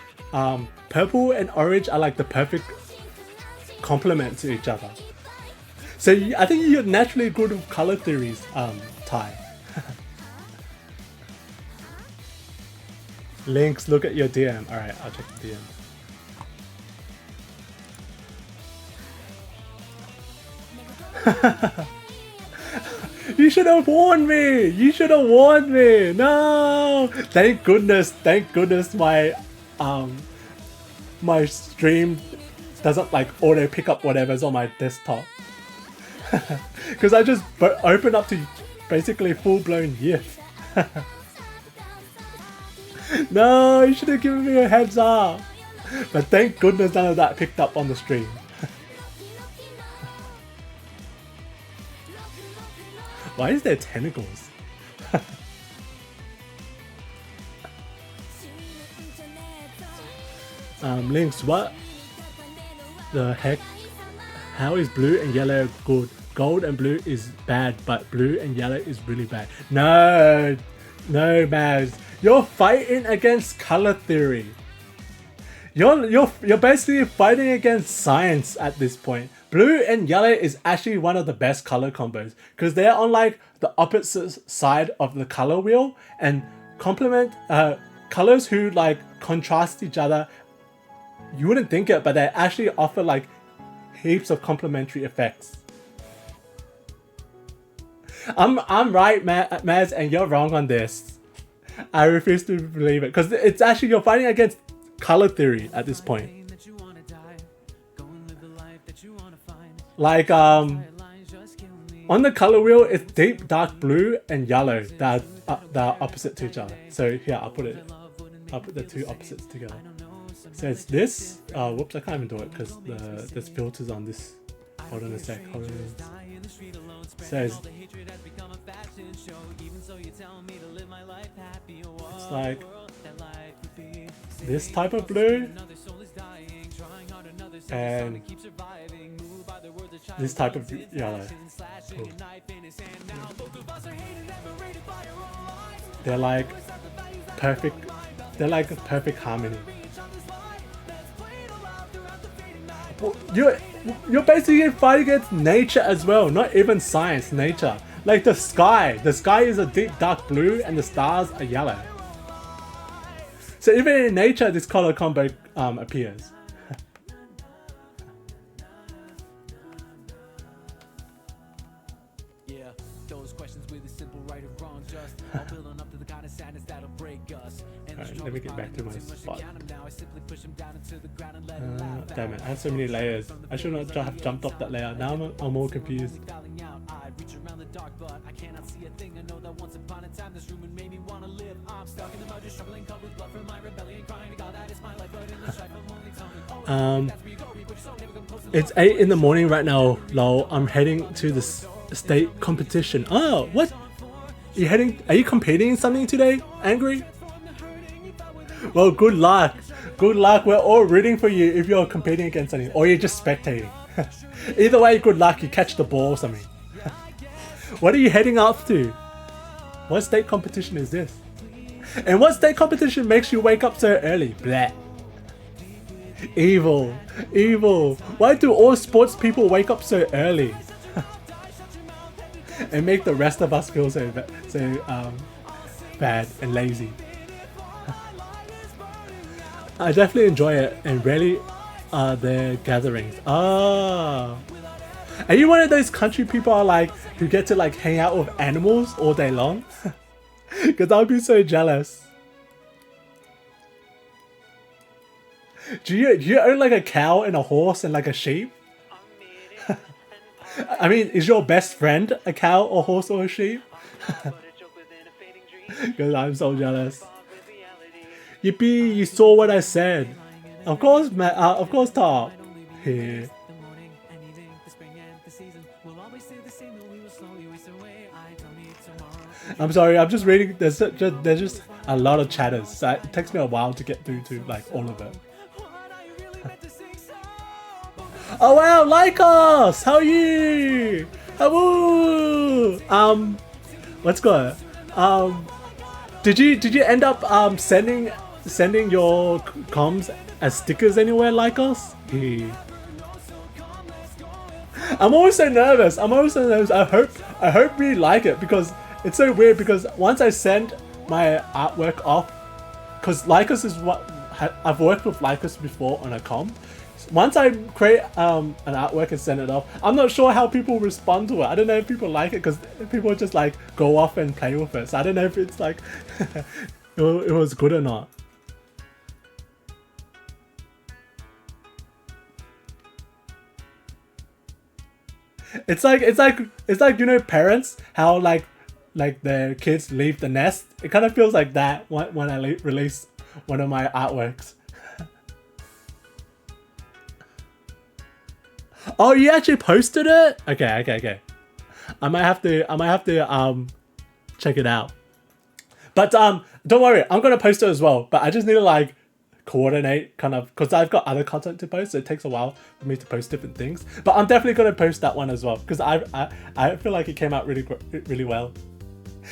purple and orange are like the perfect complement to each other. So I think you're naturally good with color theories, Ty. Links, look at your DM. Alright, I'll check the DM. You should have warned me! You should have warned me! No! Thank goodness my my stream doesn't like auto pick up whatever's on my desktop. Because I just open up to basically full-blown yiff. No, you should have given me a heads up. But thank goodness none of that picked up on the stream. Why is there tentacles? Links, what the heck? How is blue and yellow good? Gold and blue is bad, but blue and yellow is really bad. No, Maz. You're fighting against color theory. You're basically fighting against science at this point. Blue and yellow is actually one of the best color combos, because they're on like the opposite side of the color wheel and complement colors who like contrast each other. You wouldn't think it, but they actually offer like heaps of complementary effects. I'm right, Maz, and you're wrong on this. I refuse to believe it, because it's actually, you're fighting against color theory at this point. Like on the color wheel, it's deep dark blue and yellow that are opposite to each other. So here, I'll put the two opposites together. So it's this. Whoops, I can't even do it because there's filters on this. Hold on a sec. Hold on. So it's like this type of blue and this type of yellow. Cool. They're like perfect. They're like a perfect harmony. Well, you're basically fighting against nature as well, not even science, nature. Like the sky is a deep dark blue and the stars are yellow. So even in nature, this color combo appears. Yeah, those questions really simple, right or wrong, just all building up to the kind of sadness that'll break us. Alright, let me get back to my spot. Damn it, I have so many layers. I should not have jumped off that layer. Now I'm all confused. It's 8 in the morning right now, lol. I'm heading to the state competition. Oh, what? Are you competing in something today, Angry? Well, good luck. Good luck. We're all rooting for you if you're competing against something, or you're just spectating. Either way, good luck. You catch the ball or something. What are you heading up to? What state competition is this? And what state competition makes you wake up so early? Bleh. Evil. Evil. Why do all sports people wake up so early? And make the rest of us feel so bad and lazy. I definitely enjoy it, and rarely are there gatherings. Ah. Are you one of those country people who get to like hang out with animals all day long? Because I'll be so jealous. Do you own like a cow and a horse and like a sheep? I mean, is your best friend a cow or horse or a sheep? Because I'm so jealous. Yippee, you saw what I said. Of course, of course, Top. Here. I'm sorry, I'm just reading. There's just a lot of chatters. So it takes me a while to get through to like all of it. Oh wow, Lycos! How are you? Hello! Let's go. Did you end up sending your comms as stickers anywhere, Lycos? I'm always so nervous. I hope you like it, because it's so weird, because once I send my artwork off, because Lycos is what I've worked with Lycos before on a comm. Once I create an artwork and send it off, I'm not sure how people respond to it. I don't know if people like it, because people just like go off and play with it. So I don't know if it's like it was good or not. It's like you know, parents, how like their kids leave the nest. It kind of feels like that when I release one of my artworks. Oh, you actually posted it? Okay. I might have to check it out. But don't worry, I'm gonna post it as well. But I just need to like coordinate, kind of, because I've got other content to post, so it takes a while for me to post different things. But I'm definitely gonna post that one as well, because I feel like it came out really well.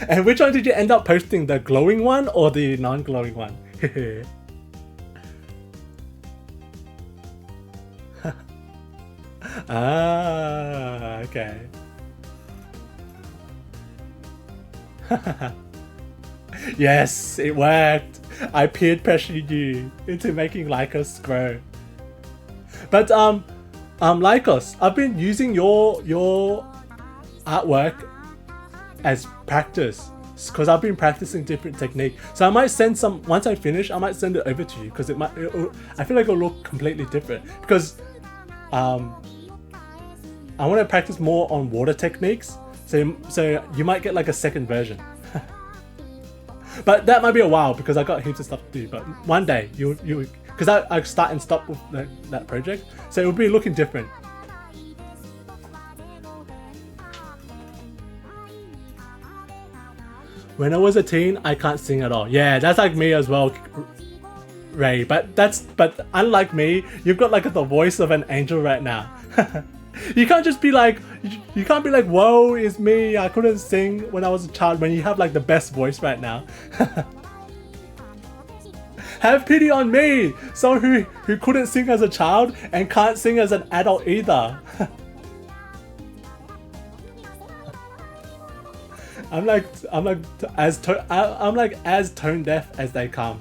And which one did you end up posting? The glowing one or the non-glowing one? Ah, okay. Yes, it worked. I peer pressured you into making Lycos grow. But Lycos, I've been using your artwork as practice, because I've been practicing different technique. So I might send some, once I finish, I might send it over to you, because I feel like it'll look completely different, because I want to practice more on water techniques, so you might get like a second version. But that might be a while, because I got heaps of stuff to do. But one day you because I start and stop with that project, so it will be looking different. When I was a teen, I can't sing at all. Yeah, that's like me as well, Ray. But unlike me, you've got like the voice of an angel right now. You can't just be like, you can't be like, woe is me, I couldn't sing when I was a child, when you have like the best voice right now. Have pity on me, someone who couldn't sing as a child and can't sing as an adult either. I'm like as tone deaf as they come.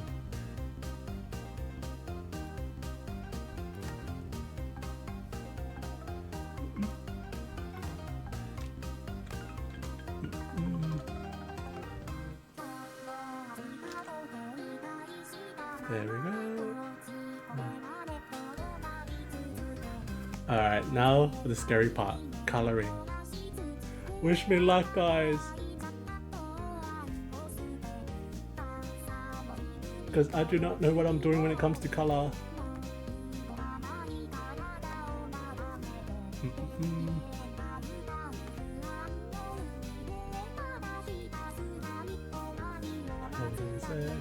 There we go. Alright, now for the scary part, coloring. Wish me luck, guys. Because I do not know what I'm doing when it comes to color. Hold on a sec.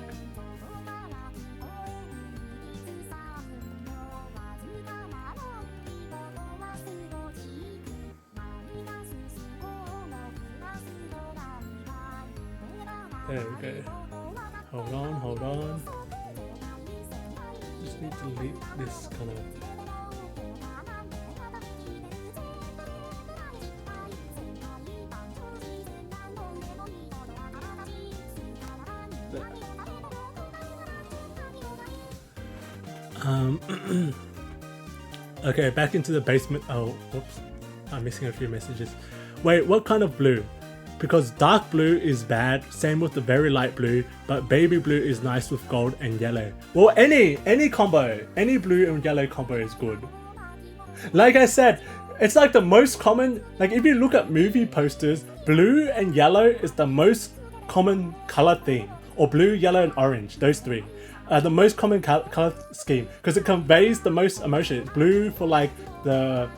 There we go. Hold on. Just need to delete this kind of. Okay, back into the basement. Oh, whoops. I'm missing a few messages. Wait, what kind of blue? Because dark blue is bad, same with the very light blue, but baby blue is nice with gold and yellow. Well, any combo, any blue and yellow combo is good. Like I said, it's like the most common, like if you look at movie posters, blue and yellow is the most common color theme. Or blue, yellow and orange, those three. The most common color scheme because it conveys the most emotion. Blue for like the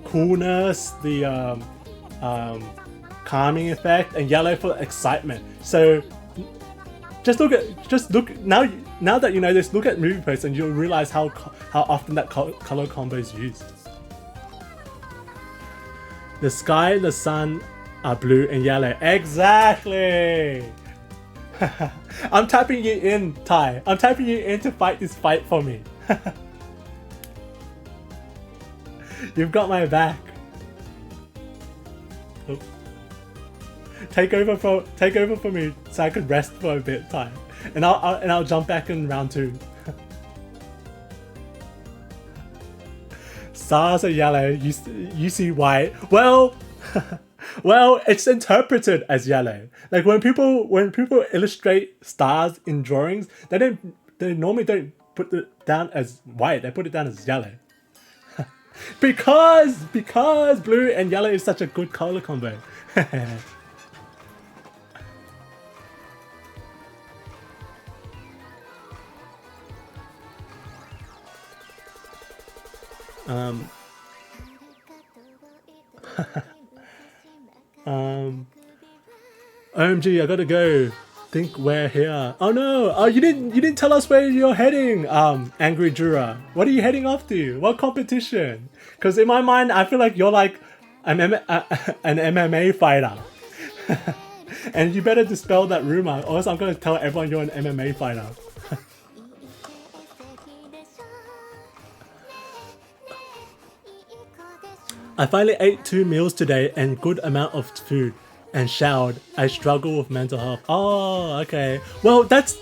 coolness, the calming effect, and yellow for excitement. So just look now that you know this, look at movie posters and you'll realize how often that color combo is used. The sky, the sun are blue and yellow. Exactly. I'm tapping you in, Ty. I'm tapping you in to fight this fight for me. You've got my back. Oops. Take over for me so I can rest for a bit, Ty. And I'll jump back in round 2. Stars are yellow. You see white. Well. Well, it's interpreted as yellow. Like when people illustrate stars in drawings, they normally don't put it down as white. They put it down as yellow. because blue and yellow is such a good color combo. OMG, I gotta go. Think we're here. Oh no! Oh, you didn't tell us where you're heading. Angry Jura. What are you heading off to? What competition? Because in my mind, I feel like you're like an MMA fighter. And you better dispel that rumor, or else I'm gonna tell everyone you're an MMA fighter. I finally ate 2 meals today and good amount of food and showered. I struggle with mental health. Oh, okay. Well, that's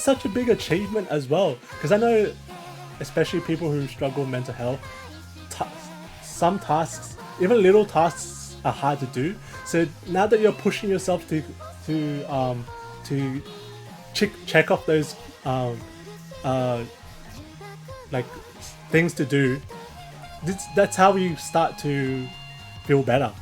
such a big achievement as well. Because I know, especially people who struggle with mental health, some tasks, even little tasks, are hard to do. So now that you're pushing yourself to check off those like things to do, that's how you start to feel better.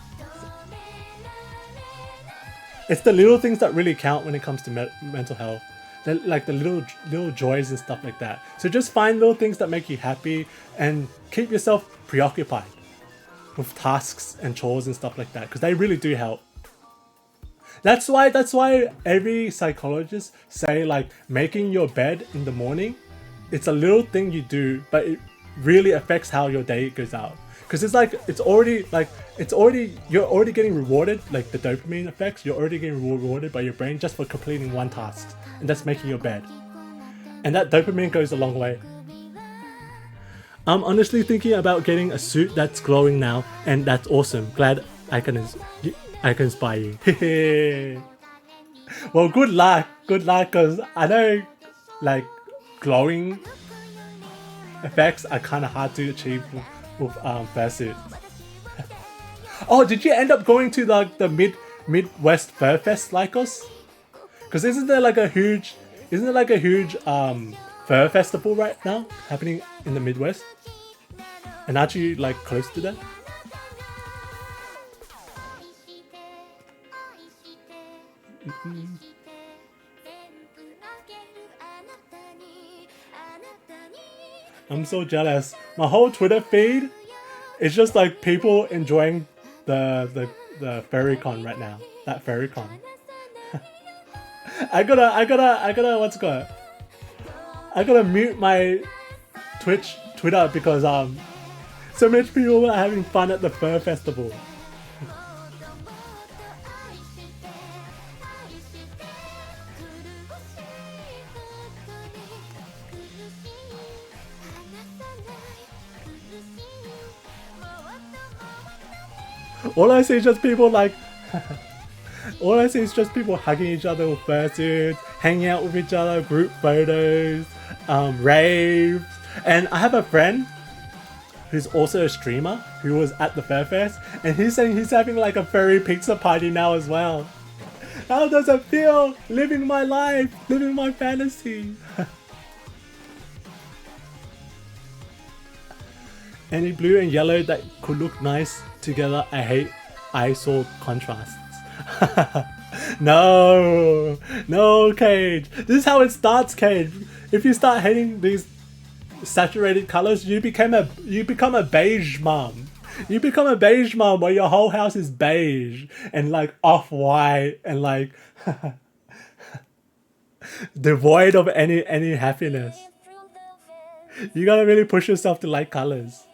It's the little things that really count when it comes to mental health. Like the little joys and stuff like that. So just find little things that make you happy and keep yourself preoccupied with tasks and chores and stuff like that, because they really do help. That's why every psychologist say like making your bed in the morning, it's a little thing you do, but it really affects how your day goes out. Because it's like you're already getting rewarded, like the dopamine effects. You're already getting rewarded by your brain just for completing one task, and that's making your bed. And that dopamine goes a long way. I'm honestly thinking about getting a suit that's glowing now, and that's awesome. Glad I can inspire you. Well, good luck, because I know like glowing effects are kind of hard to achieve with fursuit. Oh, did you end up going to the Midwest Fur Fest like us? Because isn't there like a huge fur festival right now happening in the Midwest? And aren't you like close to that? I'm so jealous. My whole Twitter feed is just like people enjoying the furrycon right now. That furrycon. I gotta what's it called? I gotta mute my Twitter because so many people are having fun at the fur festival. All I see is just people like all I see is just people hugging each other with fursuits, hanging out with each other, group photos, raves. And I have a friend who's also a streamer who was at the Fur Fest, and he's saying he's having like a furry pizza party now as well. How does it feel? Living my life, living my fantasy. Any blue and yellow that could look nice together. I hate eyesore contrasts. No, no, Cage. This is how it starts, Cage. If you start hating these saturated colors, you become a beige mom. You become a beige mom where your whole house is beige and like off-white and like devoid of any happiness. You gotta really push yourself to like colors.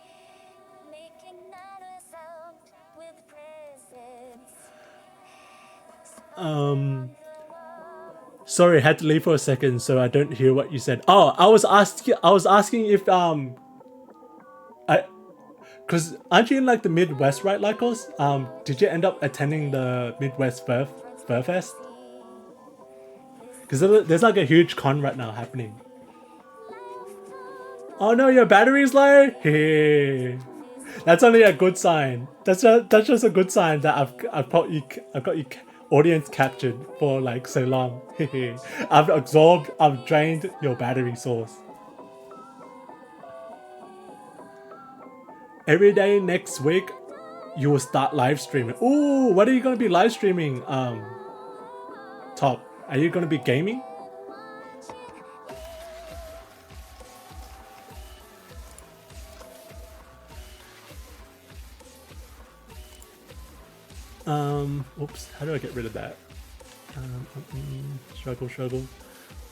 Sorry, had to leave for a second, so I don't hear what you said. Oh, I was asking if because aren't you in like the Midwest, right, Lycos? Did you end up attending the Midwest Fur Fest? Because there's like a huge con right now happening. Oh no, your battery's low. Hey, that's only a good sign. That's just a good sign that I've got you audience captured for like so long. I've drained your battery source. Every day next week, you will start live streaming. Ooh, what are you gonna be live streaming? Top, are you gonna be gaming? Oops, how do I get rid of that? Struggle.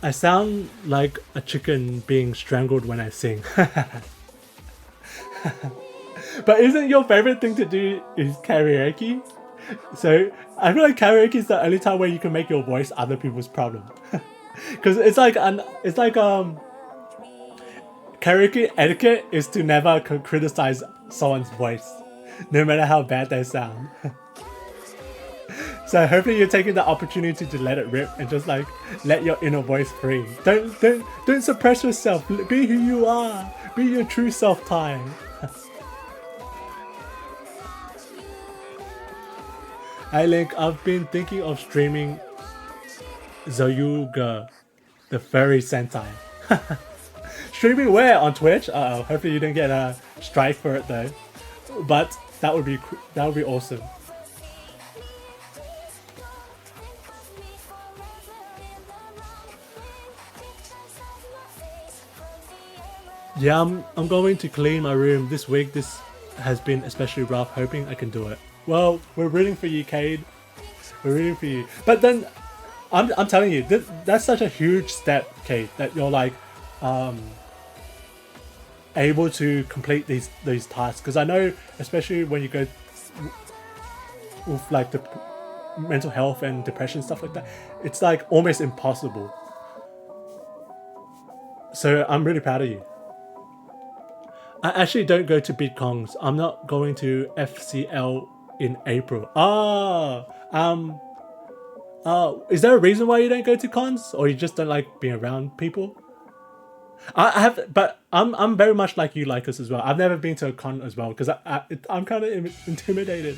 I sound like a chicken being strangled when I sing. But isn't your favorite thing to do is karaoke? So I feel like karaoke is the only time where you can make your voice other people's problem. Because it's like karaoke etiquette is to never criticize someone's voice, no matter how bad they sound. So hopefully you're taking the opportunity to let it rip and just like let your inner voice free. Don't suppress yourself. Be who you are. Be your true self time. Hi Link, I've been thinking of streaming Zoyuga, the furry sentai. Streaming where? On Twitch? Uh-oh, hopefully you didn't get a strike for it though. But that would be awesome. Yeah, I'm going to clean my room this week. This has been especially rough, hoping I can do it. Well, we're rooting for you, Cade. We're rooting for you. But then, I'm telling you, that's such a huge step, Cade, that you're like, able to complete these tasks. Because I know, especially when you go with like the mental health and depression, stuff like that, it's like almost impossible. So I'm really proud of you. I actually don't go to BitCons. I'm not going to FCL in April. Is there a reason why you don't go to cons, or you just don't like being around people? But I'm very much like you, Lycus, as well. I've never been to a con as well because I'm kind of intimidated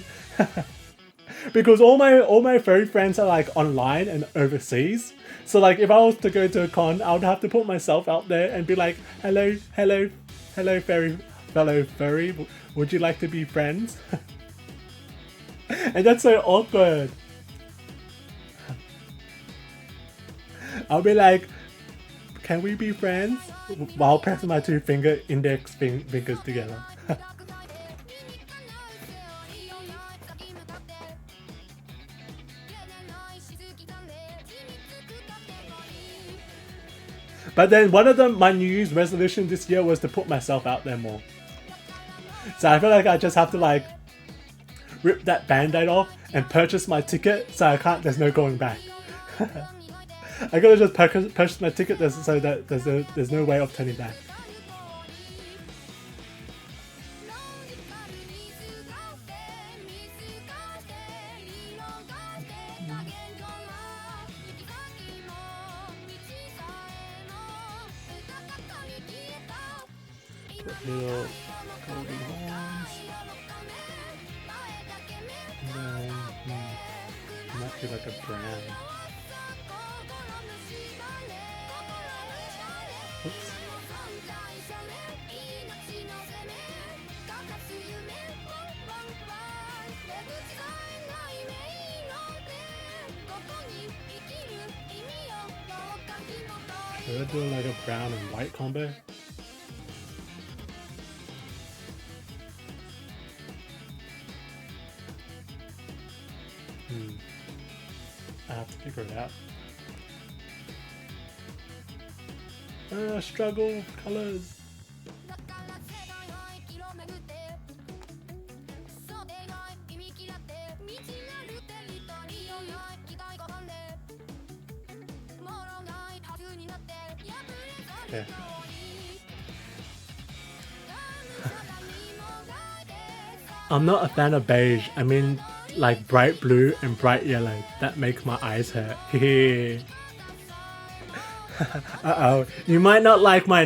because all my furry friends are like online and overseas. So like if I was to go to a con, I would have to put myself out there and be like, hello, fellow furry, would you like to be friends? And that's so awkward. I'll be like, can we be friends? While pressing my two index fingers together. But then one of my New Year's resolution this year was to put myself out there more. So I feel like I just have to like rip that band-aid off and purchase my ticket so there's no going back. I gotta just purchase my ticket so that there's no way of turning back. got little golden horns. And then, it might be like a brown. Oops. Should I do like a brown and white combo? I have to figure it out. Struggle colors. Yeah. I'm not a fan of beige. I mean, like bright blue and bright yellow. That makes my eyes hurt. Uh-oh. You might not like the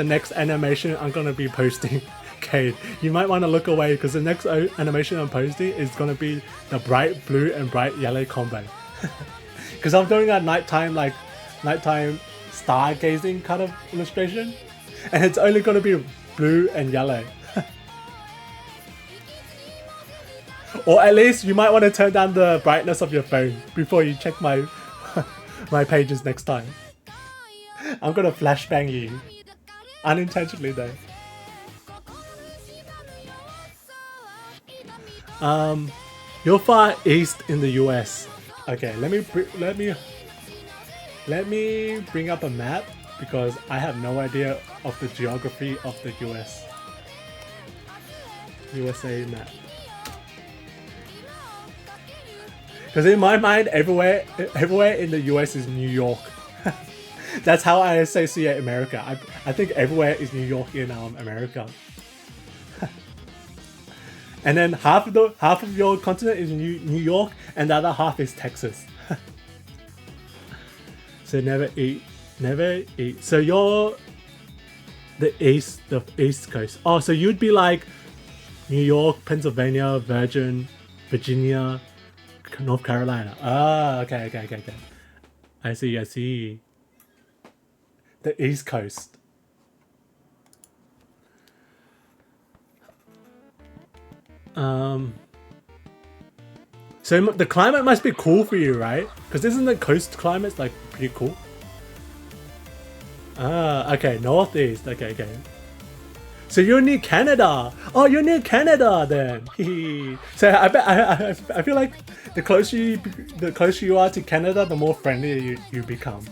next animation I'm gonna be posting, Cade. You might want to look away because the next animation I'm posting is gonna be the bright blue and bright yellow combo. Because I'm doing a nighttime stargazing kind of illustration, and it's only gonna be blue and yellow. Or at least you might want to turn down the brightness of your phone before you check my my pages next time. I'm gonna flashbang you. Unintentionally though. You're far east in the US. Okay, let me bring up a map because I have no idea of the geography of the US. USA map. Because in my mind, everywhere in the US is New York. That's how I associate America. I think everywhere is New York in America. And then half of your continent is New York, and the other half is Texas. So never eat. So you're the East Coast. Oh, so you'd be like New York, Pennsylvania, Virginia, North Carolina. Ah, okay. I see. The East Coast. So the climate must be cool for you, right? Because isn't the coast climates like pretty cool? Ah, okay, Northeast. Okay. So you're near Canada. Oh, you're near Canada then. So I feel like the closer you are to Canada, the more friendly you become.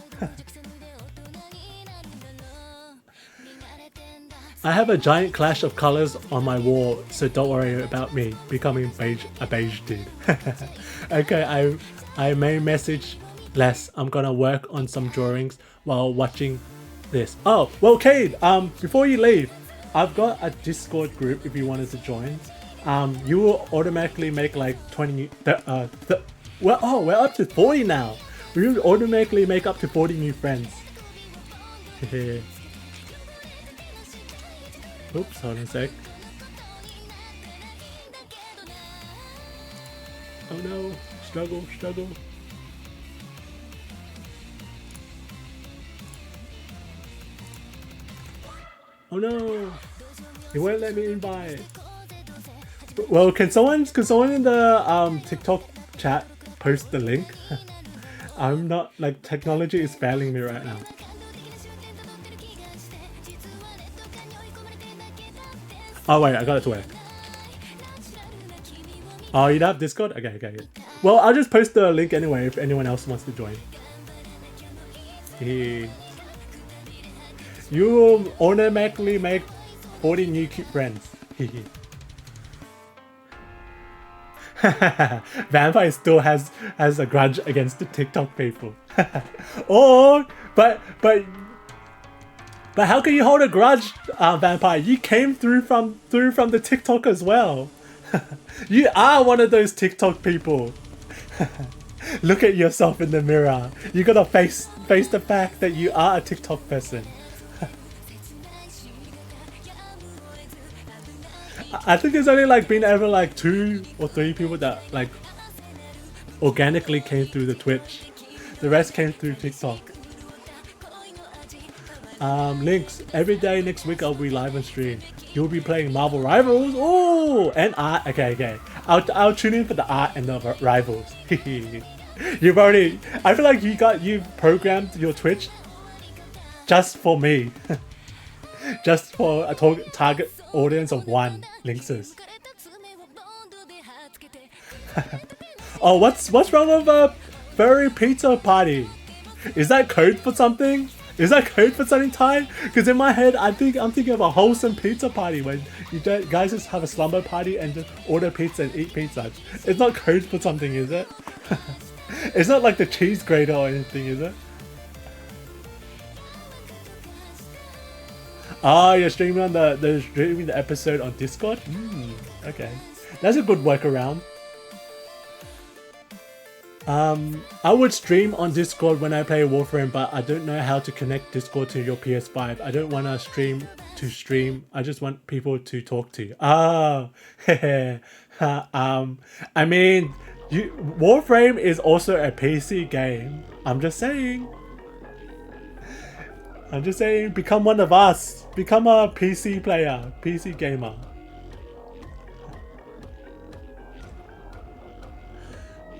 I have a giant clash of colors on my wall, so don't worry about me becoming a beige dude. Okay, I may message less. I'm gonna work on some drawings while watching this. Oh, well, Cade, before you leave, I've got a Discord group if you wanted to join. You will automatically make like 20 we're up to 40 now. We will automatically make up to 40 new friends. Oops, hold on a sec. Oh no, struggle. Oh no, it won't let me invite. Well, can someone in the TikTok chat post the link? I'm not, like, technology is failing me right now. Oh wait, I got it to work. Oh, you don't have Discord? Okay. Well, I'll just post the link anyway if anyone else wants to join. You will automatically make 40 new cute friends. Vampire still has a grudge against the TikTok people. But how can you hold a grudge, Vampire? You came through from the TikTok as well. You are one of those TikTok people. Look at yourself in the mirror. You gotta face the fact that you are a TikTok person. I think there's only like been ever like 2 or 3 people that like organically came through the Twitch. The rest came through TikTok. Links, every day next week I'll be live on stream. You'll be playing Marvel Rivals. Oh, and art. Okay. I'll tune in for the art and the rivals. You've already. I feel like you've programmed your Twitch just for me, just for a target audience of 1. Linkzziz. Oh, what's wrong with a furry pizza party? Is that code for something? Is that code for something, Ty? Because in my head, I'm thinking of a wholesome pizza party when you guys just have a slumber party and just order pizza and eat pizza. It's not code for something, is it? It's not like the cheese grater or anything, is it? Oh, you're streaming on the episode on Discord? Okay. That's a good workaround. I would stream on Discord when I play Warframe, but I don't know how to connect Discord to your PS5. I don't want to stream. I just want people to talk to. Oh, I mean, Warframe is also a PC game. I'm just saying. Become one of us. Become a PC player, PC gamer.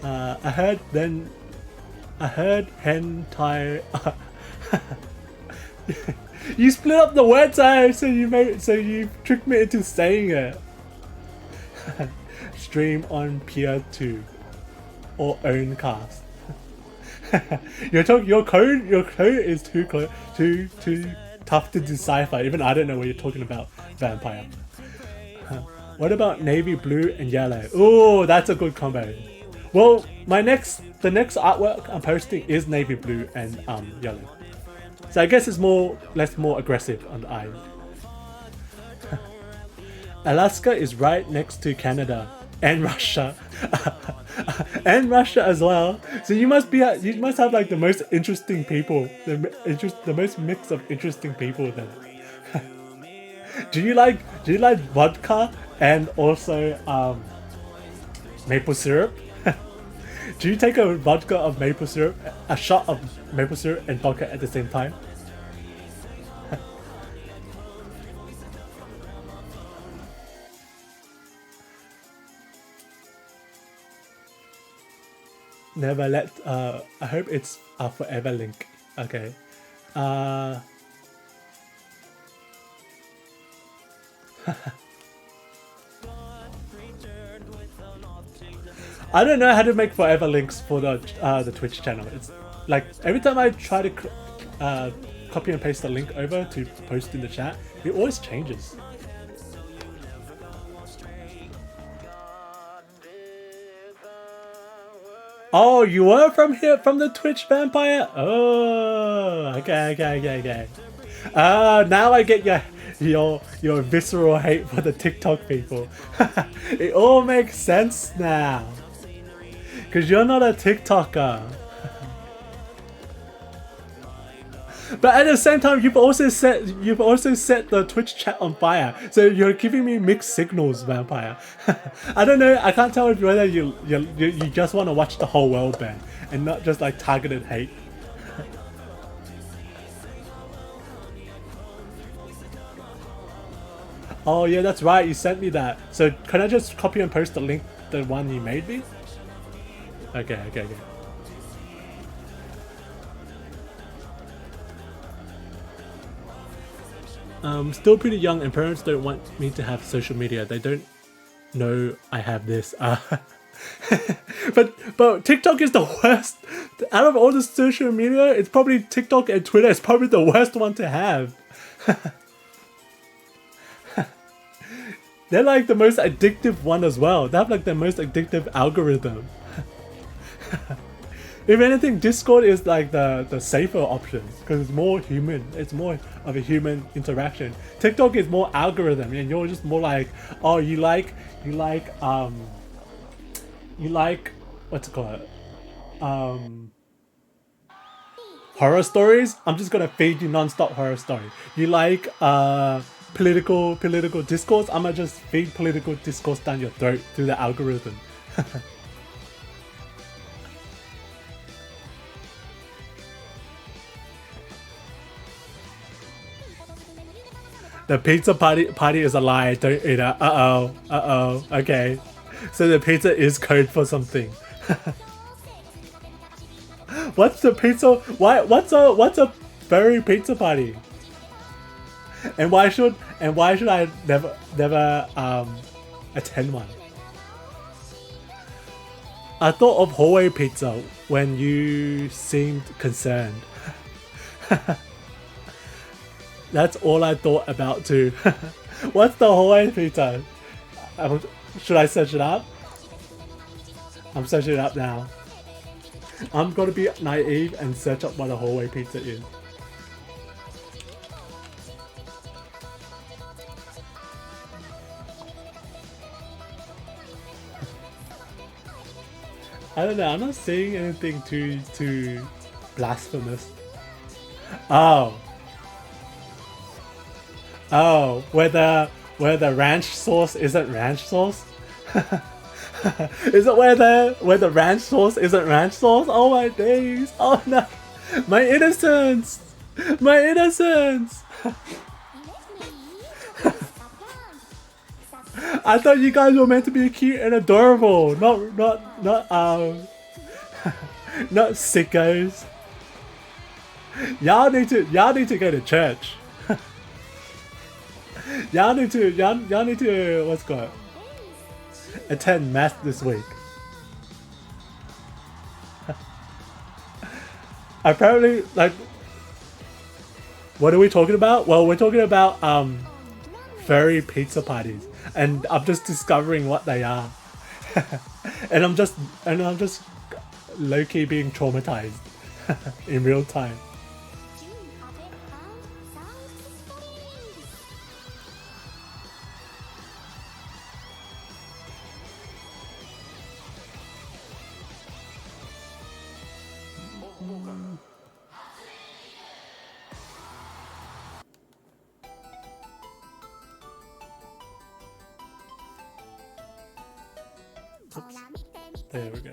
I heard hentai. You split up the words, so you tricked me into saying it. Stream on Pier 2 or own cast. Your code is too tough to decipher. Even I don't know what you're talking about, vampire. What about navy blue and yellow? Oh, that's a good combo. Well, the next artwork I'm posting is navy blue and yellow. So I guess it's more aggressive on the eye. Alaska is right next to Canada and Russia. And Russia as well. So you must have like the most interesting people, the most mix of interesting people then. Do you like vodka and also maple syrup? Do you take a vodka of maple syrup, a shot of maple syrup and vodka at the same time? Never let, I hope it's a forever link. Okay. I don't know how to make forever links for the Twitch channel. It's like every time I try to copy and paste the link over to post in the chat, it always changes. Oh, you were from the Twitch, vampire? Oh, okay. Now I get your visceral hate for the TikTok people. It all makes sense now. Because you're not a TikToker. But at the same time, you've also set the Twitch chat on fire. So you're giving me mixed signals, vampire. I don't know. I can't tell whether you just want to watch the whole world ban and not just like targeted hate. Oh yeah, that's right. You sent me that. So can I just copy and paste the link, the one you made me? Okay. Still pretty young and parents don't want me to have social media. They don't know I have this. But TikTok is the worst. Out of all the social media, it's probably TikTok and Twitter is probably the worst one to have. They're like the most addictive one as well. They have like the most addictive algorithm. If anything, Discord is like the safer option because it's more human. It's more of a human interaction. TikTok is more algorithm, and you're just more like, oh, you like what's it called? Horror stories. I'm just gonna feed you non-stop horror story. You like political discourse, I'ma just feed political discourse down your throat through the algorithm. The pizza party is a lie. Don't eat it. Uh-oh. Okay. So the pizza is code for something. What's the pizza? What's a furry pizza party? And why should I never attend one? I thought of hallway pizza when you seemed concerned. That's all I thought about too. What's the hallway pizza? Should I search it up? I'm searching it up now. I'm gonna be naive and search up what a hallway pizza is. I don't know, I'm not saying anything too blasphemous. Oh, where the ranch sauce isn't ranch sauce? Is it where the ranch sauce isn't ranch sauce? Oh my days! Oh no! My innocence! My innocence! I thought you guys were meant to be cute and adorable, not sickos. Y'all need to go to church. Y'all need to what's it called? Attend mass this week. Apparently, like, what are we talking about? Well, we're talking about furry pizza parties, and I'm just discovering what they are, and I'm just low-key being traumatized in real time. Oops. There we go.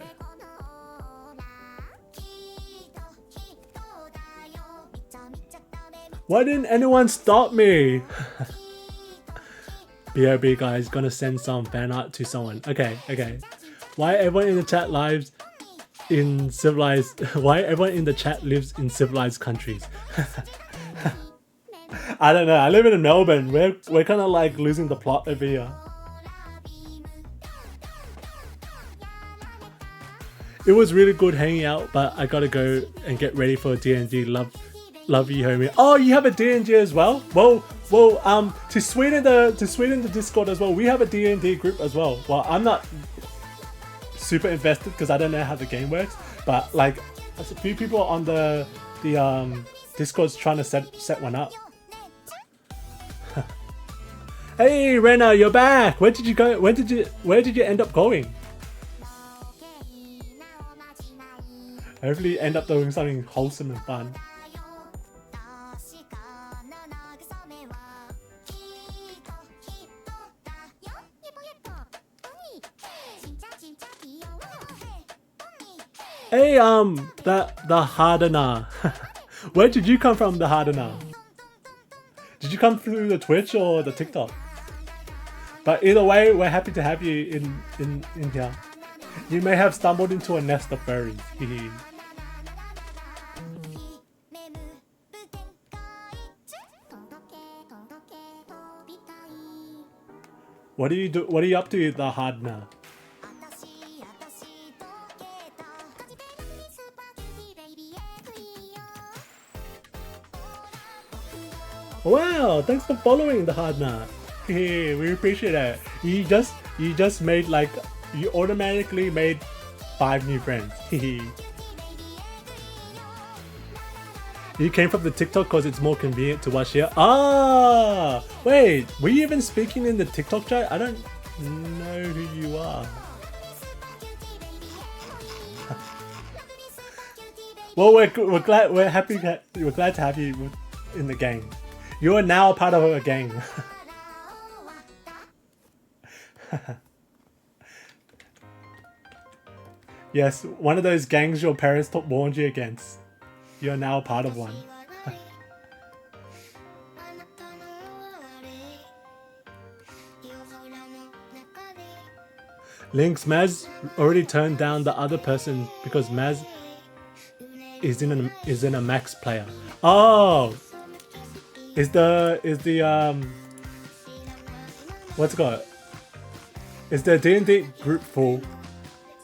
Why didn't anyone stop me? BRB guys, gonna send some fan art to someone. Okay. Why everyone in the chat lives in civilized? Why everyone in the chat lives in civilized countries? I don't know. I live in Melbourne. We're kind of like losing the plot over here. It was really good hanging out, but I gotta go and get ready for D&D. Love you, homie. Oh, you have a D&D as well? Well, to sweeten the Discord as well, we have a D&D group as well. Well, I'm not super invested because I don't know how the game works, but like a few people on the Discord's trying to set one up. Hey, Rena, you're back. Where did you go? Where did you end up going? Hopefully, end up doing something wholesome and fun. Hey, the Hardener. Where did you come from, the Hardener? Did you come through the Twitch or the TikTok? But either way, we're happy to have you in here. You may have stumbled into a nest of furries. What do you do? What are you up to, the Hardener? Wow, thanks for following, the Hardener. We appreciate it. You just made like, you automatically made 5 new friends. You came from the TikTok because it's more convenient to watch here. Ah, wait, were you even speaking in the TikTok chat? I don't know who you are. Well, we're glad to have you in the game. You are now a part of a gang. Yes, one of those gangs your parents warned you against. You are now a part of one. Links, Maz already turned down the other person because Maz is in a max player. Oh, is the what's it called? Is the D&D group full?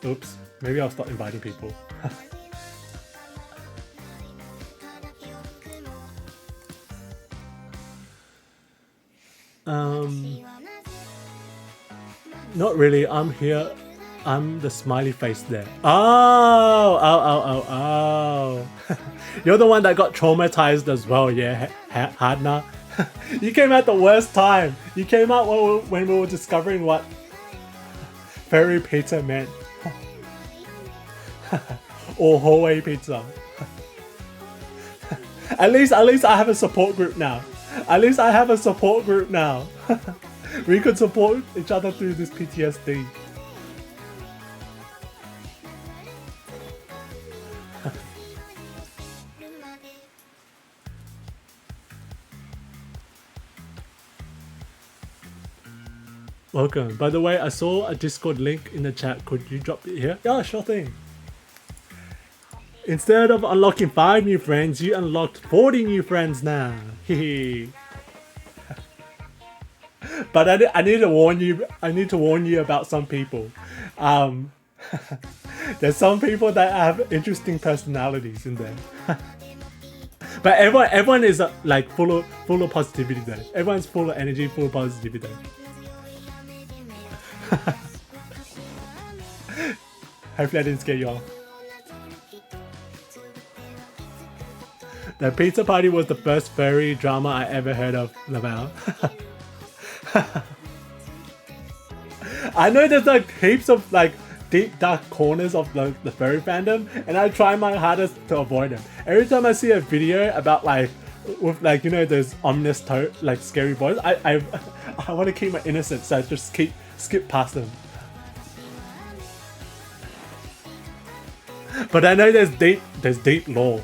Oops, maybe I'll start inviting people. Not really. I'm here. I'm the smiley face there. Oh. You're the one that got traumatized as well, yeah, Hadna. You came at the worst time. You came out when we were discovering what fairy pizza meant. Or hallway pizza. At least I have a support group now. We could support each other through this PTSD. Welcome. By the way, I saw a Discord link in the chat. Could you drop it here? Yeah, sure thing. Instead of unlocking 5 new friends, you unlocked 40 new friends now. Hehe. But I need to warn you. I need to warn you about some people. There's some people that have interesting personalities in there. But everyone is like full of positivity though. Everyone's full of energy, full of positivity. Hopefully I didn't scare you off. The pizza party was the first furry drama I ever heard of, Laval. I know there's like heaps of like deep dark corners of the furry fandom, and I try my hardest to avoid them. Every time I see a video about like with like, you know, those ominous like scary boys, I want to keep my innocence, so I just skip past them. But I know there's deep lore.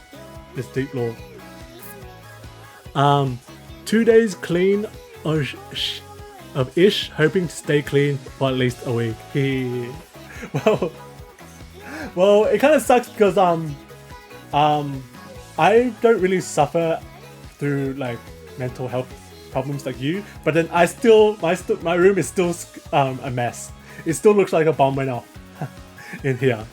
There's deep lore. 2 days clean of ish, hoping to stay clean for at least a week. Well, it kind of sucks because I don't really suffer through like mental health problems like you, but then my room is still a mess. It still looks like a bomb went off in here.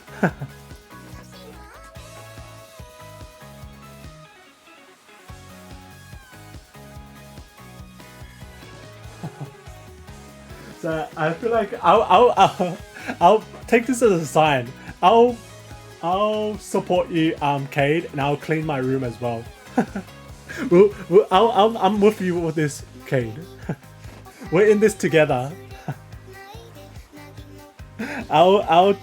So I feel like I'll take this as a sign. I'll support you, Cade, and I'll clean my room as well. I'm with you with this, Cade. We're in this together. I'll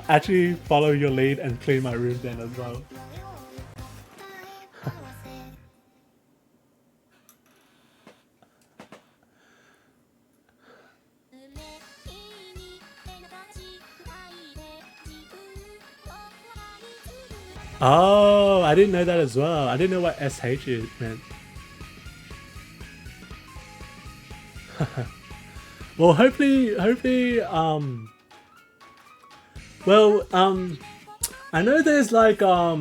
actually follow your lead and clean my room then as well. Oh, I didn't know that as well. I didn't know what SH meant. Well, hopefully, I know there's like, I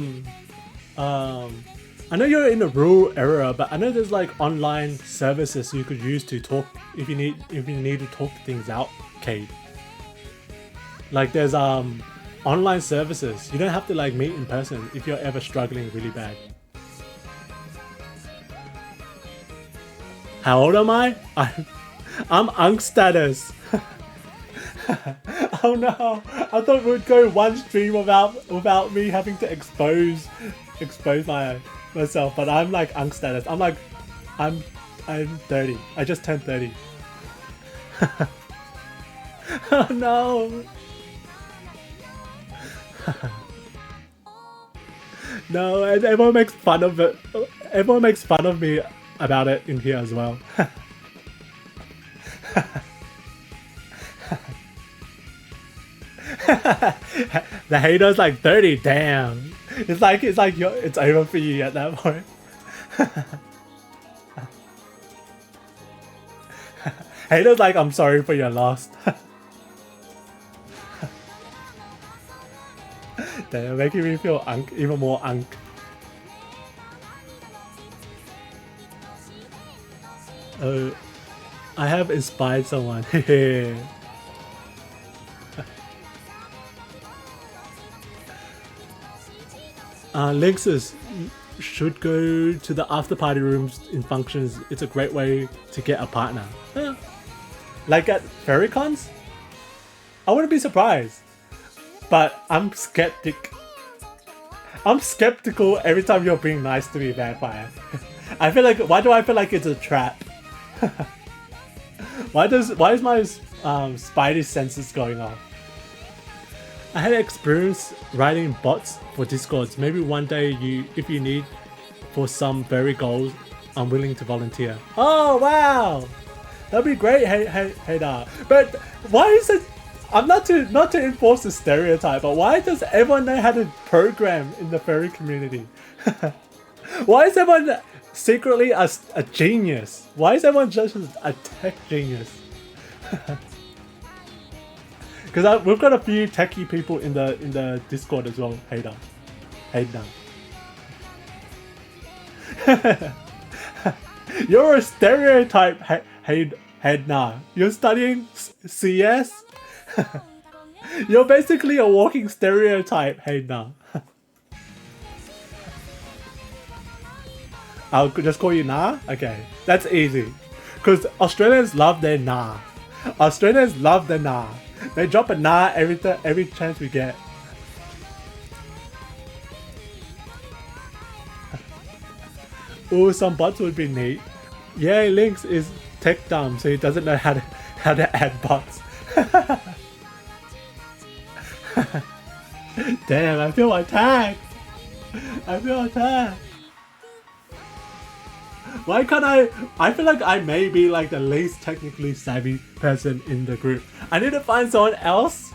know you're in a rural area, but I know there's like online services you could use to talk if you need to talk things out, Kate. Like there's online services. You don't have to like meet in person if you're ever struggling really bad. How old am I? I'm Unk status. Oh no! I thought we'd go one stream without me having to expose myself, but I'm like Unk status. I'm 30. I just turned 30. Oh no! No, and everyone makes fun of it. Everyone makes fun of me about it in here as well. The hater's like 30, damn. It's like it's over for you at that point. Hater's like, I'm sorry for your loss. They're making me feel even more unk. Oh, I have inspired someone. Linkzziz should go to the after party rooms in functions. It's a great way to get a partner. Like at Ferrycons? I wouldn't be surprised. But I'm skeptical every time you're being nice to me, Vampire. I feel like, why do I feel like it's a trap? Why is my spidey senses going off? I had experience writing bots for Discords. Maybe one day if you need for some very goals, I'm willing to volunteer. Oh wow, that'd be great. Hey, but why is it? I'm not to enforce the stereotype, but why does everyone know how to program in the furry community? Why is everyone secretly a genius? Why is everyone just a tech genius? Because we've got a few techie people in the Discord as well. Hater. You're a stereotype, Hedna. You're studying CS? You're basically a walking stereotype, Hedna. I'll just call you Nah? Okay, that's easy. Because Australians love their Nah. Australians love their Nah. They drop a Nah every chance we get. Ooh, some bots would be neat. Yeah, Lynx is tech dumb, so he doesn't know how to add bots. Damn, I feel attacked. I feel attacked. Why can't I feel like I may be like the least technically savvy person in the group. I need to find someone else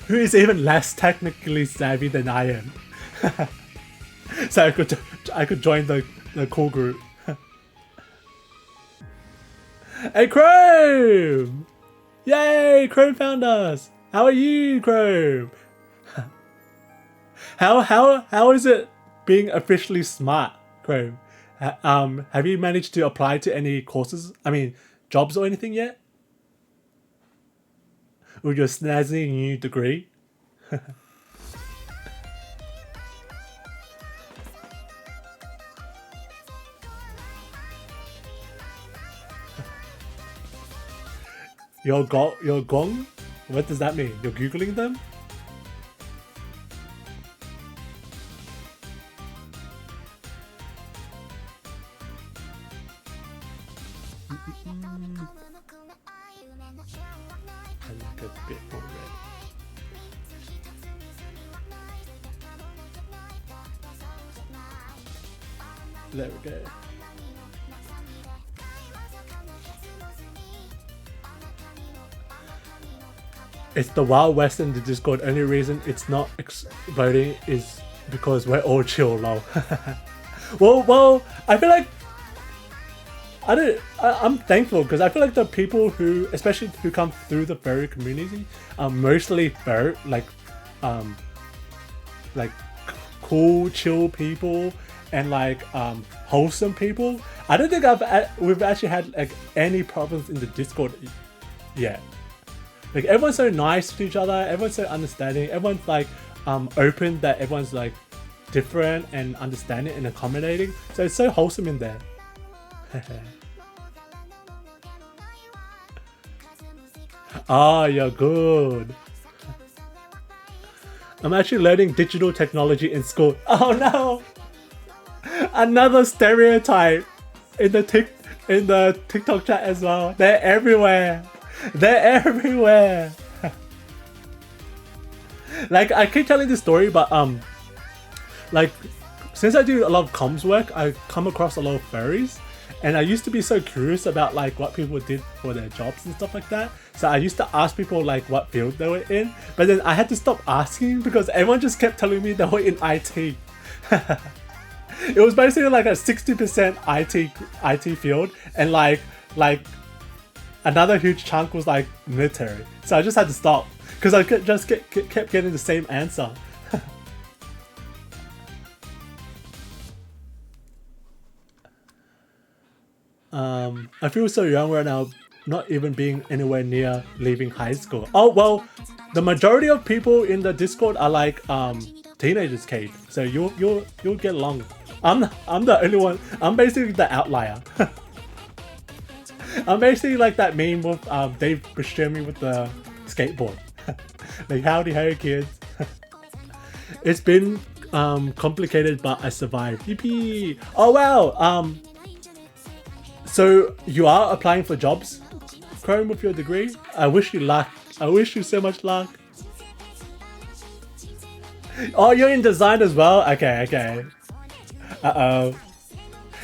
who is even less technically savvy than I am. So I could join the cool group. Hey Chrome! Yay! Chrome found us! How are you, Chrome? How is it being officially smart, Chrome? Have you managed to apply to any courses? I mean, jobs or anything yet? With your snazzy new degree? Your gong? What does that mean? You're googling them? I like a bit more red. There we go. It's the Wild West in the Discord. Only reason it's not voting is because we're all chill, lol. well, I feel like I'm thankful because I feel like the people who, especially who come through the furry community, are mostly like cool, chill people and like wholesome people. I don't think we've actually had like any problems in the Discord yet. Like everyone's so nice to each other, everyone's so understanding, everyone's like open that everyone's like different and understanding and accommodating. So it's so wholesome in there. Ah, you're good. I'm actually learning digital technology in school. Oh no! Another stereotype in the TikTok chat as well. They're everywhere. They're everywhere. Like I keep telling this story, but like since I do a lot of comms work, I come across a lot of furries, And I used to be so curious about like what people did for their jobs and stuff like that. So I used to ask people like what field they were in, but then I had to stop asking because everyone just kept telling me they were in IT. It was basically like a 60% IT field, and like another huge chunk was like military. So I just had to stop because I kept getting the same answer. I feel so young right now, not even being anywhere near leaving high school. Oh well, the majority of people in the Discord are like teenagers, Kate. So you'll get along. I'm the only one. I'm basically the outlier. I'm basically like that meme with Dave Buscemi with the skateboard. Like howdy hey kids. It's been complicated, but I survived. Yippee! Oh wow. So you are applying for jobs, Chrome, with your degree? I wish you luck. I wish you so much luck. Oh, you're in design as well? Okay. Uh-oh.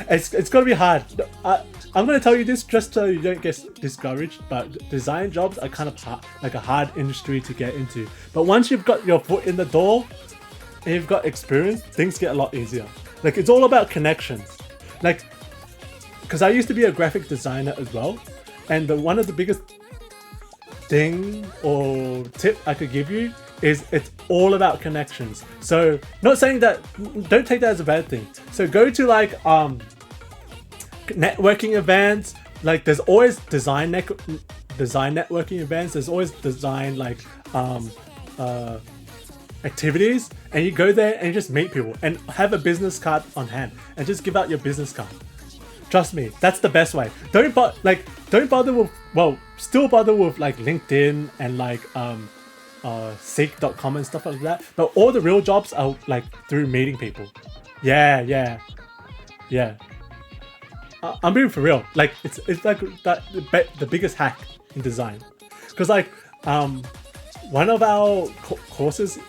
It's gonna be hard. I'm gonna tell you this just so you don't get discouraged, but design jobs are kind of hard, like a hard industry to get into. But once you've got your foot in the door and you've got experience, things get a lot easier. Like it's all about connections. Like, because I used to be a graphic designer as well, and one of the biggest thing or tip I could give you is it's all about connections. So not saying that, don't take that as a bad thing. So go to like networking events. Like there's always design networking events. There's always design like activities, and you go there and you just meet people and have a business card on hand and just give out your business card. Trust me, that's the best way. Don't bother with, well, still bother with like LinkedIn and like seek.com and stuff like that. But all the real jobs are like through meeting people. Yeah. I'm being for real. Like it's like the biggest hack in design. Because like one of our courses,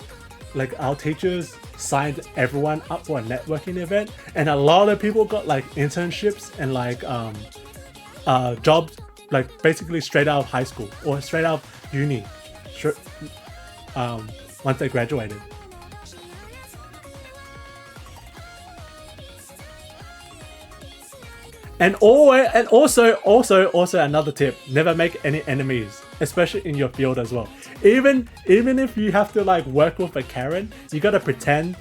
like our teachers signed everyone up for a networking event, and a lot of people got like internships and like jobs, like basically straight out of high school or straight out of uni, once they graduated. And also another tip: never make any enemies, especially in your field as well. Even if you have to like work with a Karen, you gotta pretend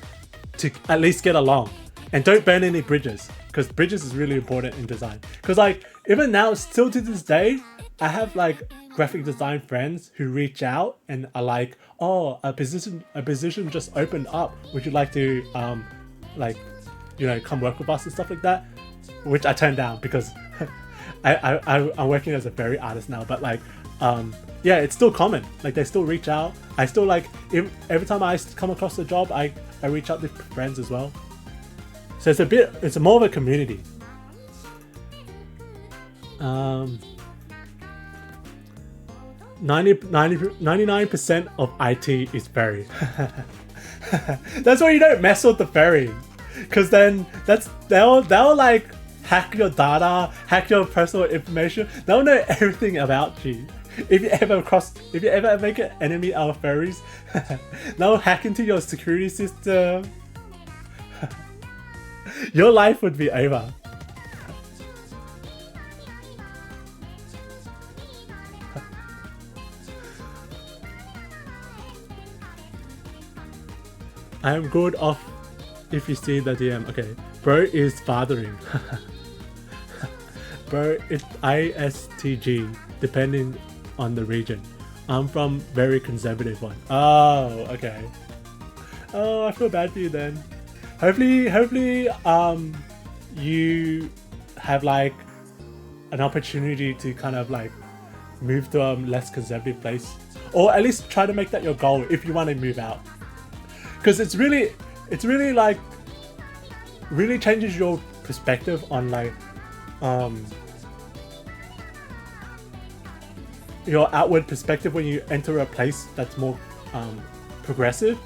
to at least get along, and don't burn any bridges, because bridges is really important in design. Because like even now, still to this day, I have like graphic design friends who reach out and are like, "Oh, a position just opened up. Would you like to like, you know, come work with us and stuff like that?" Which I turned down because I'm working as a fairy artist now. But like, yeah, it's still common. Like they still reach out. I still like, every time I come across a job, I reach out to friends as well. So it's more of a community. 99% of IT is fairy. That's why you don't mess with the fairy, because then they'll like hack your data, hack your personal information. They'll know everything about you. If you ever make an enemy out of fairies, they'll hack into your security system. Your life would be over. I am good off if you see the DM. Okay, bro is fathering. Bro, it's ISTG, depending on the region. I'm from very conservative one. Oh, okay. Oh, I feel bad for you then. Hopefully, you have like an opportunity to kind of like move to a less conservative place, or at least try to make that your goal if you want to move out. Because it's really like really changes your perspective on like your outward perspective when you enter a place that's more progressive.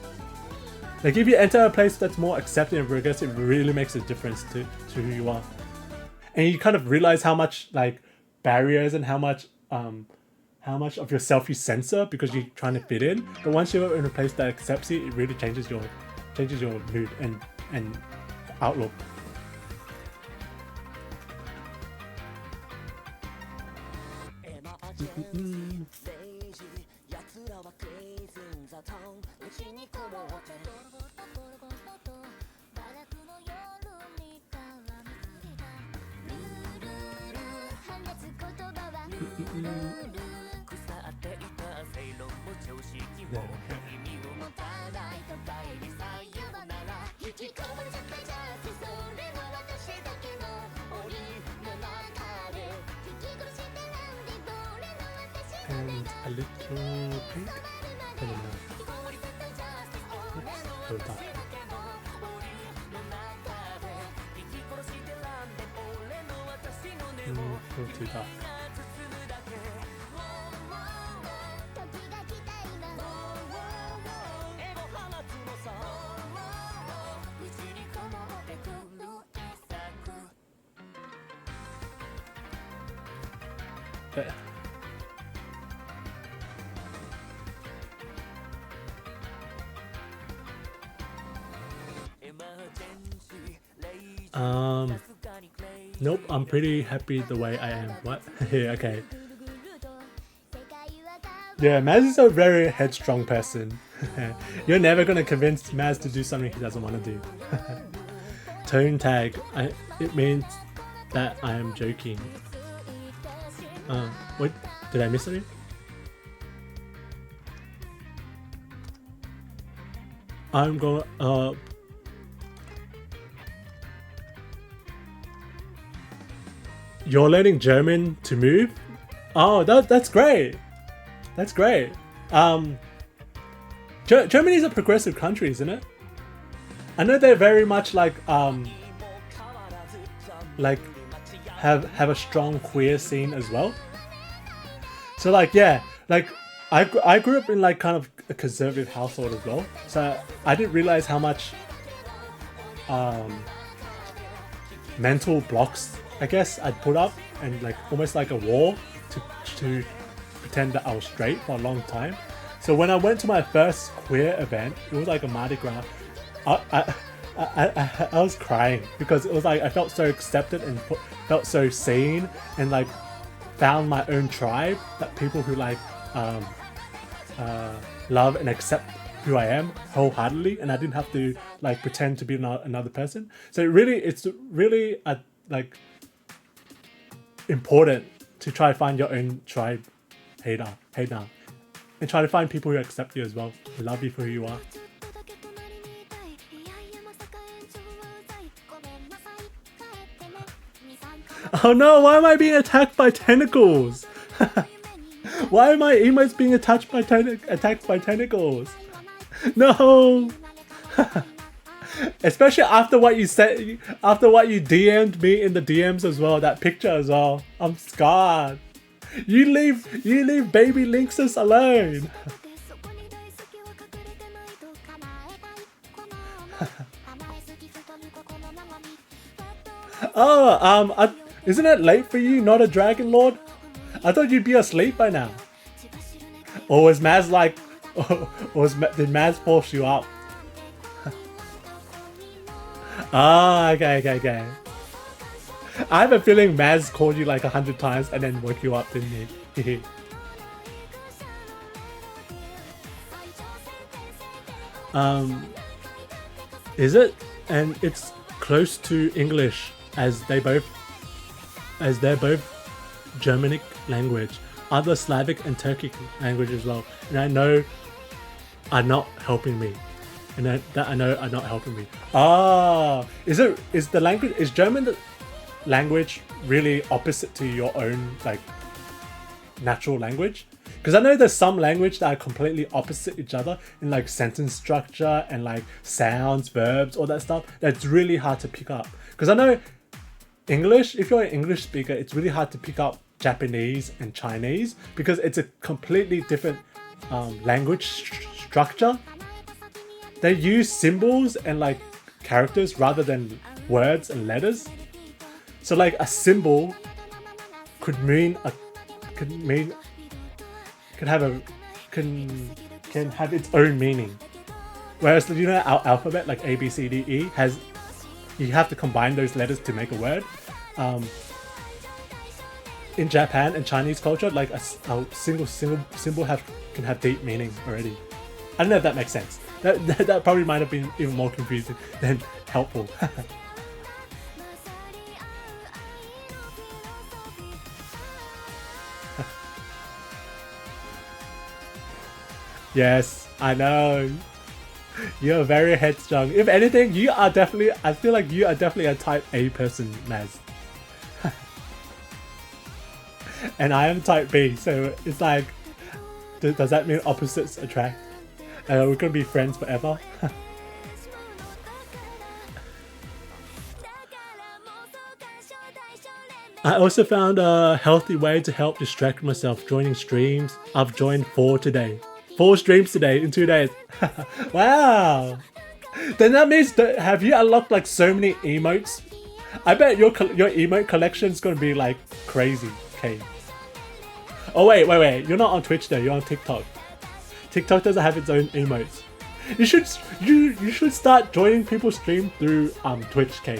Like if you enter a place that's more accepting and progressive, it really makes a difference to who you are. and you kind of realize how much like barriers and how much of yourself you censor because you're trying to fit in. But once you're in a place that accepts you, it really changes your mood and outlook. And a little pink. I don't know. Oops, so dark. A little too dark. There. Nope, I'm pretty happy the way I am. What? Yeah, okay. Yeah, Maz is a very headstrong person. You're never gonna convince Maz to do something he doesn't want to do. Tone tag. It means that I am joking. What? Did I miss something? I'm going. You're learning German to move? Oh, that's great. That's great. Germany's a progressive country, isn't it? I know they're very much like have a strong queer scene as well. So like yeah, like I grew up in like kind of a conservative household as well. So I didn't realize how much mental blocks I guess I'd put up and like almost like a wall to pretend that I was straight for a long time. So when I went to my first queer event, it was like a Mardi Gras. I was crying because it was like I felt so accepted and felt so seen and like found my own tribe, that people who like love and accept who I am wholeheartedly, and I didn't have to like pretend to be another person. So it's really like important to try to find your own tribe, hey now, and try to find people who accept you as well, who love you for who you are. Oh no, why am I being attacked by tentacles? Why are my emotes being attacked by tentacles? No! Especially after what you said, after what you DM'd me in the DMs as well, that picture as well. I'm scarred. You leave baby linkzziz alone. Oh, isn't it late for you, not a Dragon Lord? I thought you'd be asleep by now. Or was Maz like, did Maz force you up? Ah, okay. I have a feeling Maz called you like 100 times and then woke you up, didn't he? Is it? And it's close to English as they're both Germanic language, other Slavic and Turkic language as well. And I know are not helping me. And that I know are not helping me. Ah, is German the language really opposite to your own like natural language? Because I know there's some language that are completely opposite each other in like sentence structure and like sounds, verbs, all that stuff. That's really hard to pick up. Because I know English, if you're an English speaker, it's really hard to pick up Japanese and Chinese because it's a completely different language structure. They use symbols and like characters rather than words and letters. So like a symbol could mean a could mean could have a can have its own meaning. Whereas you know our alphabet like A B C D E has you have to combine those letters to make a word. In Japan and Chinese culture, like a single symbol can have deep meaning already. I don't know if that makes sense. That probably might have been even more confusing than helpful. Yes, I know. You're very headstrong. If anything, you are definitely, I feel like you are definitely a type A person, Maz. And I am type B, so it's like, does that mean opposites attract? We're gonna be friends forever? I also found a healthy way to help distract myself joining streams. I've joined 4 today. 4 streams today in 2 days. Wow! Then that means that have you unlocked like so many emotes? I bet your emote collection is gonna be like crazy. Okay. Oh wait, you're not on Twitch though, you're on TikTok. TikTok doesn't have its own emotes. You should start joining people's stream through Twitch, K.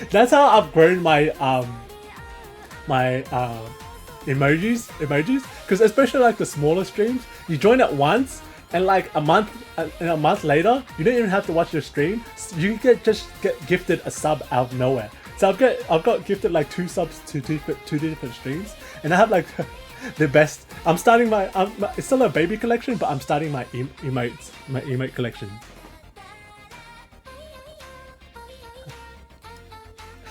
That's how I've grown my emojis, because especially like the smaller streams, you join it once and like a month later, you don't even have to watch your stream. You just get gifted a sub out of nowhere. So I've got gifted like 2 subs to two different streams, and I have like the best. I'm starting my it's still a baby collection, but I'm starting my emote collection.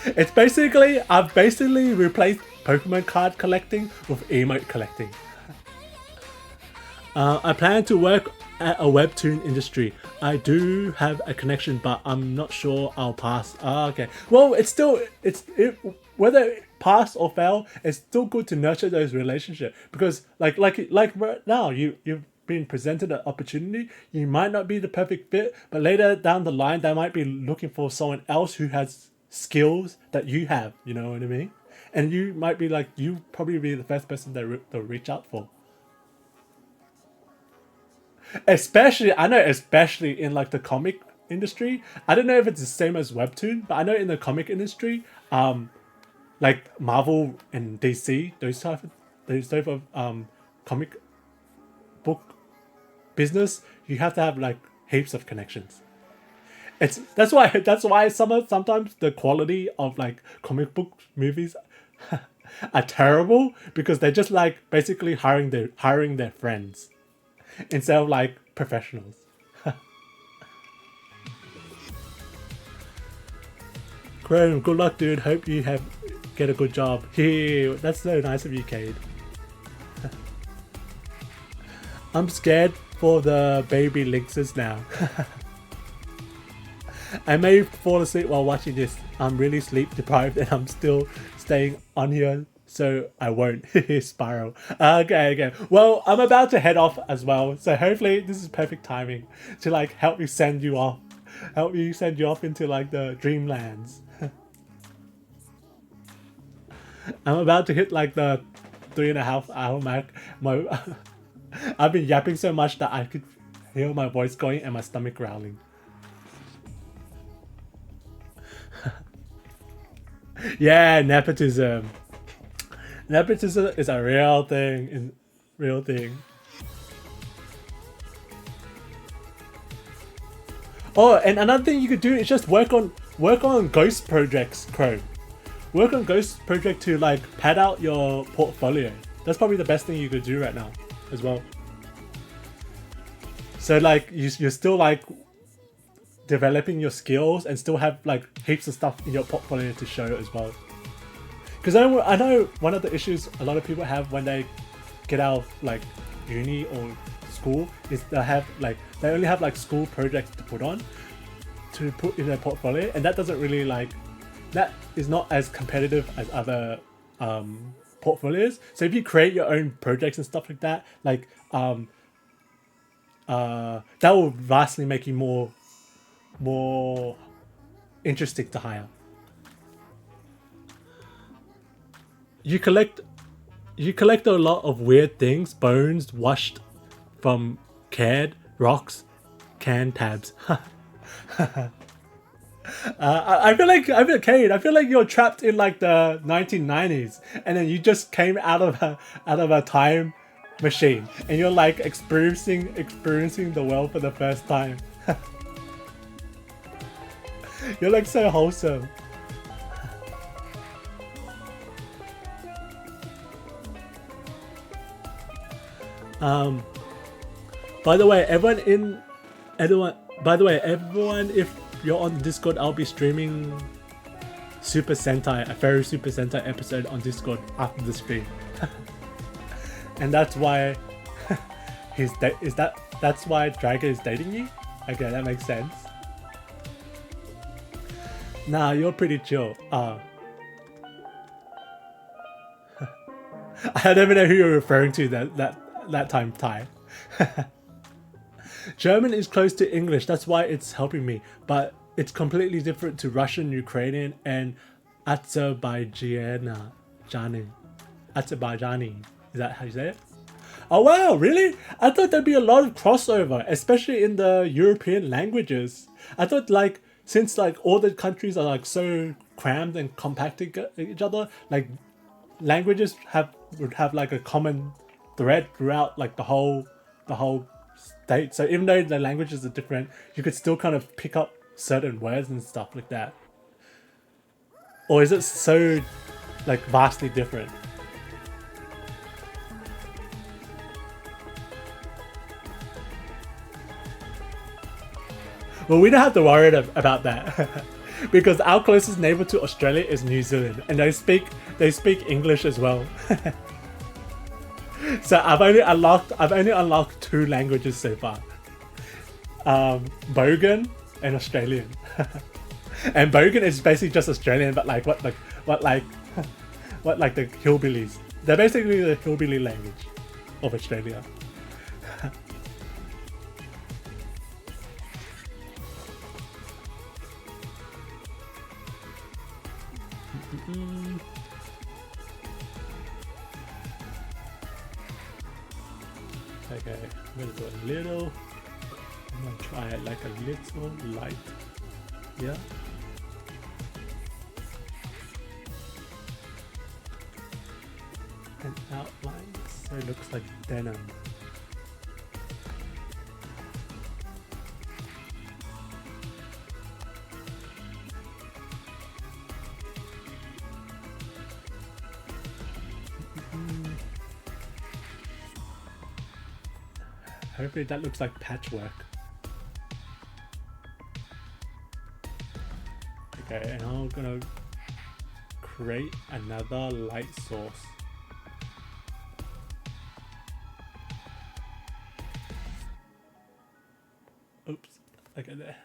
It's basically I've replaced Pokemon card collecting with emote collecting. I plan to work at a webtoon industry. I do have a connection, but I'm not sure I'll pass. Okay. Well, whether pass or fail, it's still good to nurture those relationships, because like right now you've been presented an opportunity. You might not be the perfect fit, but later down the line they might be looking for someone else who has skills that you have. You know what I mean? And you might be like, you probably be the first person they'll reach out for. Especially in like the comic industry. I don't know if it's the same as webtoon, but I know in the comic industry, like Marvel and DC, those type of comic book business, you have to have like heaps of connections. That's why sometimes the quality of like comic book movies are terrible, because they're just like basically hiring their friends instead of like professionals. Chrome, good luck, dude. Hope you get a good job. Here, that's so nice of you, Cade. I'm scared for the baby linkzziz now. I may fall asleep while watching this. I'm really sleep deprived and I'm still staying on here, so I won't. Spiral. Okay. Well, I'm about to head off as well, so hopefully this is perfect timing to like help you send you off into like the dreamlands. I'm about to hit like the 3.5 hour mark. I've been yapping so much that I could hear my voice going and my stomach growling. Yeah, nepotism. Nepotism is a real thing. Oh, and another thing you could do is just work on ghost projects, Crow. Work on ghost project to like pad out your portfolio. That's probably the best thing you could do right now as well. So like you're still like developing your skills and still have like heaps of stuff in your portfolio to show as well. Because I know one of the issues a lot of people have when they get out of like uni or school is they only have like school projects to put in their portfolio, and that doesn't really like, that is not as competitive as other portfolios. So if you create your own projects and stuff like that, like that will vastly make you more interesting to hire. you collect a lot of weird things, bones washed from canned rocks, can tabs. I feel like Kane. I feel like you're trapped in like the 1990s, and then you just came out of a time machine, and you're like experiencing the world for the first time. You're like so wholesome. By the way, everyone, if you're on Discord, I'll be streaming Super Sentai, a Fairy Super Sentai episode on Discord after the stream. And that's why that's why Dragon is dating you? Okay, that makes sense. Nah, you're pretty chill. I don't even know who you're referring to that time, Thai. German is close to English, that's why it's helping me, but it's completely different to Russian, Ukrainian, and Azerbaijani. Azerbaijani. Is that how you say it? Oh wow, really? I thought there'd be a lot of crossover, especially in the European languages. I thought like, since like all the countries are like so crammed and compacted each other, like languages would have like a common thread throughout like the whole state. So even though the languages are different, you could still kind of pick up certain words and stuff like that. Or is it so like vastly different? Well, we don't have to worry about that because our closest neighbor to Australia is New Zealand, and they speak English as well. So I've only unlocked 2 languages so far. Bogan and Australian. And Bogan is basically just Australian, but like what the hillbillies. They're basically the hillbilly language of Australia. Okay, I'm gonna do a little. I'm gonna try it like a little light. Yeah. An outline, so it looks like denim. Hopefully that looks like patchwork. Okay, and I'm gonna create another light source. Oops, okay there.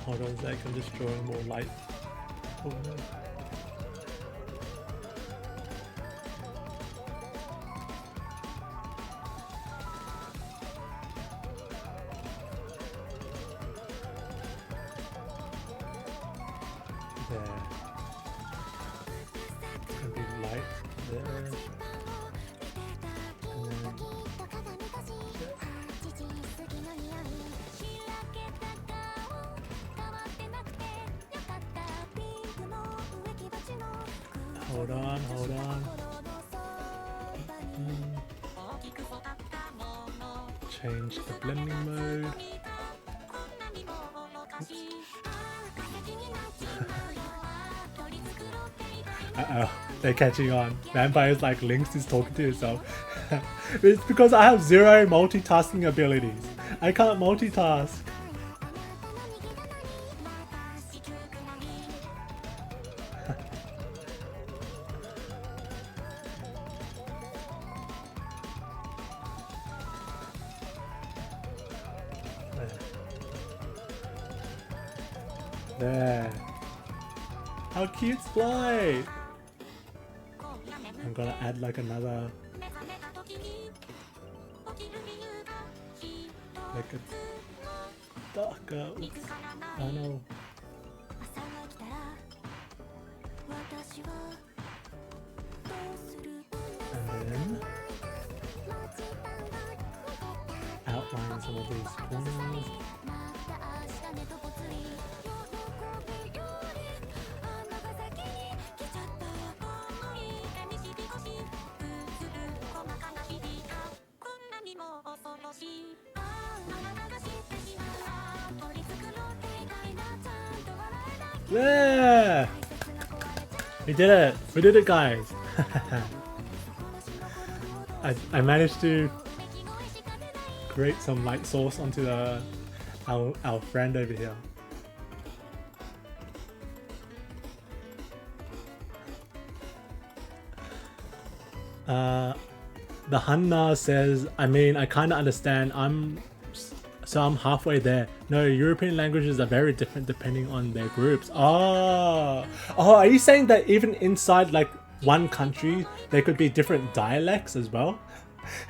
Hold on a sec, I'm just drawing more light. Oh no. There. It's gonna be light there. And then hold on. Change the blending mode. Uh-oh, they're catching on. Vampire's like Lynx is talking to himself. It's because I have 0 multitasking abilities. I can't multitask. There. How cute's fly! I'm gonna add like another. like a darker. I know. And then outline some of these corners. Yeah! We did it! We did it, guys! I managed to create some light source onto our friend over here. The Hanna says, I mean, I kind of understand. I'm halfway there. No, European languages are very different depending on their groups. Oh, are you saying that even inside like one country, there could be different dialects as well?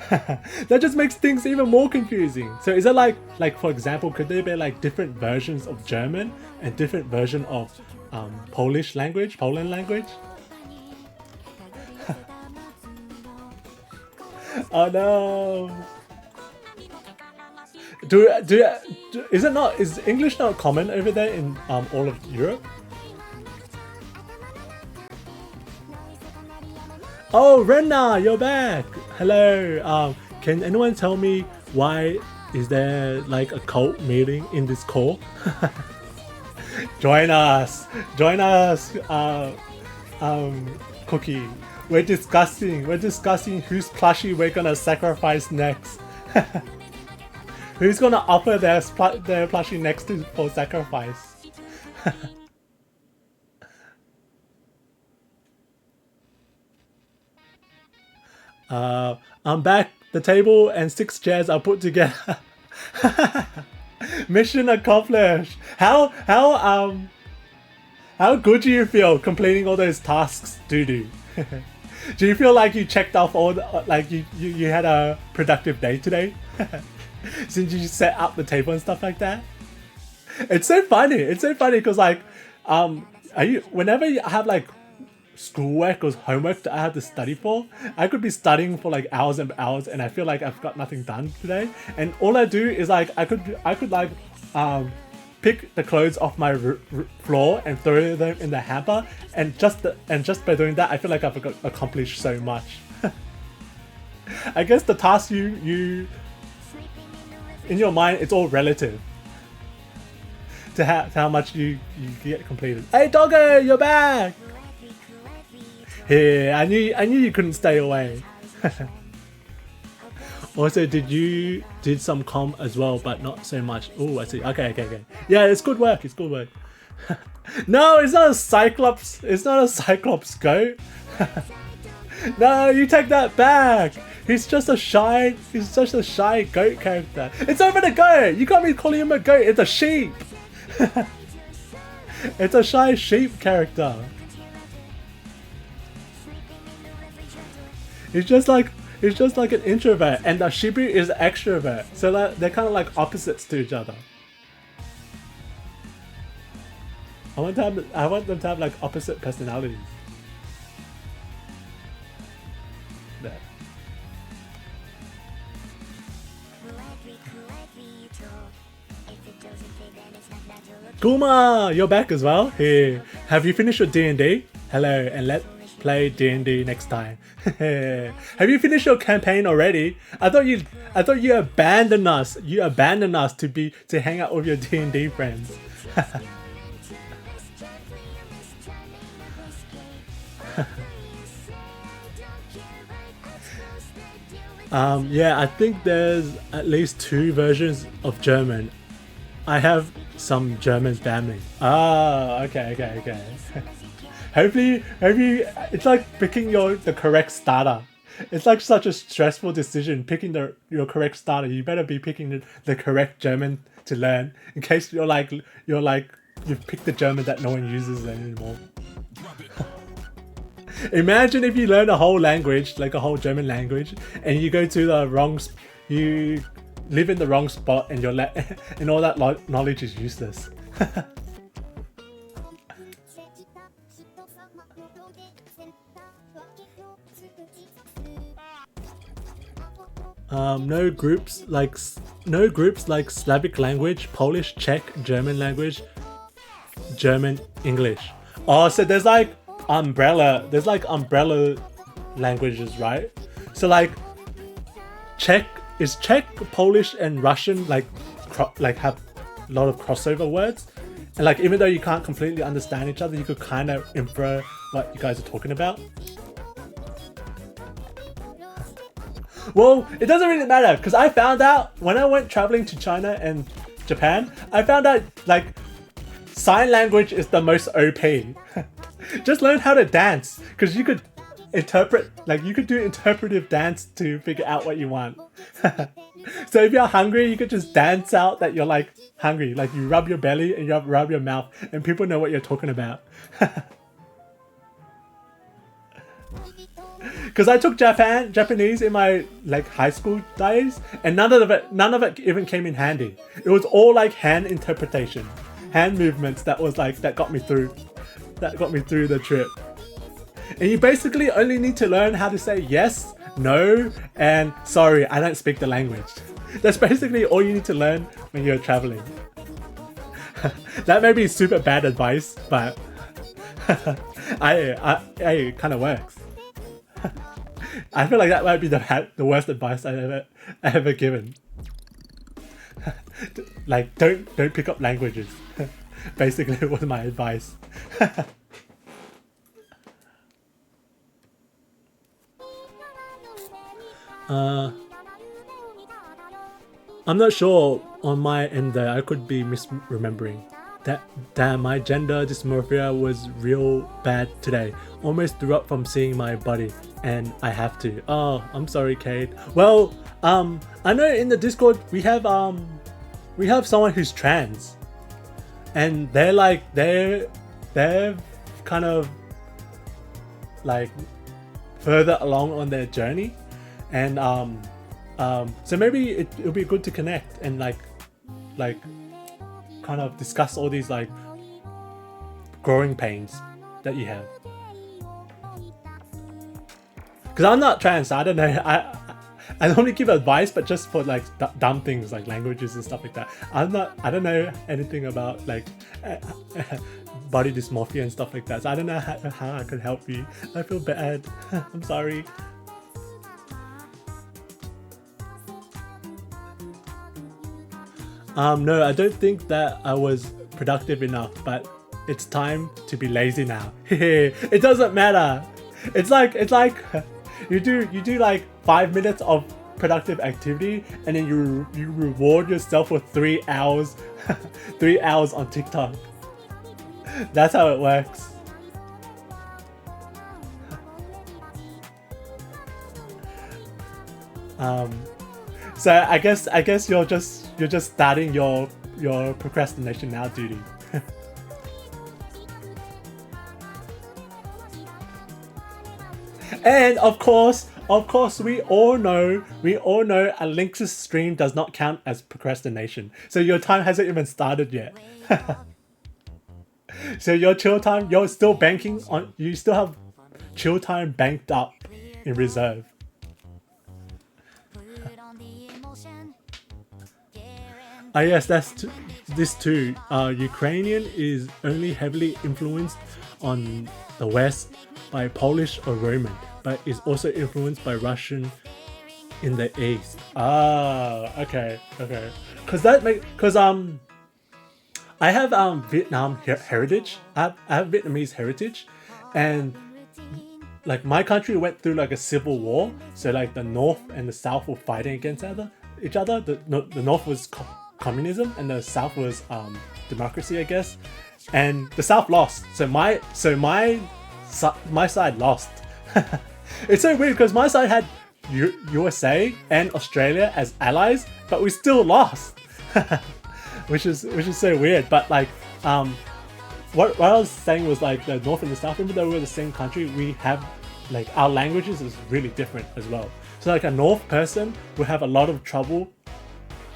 That just makes things even more confusing. So is it like for example, could there be like different versions of German and different version of Poland language? Oh no! Is English not common over there in all of Europe? Oh, Renna, you're back! Hello. Can anyone tell me why is there like a cult meeting in this call? Join us, Cookie. We're discussing whose plushie we're gonna sacrifice next. Who's gonna offer their plushie next for sacrifice? I'm back. The table and 6 chairs are put together. Mission accomplished. How good do you feel completing all those tasks, Dudu? Do you feel like you checked off all the, like you had a productive day today? Since you set up the table and stuff like that? It's so funny because like whenever you have like schoolwork or homework that I have to study for, I could be studying for like hours and hours and I feel like I've got nothing done today, and all I do is like I could like pick the clothes off my floor and throw them in the hamper, and just by doing that I feel like I've accomplished so much. I guess the task you in your mind, it's all relative to how much you get completed. Hey Doggo, you're back! Here, I knew you couldn't stay away. Also, did some comp as well, but not so much. Oh, I see. Okay. Yeah, it's good work. No, it's not a Cyclops. It's not a Cyclops goat. No, you take that back. He's just a shy goat character. It's not even a goat. You can't be calling him a goat. It's a sheep. It's a shy sheep character. He's just like an introvert, and the Shibu is an extrovert. So like, they're kind of like opposites to each other. I want them to have like opposite personalities. There. Kuma, you're back as well. Here, have you finished your D&D? Hello, and let's play D&D next time. Have you finished your campaign already? I thought you abandoned us. You abandoned us to hang out with your D&D friends. Yeah, I think there's at least 2 versions of German. I have some German family. Ah, okay. Hopefully, it's like picking the correct starter. It's like such a stressful decision picking your correct starter. You better be picking the correct German to learn, in case you've picked the German that no one uses anymore. Imagine if you learn a whole language, like a whole German language, and you go to the wrong, you live in the wrong spot and and all that knowledge is useless. No groups like Slavic language, Polish, Czech, German language, German, English. Oh, so there's like umbrella languages, right? So like Czech, Polish, and Russian like have a lot of crossover words, and like even though you can't completely understand each other, you could kind of infer what you guys are talking about. Well, it doesn't really matter because I found out when I went traveling to China and Japan, I found out like sign language is the most OP. Just learn how to dance because you could interpret, like you could do interpretive dance to figure out what you want. So if you're hungry, you could just dance out that you're like hungry, like you rub your belly and you rub your mouth and people know what you're talking about. Because I took Japanese in my like high school days, and none of it even came in handy. It was all like hand interpretation, hand movements that got me through the trip. And you basically only need to learn how to say yes, no, and sorry, I don't speak the language. That's basically all you need to learn when you're traveling. That may be super bad advice, but it kind of works. I feel like that might be the worst advice I've ever given. Like don't pick up languages. Basically was my advice. I'm not sure on my end there. I could be misremembering. Damn, my gender dysmorphia was real bad today. Almost threw up from seeing my body, and I have to. Oh, I'm sorry, Kate. Well, I know in the Discord we have someone who's trans, and they're kind of like further along on their journey, and so maybe it'll be good to connect and like kind of discuss all these like growing pains that you have. Because I'm not trans, so I don't know. I normally give advice, but just for like dumb things like languages and stuff like that. I don't know anything about like body dysmorphia and stuff like that. So I don't know how I could help you. I feel bad. I'm sorry. No, I don't think that I was productive enough, but it's time to be lazy now. It doesn't matter. It's like you do like 5 minutes of productive activity, and then you reward yourself with 3 hours 3 hours on TikTok. That's how it works. So I guess you're just starting your procrastination now duty. And of course we all know a linkzziz stream does not count as procrastination. So your time hasn't even started yet. So your chill time, you still have chill time banked up in reserve. Ah yes, this too. Ukrainian is only heavily influenced on the West by Polish or Roman, but is also influenced by Russian in the East. Ah, okay. Because I have Vietnam heritage. I have Vietnamese heritage, and like my country went through like a civil war. So like the North and the South were fighting against each other. The North was communism and the South was democracy, I guess. And the South lost. So my side lost. It's so weird because my side had USA and Australia as allies, but we still lost. which is so weird. But like what I was saying was like the North and the South, even though we're the same country, we have like our languages is really different as well. So like a North person will have a lot of trouble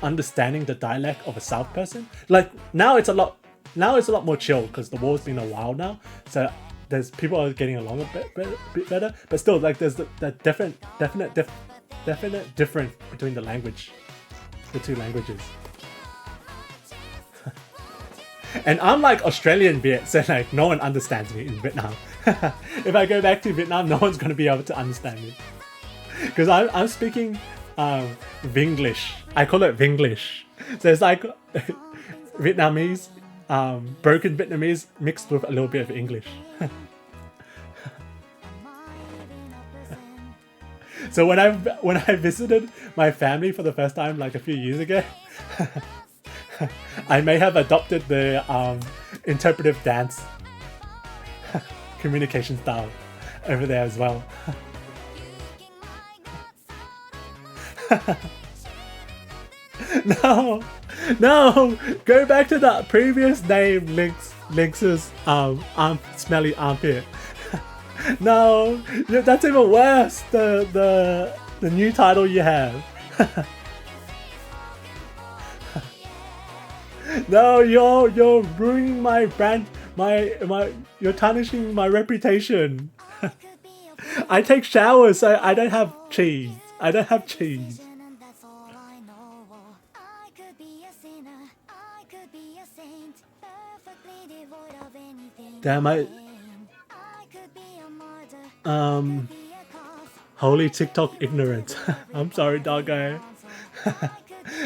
understanding the dialect of a South person. Like now it's a lot more chill because the war's been a while now, so there's people are getting along a bit better. But still, like there's the definite difference between the two languages. And I'm like Australian Viet, so like no one understands me in Vietnam. If I go back to Vietnam, no one's gonna be able to understand me because I'm speaking Vinglish. I call it Vinglish. So it's like Vietnamese, broken Vietnamese mixed with a little bit of English. So when I visited my family for the first time like a few years ago, I may have adopted the interpretive dance communication style over there as well. No, go back to that previous name, Linkzziz smelly armpit. No, that's even worse. The new title you have. No, you're ruining my brand. You're tarnishing my reputation. I take showers, so I don't have cheese. I don't have cheese. Damn, holy TikTok ignorance. I'm sorry, doggo.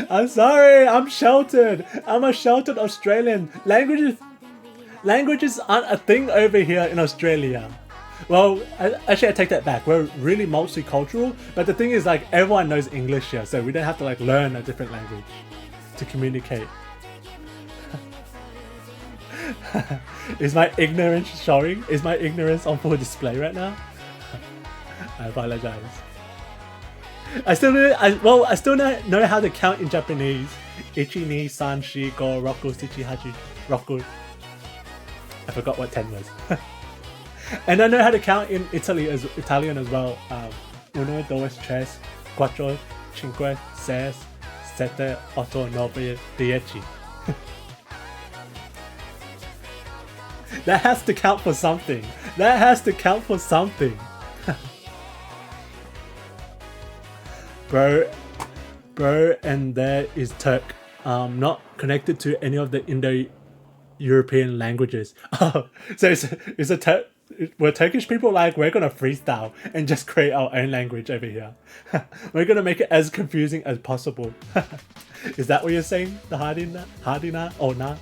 I'm sorry, I'm sheltered. I'm a sheltered Australian. Languages aren't a thing over here in Australia. Well, actually I take that back. We're really multicultural, but the thing is like everyone knows English here, so we don't have to like learn a different language to communicate. Is my ignorance showing? Is my ignorance on full display right now? I apologize. I still know how to count in Japanese. Ichi, ni, san, shi, go, roku, shichi, hachi, roku. I forgot what 10 was. And I know how to count in Italian as well. Uno, dos, tres, cuatro, cinque, seis, sette, otto, nove, dieci. That has to count for something. That has to count for something. Bro, and there is Turk. Not connected to any of the Indo-European languages. Oh, so it's a Turk. We're Turkish people, like we're gonna freestyle and just create our own language over here. We're gonna make it as confusing as possible. Is that what you're saying? The Hardina or nah?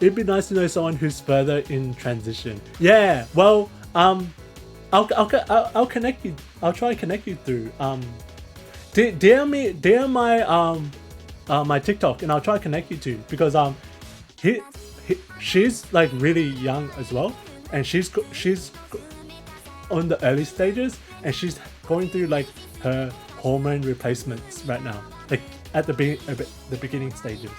It'd be nice to know someone who's further in transition. Yeah, well, I'll connect you. I'll try and connect you through. DM my my TikTok, and I'll try to connect you to, because she's like really young as well, and she's on the early stages, and she's going through like her hormone replacements right now, like at the beginning stages.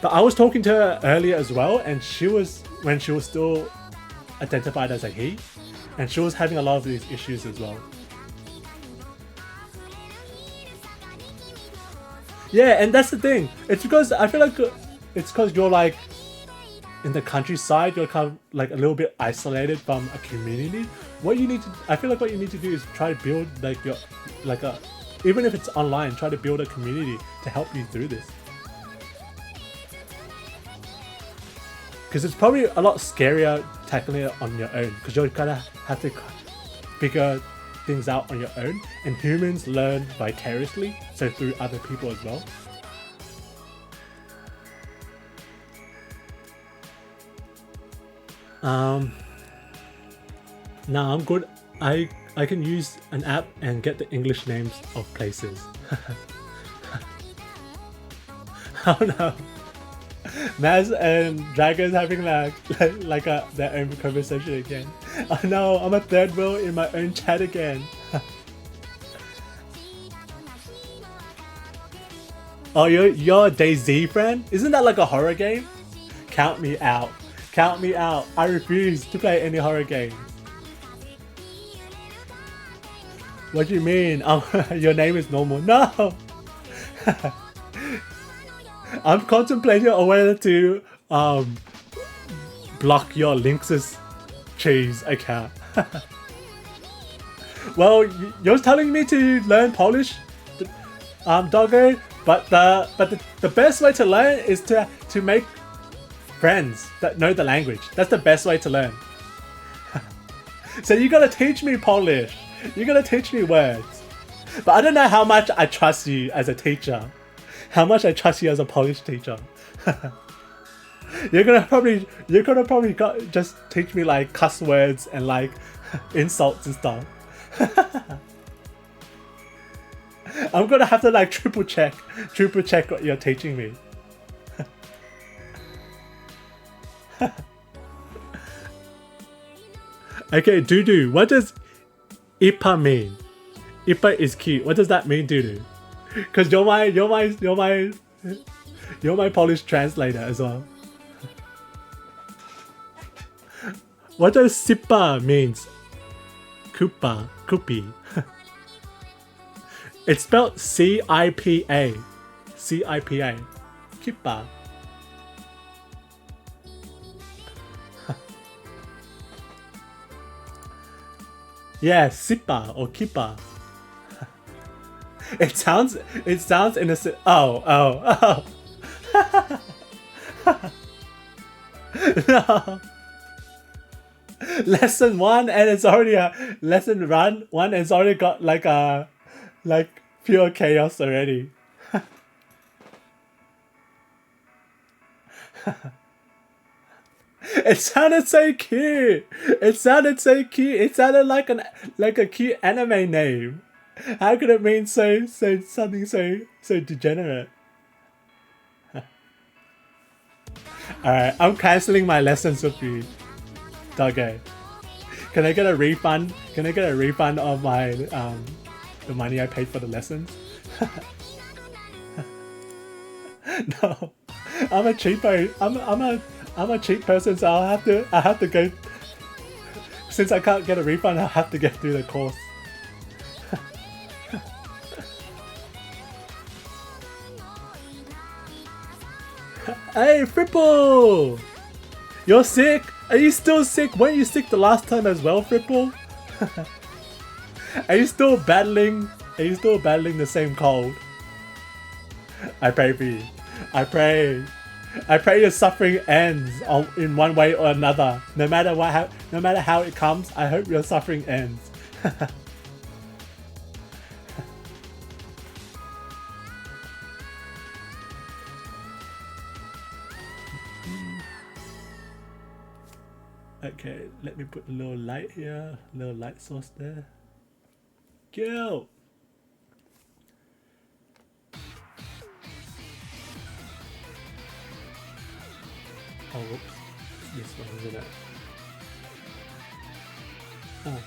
But I was talking to her earlier as well, and when she was still identified as a he, and she was having a lot of these issues as well. Yeah, and that's the thing. It's because I feel like it's because you're like in the countryside, you're kind of like a little bit isolated from a community. I feel like what you need to do is try to build like even if it's online, try to build a community to help you through this. Because it's probably a lot scarier tackling it on your own, because you're gonna have to figure things out on your own, and humans learn vicariously, so through other people as well. Nah, I'm good. I can use an app and get the English names of places. Oh no. Maz and Dragon's having their own conversation again. Oh no, I'm a third wheel in my own chat again. Oh, you're a DayZ friend? Isn't that like a horror game? Count me out. Count me out. I refuse to play any horror games. What do you mean? Your name is normal. No! I'm contemplating on whether to block your linkzziz account. Well, you're telling me to learn Polish, Doggo, but the best way to learn is to make friends that know the language. That's the best way to learn. So you gotta teach me Polish. You gotta teach me words. But I don't know how much I trust you as a teacher. How much I trust you as a Polish teacher. You're gonna probably just teach me like cuss words and like insults and stuff. I'm gonna have to like triple check what you're teaching me. Okay, Dudu, what does Ipa mean? Ipa is cute. What does that mean, Dudu? Because you're my Polish translator as well. What does Sipa means? Kupa, Kupi. It's spelled C-I-P-A. C-I-P-A. Kipa. Yeah, Sipa or Kipa. It sounds innocent. Oh. No. Lesson 1 and it's already a lesson run 1 and it's already got like pure chaos already. It sounded so cute. It sounded so cute. It sounded like a cute anime name. How could it mean something so degenerate? Alright, I'm cancelling my lessons with you, Doggo. Can I get a refund? Can I get a refund of my the money I paid for the lessons? No, I'm a cheapo. I'm a cheap person, so I have to go. Since I can't get a refund, I have to get through the course. Hey, Fripple! You're sick? Are you still sick? Weren't you sick the last time as well, Fripple? Are you still battling the same cold? I pray for you. I pray your suffering ends in one way or another. No matter how it comes, I hope your suffering ends. Okay, let me put a little light here, a little light source there. Go! Oh, whoops. This one, isn't it? Oh.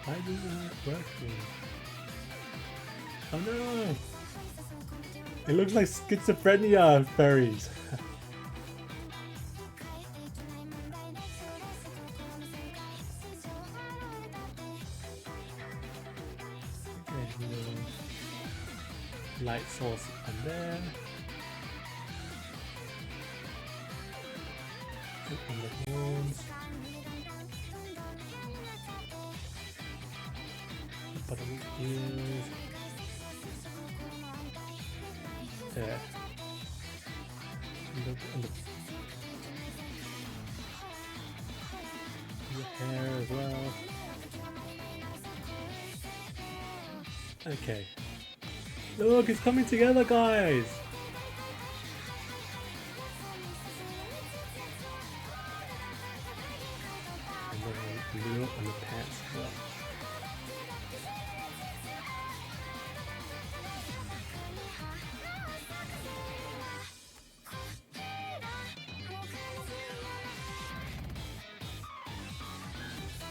Why isn't that working? Oh no! It looks like schizophrenia fairies. Light source on there. On the horns. The bottom ears. There. Look on the hair as well. Okay. Look, it's coming together, guys! And then blue on the pants as well.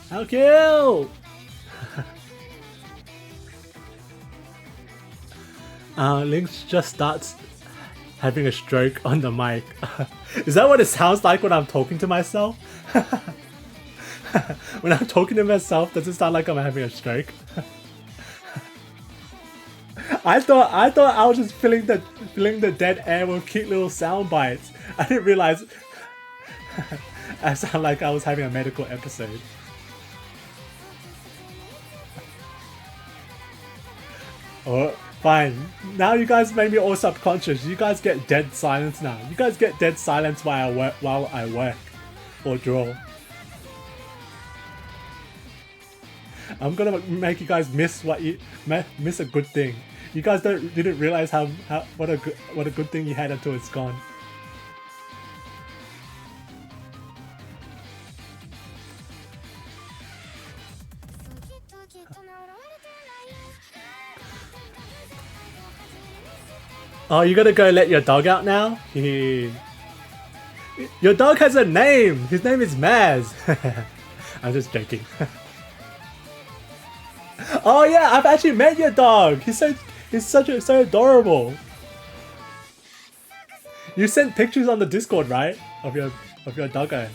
How cute! Links just starts having a stroke on the mic. Is that what it sounds like when I'm talking to myself? When I'm talking to myself, does it sound like I'm having a stroke? I thought I was just filling the dead air with cute little sound bites. I didn't realize I sound like I was having a medical episode. Oh, fine. Now you guys made me all subconscious. You guys get dead silence now. You guys get dead silence while I work or draw. I'm gonna make you guys miss miss a good thing. You guys didn't realize what a good thing you had until it's gone. Oh, you gotta go let your dog out now? Your dog has a name! His name is Maz! I'm just joking. Oh yeah, I've actually met your dog! He's so adorable! You sent pictures on the Discord, right? Of your doggo.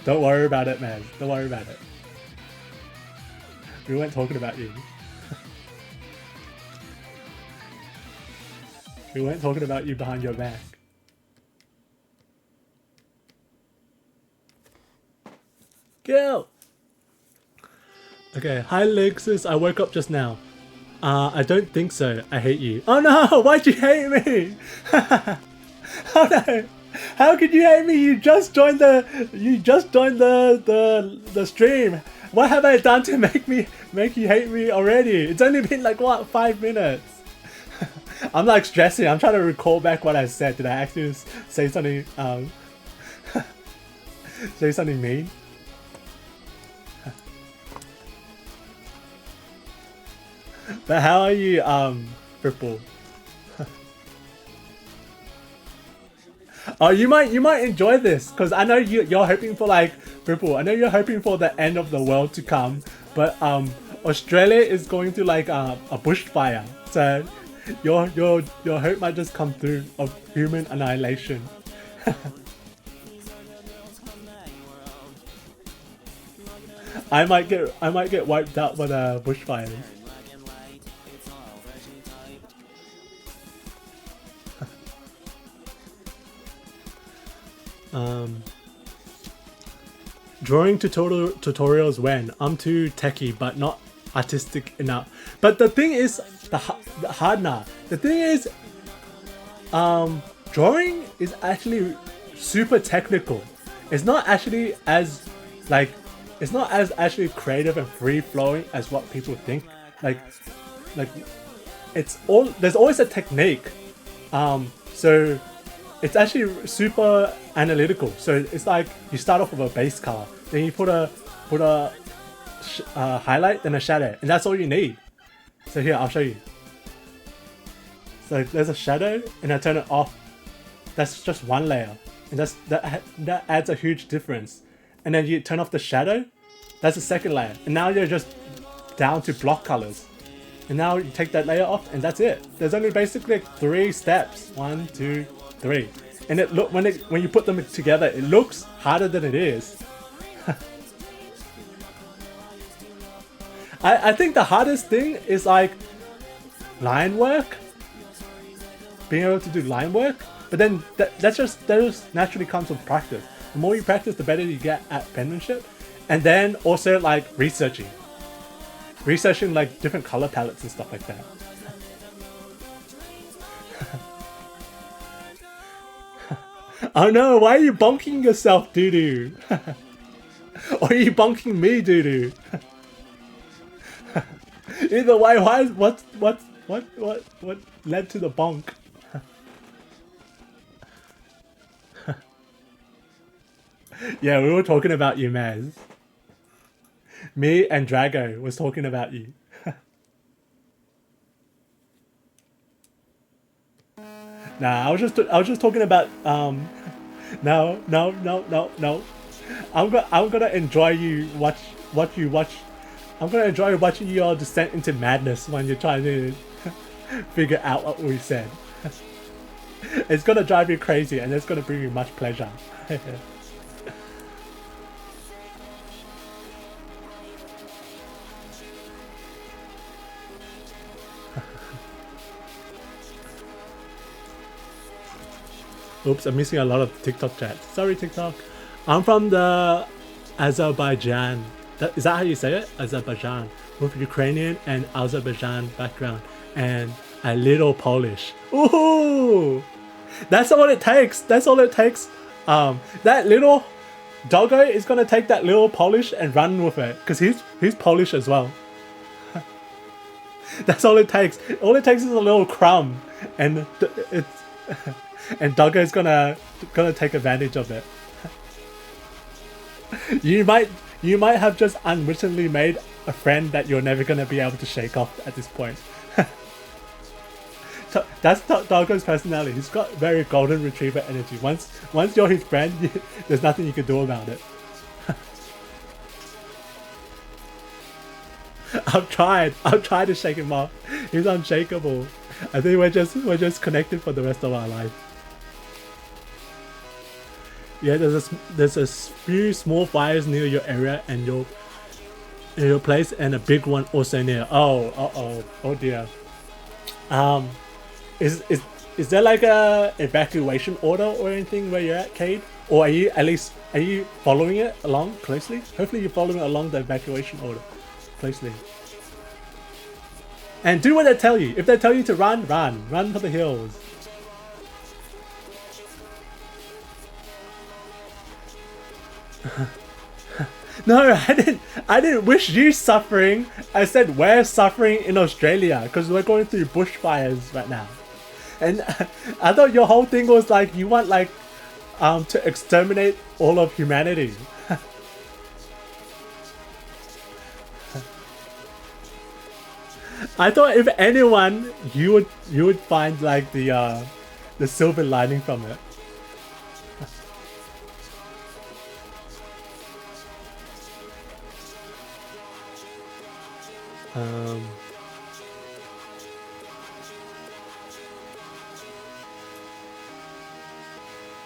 Don't worry about it, man. Don't worry about it. We weren't talking about you. We weren't talking about you behind your back. Go! Okay, hi linkzziz, I woke up just now. I don't think so. I hate you. Oh no! Why'd you hate me? Oh no! How could you hate me? You just joined the stream. What have I done to make you hate me already? It's only been like what, 5 minutes. I'm like stressing. I'm trying to recall back what I said. Did I actually say something say something mean? But how are you, Purple? Oh, you might enjoy this because I know you're hoping for like Purple. I know you're hoping for the end of the world to come, but Australia is going through like a bushfire, so your hope might just come through of human annihilation. I might get wiped out by the bushfires. Drawing tutorials when? I'm too techie but not artistic enough. But the thing is, the thing is, drawing is actually super technical. It's not actually as it's not as actually creative and free flowing as what people think. Like there's always a technique. So it's actually super analytical. So it's like you start off with a base color, then you put a highlight, then a shadow, and that's all you need. So here, I'll show you. So there's a shadow, and I turn it off. That's just one layer, and that adds a huge difference. And then you turn off the shadow. That's the second layer, and now you're just down to block colors. And now you take that layer off, and that's it. There's only basically 3 steps. 1, 2, 3. And when you put them together, it looks harder than it is. I think the hardest thing is like line work. Being able to do line work. But then that just naturally comes with practice. The more you practice, the better you get at penmanship. And then also like researching like different color palettes and stuff like that. Oh no, why are you bonking yourself, doo-doo? Or are you bonking me, doo-doo? Either way, what led to the bonk? Yeah, we were talking about you, Maz. Me and Drago was talking about you. Nah, I was just talking about no. I'm gonna enjoy you watch. I'm gonna enjoy watching your descent into madness when you're trying to figure out what we said. It's gonna drive you crazy, and it's gonna bring you much pleasure. Oops, I'm missing a lot of TikTok chats. Sorry, TikTok. I'm from the Azerbaijan. Is that how you say it? Azerbaijan. With Ukrainian and Azerbaijan background. And a little Polish. Ooh! That's all it takes. That's all it takes. That little doggo is gonna take that little Polish and run with it. Because he's Polish as well. That's all it takes. All it takes is a little crumb. And it's... and Doggo is gonna take advantage of it. You might have just unwittingly made a friend that you're never gonna be able to shake off at this point. That's Doggo's personality. He's got very golden retriever energy. Once you're his friend, there's nothing you can do about it. I've tried to shake him off. He's unshakable. I think we're just connected for the rest of our life. Yeah, there's a few small fires near your area and your place, and a big one also near. Oh dear. Is there like a evacuation order or anything where you're at, Cade? Or are you following it along closely? Hopefully you're following along the evacuation order closely. And do what they tell you. If they tell you to run for the hills. No, I didn't wish you suffering. I said we're suffering in Australia because we're going through bushfires right now. And I thought your whole thing was like you want like to exterminate all of humanity. I thought if anyone, you would find like the silver lining from it.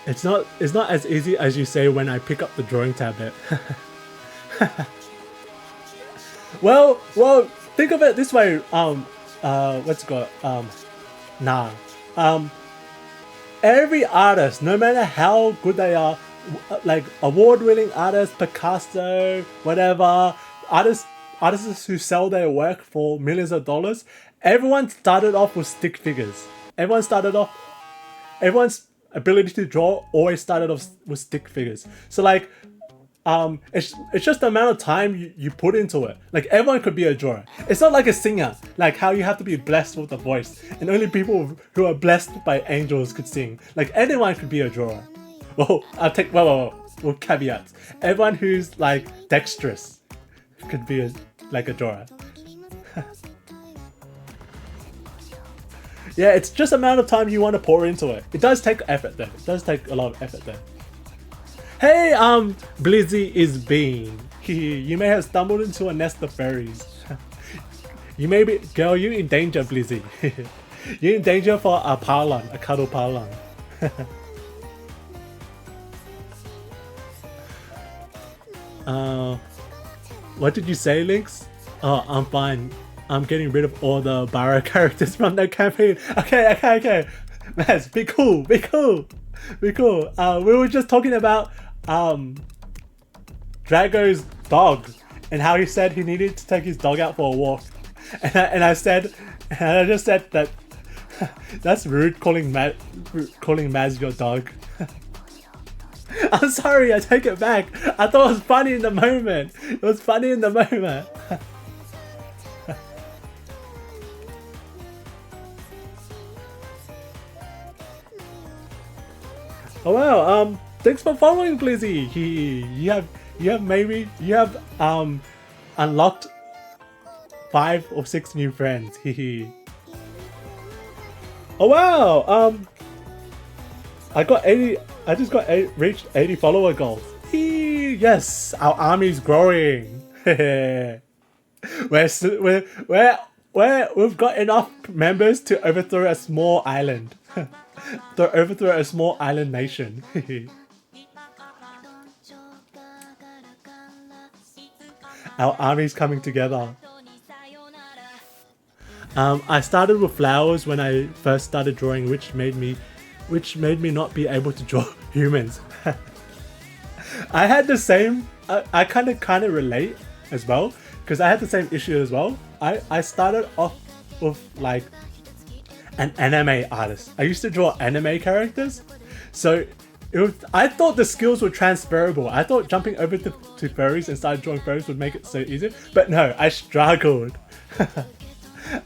It's not as easy as you say when I pick up the drawing tablet. Well, think of it this way. What's it called? Every artist, no matter how good they are, like award-winning artists, Picasso, whatever, artists who sell their work for millions of dollars, everyone started off with stick figures. Everyone's ability to draw always started off with stick figures. So like, it's just the amount of time you put into it. Like everyone could be a drawer. It's not like a singer, like how you have to be blessed with a voice, and only people who are blessed by angels could sing. Like anyone could be a drawer. Well, I'll take with caveats. Everyone who's like dexterous could be like a drawer. Yeah, it's just the amount of time you want to pour into it. It does take effort though. It does take a lot of effort though. Hey, Blizzy is Bean. You may have stumbled into a nest of fairies. You may be, girl, you're in danger, Blizzy. You're in danger for a Parlon, a cuddle Parlon. What did you say, Lynx? Oh, I'm fine. I'm getting rid of all the Barra characters from the campaign. Okay. Man, be cool. We were just talking about Drago's dog and how he said he needed to take his dog out for a walk. And I just said that that's rude calling Maz your dog. I'm sorry, I take it back. I thought it was funny in the moment. Oh wow, thanks for following, Blizzy. You have unlocked 5 or 6 new friends. Oh wow, I just reached 80 follower goals. Yes, our army's growing. We've got enough members to overthrow a small island. To overthrow a small island nation. Our army's coming together. I started with flowers when I first started drawing, which made me not be able to draw humans. I had the same. I kind of relate as well, because I had the same issue as well. I started off with like an anime artist. I used to draw anime characters, so I thought the skills were transferable. I thought jumping over to furries and started drawing furries would make it so easy, but no, I struggled.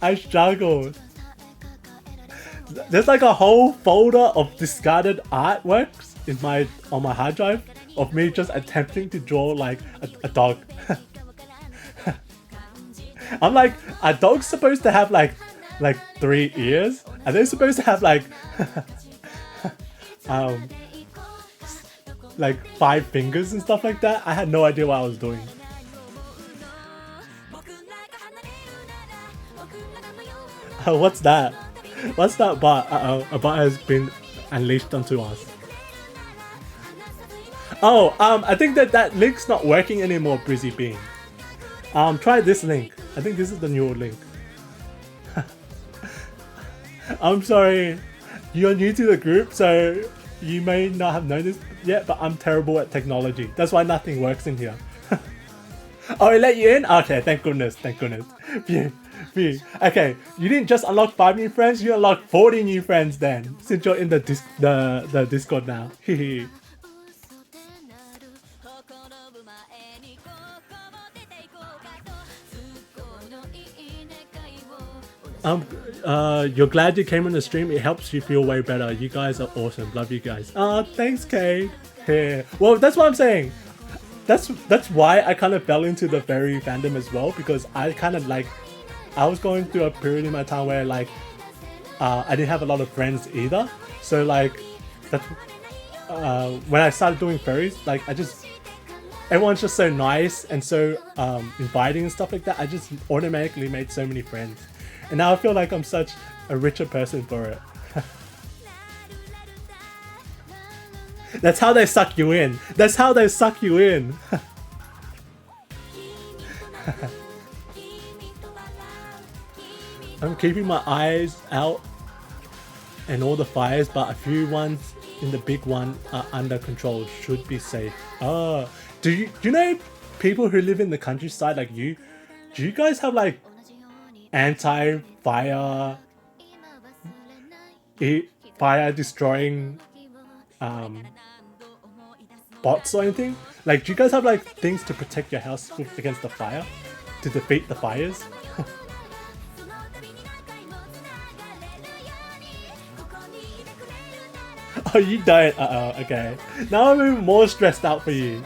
I struggled. There's like a whole folder of discarded artworks on my hard drive of me just attempting to draw like a dog. I'm like, are dogs supposed to have like 3 ears? Are they supposed to have like 5 fingers and stuff like that? I had no idea what I was doing. What's that? What's that bot? A bot has been unleashed onto us. Oh, I think that link's not working anymore, Brizzy Bean. Try this link. I think this is the new link. I'm sorry, you're new to the group, so you may not have noticed yet, but I'm terrible at technology. That's why nothing works in here. Oh, it let you in? Okay, thank goodness, thank goodness. Phew. Okay, you didn't just unlock 5 new friends, you unlocked 40 new friends then, since you're in the Discord now. You're glad you came on the stream. It helps you feel way better. You guys are awesome. Love you guys. Thanks, Kate. Yeah. Well, that's what I'm saying. That's why I kind of fell into the furry fandom as well, because I kind of like, I was going through a period in my time where like I didn't have a lot of friends either. So like that's when I started doing furries, like everyone's just so nice and so inviting and stuff like that. I just automatically made so many friends. And now I feel like I'm such a richer person for it. That's how they suck you in. That's how they suck you in. I'm keeping my eyes out and all the fires, but a few ones in the big one are under control. Should be safe. Oh, do you know people who live in the countryside like you? Do you guys have like anti-fire destroying bots or anything? Like, do you guys have like things to protect your house against the fire, to defeat the fires? Oh, you don't? Okay. Now I'm even more stressed out for you.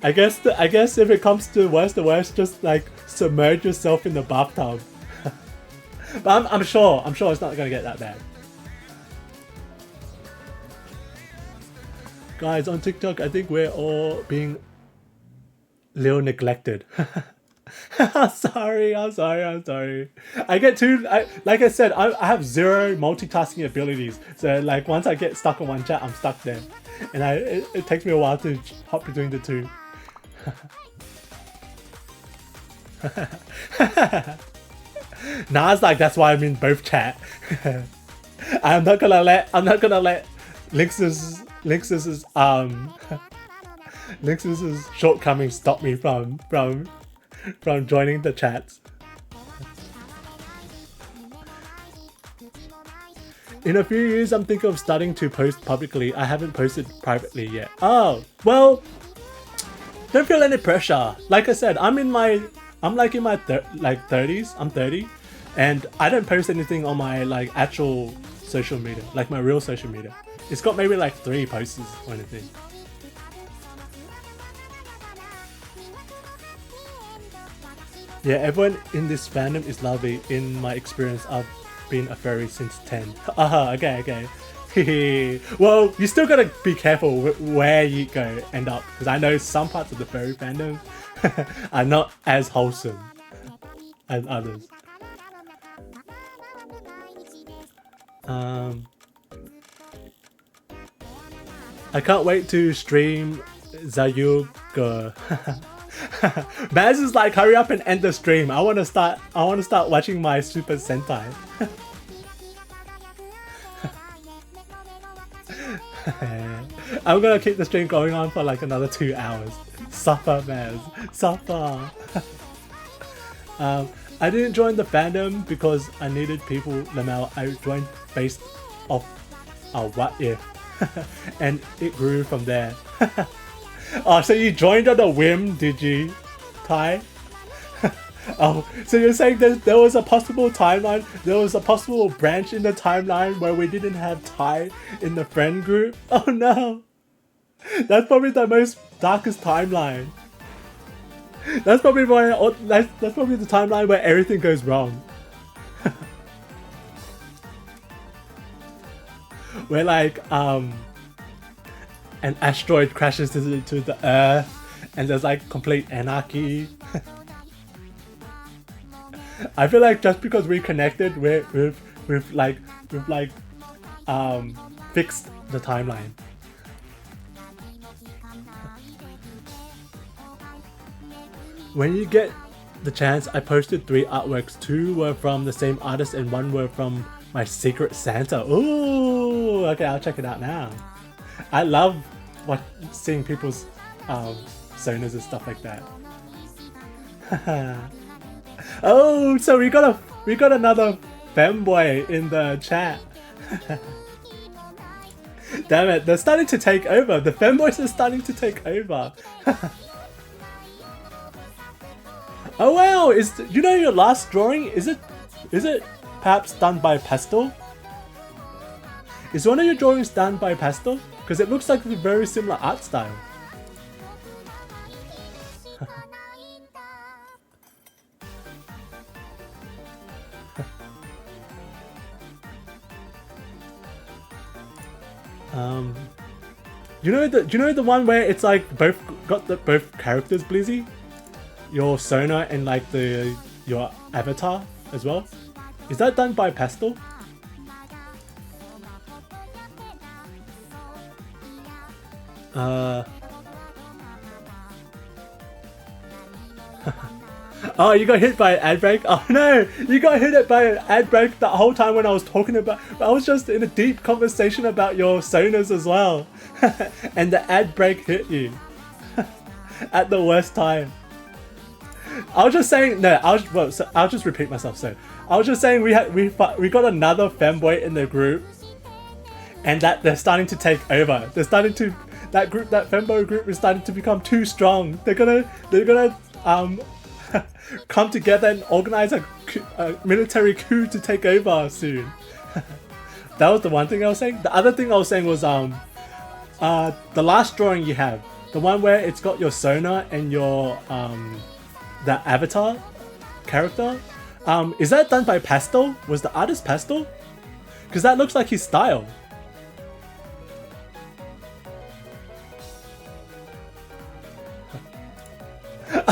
I guess if it comes to worst, the worst, just like submerge yourself in the bathtub. But I'm sure it's not gonna get that bad. Guys, on TikTok, I think we're all being little neglected. I'm sorry. I get like I said, I have 0 multitasking abilities. So like once I get stuck on one chat, I'm stuck there. And it takes me a while to hop between the two. Nah, it's like that's why I'm in both chat. I'm not gonna let linkzziz shortcomings stop me from joining the chats. In a few years, I'm thinking of starting to post publicly. I haven't posted privately yet. Oh, well, don't feel any pressure. Like I said, I'm like in my 30s. I'm 30, and I don't post anything on my like actual social media, like my real social media. It's got maybe like 3 posts or anything. Yeah, everyone in this fandom is lovely. In my experience, I've been a furry since 10. Okay. Well, you still gotta be careful where you go end up, because I know some parts of the furry fandom are not as wholesome as others. I can't wait to stream Zayuga. Baz is like, hurry up and end the stream. I wanna start watching my Super Sentai. I'm gonna keep the stream going on for like another 2 hours. Suffer, Baz. Suffer. I didn't join the fandom because I needed people. Lamel, I joined based off what if, and it grew from there. Oh, so you joined on a whim, did you, Ty? Oh, so you're saying that there was a possible timeline, there was a possible branch in the timeline where we didn't have Ty in the friend group? Oh no! That's probably the most darkest timeline. That's probably why. That's probably the timeline where everything goes wrong. Where like an asteroid crashes into the Earth, and there's like complete anarchy. I feel like just because we connected, we've fixed the timeline. When you get the chance, I posted 3 artworks. 2 were from the same artist and 1 were from my Secret Santa. Ooh, okay, I'll check it out now. I love seeing people's sonas and stuff like that. Oh, so we got another femboy in the chat. Damn it, they're starting to take over. The femboys are starting to take over. Oh wow, you know your last drawing? Is it perhaps done by pastel? Is one of your drawings done by pastel? Because it looks like a very similar art style. Do you know the one where it's like both characters, Blizzy? Your Sona and like your avatar as well? Is that done by pastel? Oh, you got hit by an ad break? Oh no! You got hit by an ad break the whole time when I was talking about... I was just in a deep conversation about your Sonas as well. And the ad break hit you. At the worst time. I was just saying... No, I'll just repeat myself. So, I was just saying we got another femboy in the group. And that they're starting to take over. They're starting to... That femboy group is starting to become too strong. They're gonna come together and organize a military coup to take over soon. That was the one thing I was saying. The other thing I was saying was the last drawing you have, the one where it's got your Sona and your the avatar character. Is that done by pastel? Was the artist pastel? Because that looks like his style.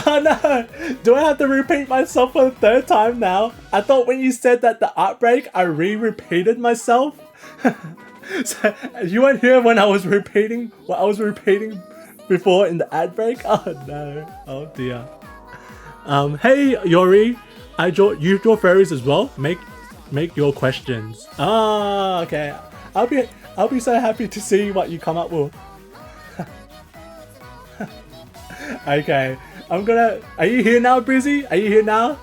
Oh no! Do I have to repeat myself for the 3rd time now? I thought when you said that the art break, I repeated myself. So you weren't here when I was repeating what I was repeating before in the ad break? Oh no. Oh dear. Hey Yori, you draw fairies as well? Make your questions. Ah, okay. I'll be so happy to see what you come up with. Okay. Are you here now, Brizzy? Are you here now?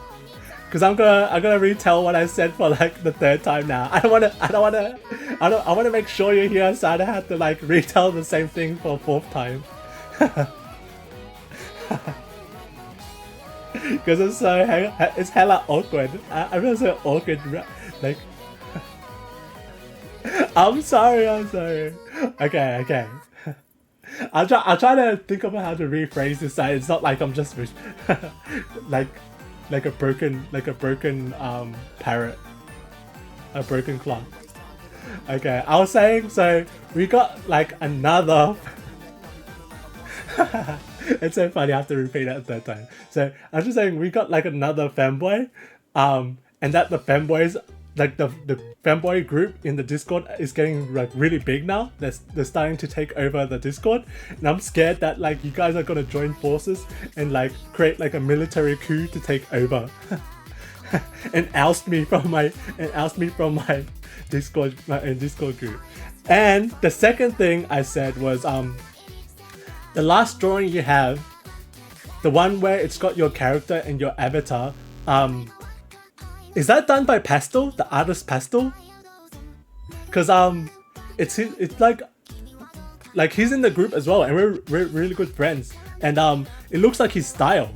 Because I'm gonna retell what I said for like the 3rd time now. I wanna make sure you're here, so I don't have to like retell the same thing for a 4th time. Because it's hella awkward. I feel so awkward. Like, I'm sorry. Okay. I'll try to think about how to rephrase this so it's not like I'm just like a broken parrot. a broken clock. Okay, I was saying, so we got like another. It's so funny, I have to repeat it a third time. So I was just saying we got like another femboy, and that the femboys, like the femboy group in the Discord is getting like really big now. They're starting to take over the Discord, and I'm scared that like you guys are gonna join forces and like create like a military coup to take over, and oust me from my Discord group. And the second thing I said was the last drawing you have, the one where it's got your character and your avatar, is that done by Pastel, the artist Pastel? Cause it's like he's in the group as well, and we're really good friends, and it looks like his style.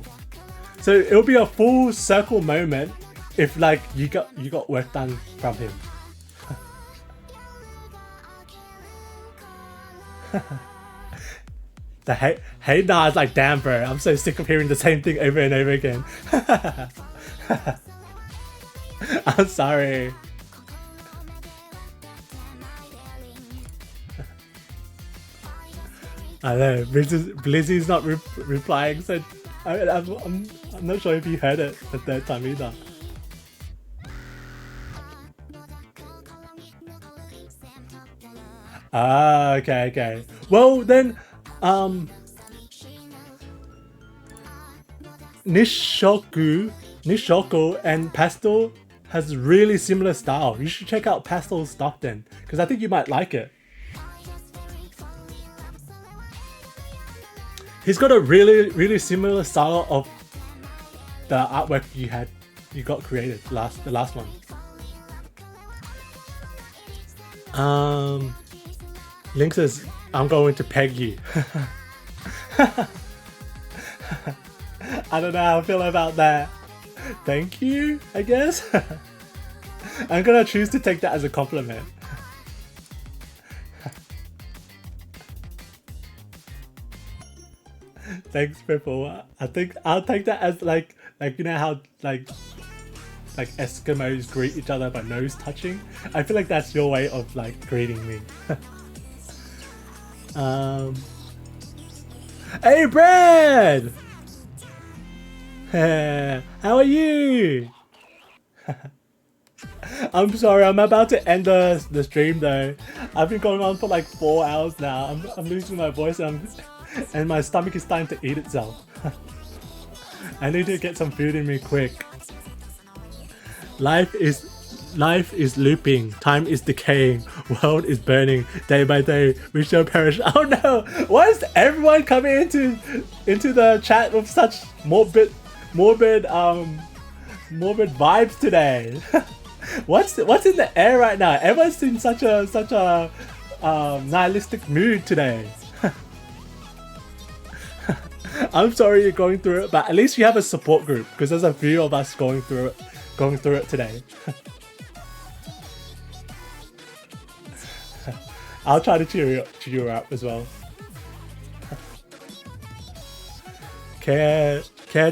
So it'll be a full circle moment if like you got work done from him. The hey nah, it's like, damn bro, I'm so sick of hearing the same thing over and over again. I'm sorry. I know, Blizzy's not replying, so I'm not sure if you heard it the third time either. Ah, okay. Well then, Nishoko and Pastel has really similar style. You should check out Pastel's stuff then, because I think you might like it. He's got a really similar style of the artwork you got created the last one. Link says, I'm going to peg you. I don't know how I feel about that. Thank you, I guess. I'm gonna choose to take that as a compliment. Thanks, Purple. I think I'll take that as like you know how like Eskimos greet each other by nose touching. I feel like that's your way of like greeting me. Hey Brad! How are you? I'm sorry, I'm about to end the stream though. I've been going on for like 4 hours now. I'm losing my voice and my stomach is starting to eat itself. I need to get some food in me quick. Life is looping, time is decaying, world is burning, day by day we shall perish. Oh no! Why is everyone coming into the chat with such morbid vibes today? What's in the air right now? Everyone's in such a nihilistic mood today. I'm sorry you're going through it, but at least you have a support group, because there's a few of us going through it today. I'll try to cheer you up as well. Care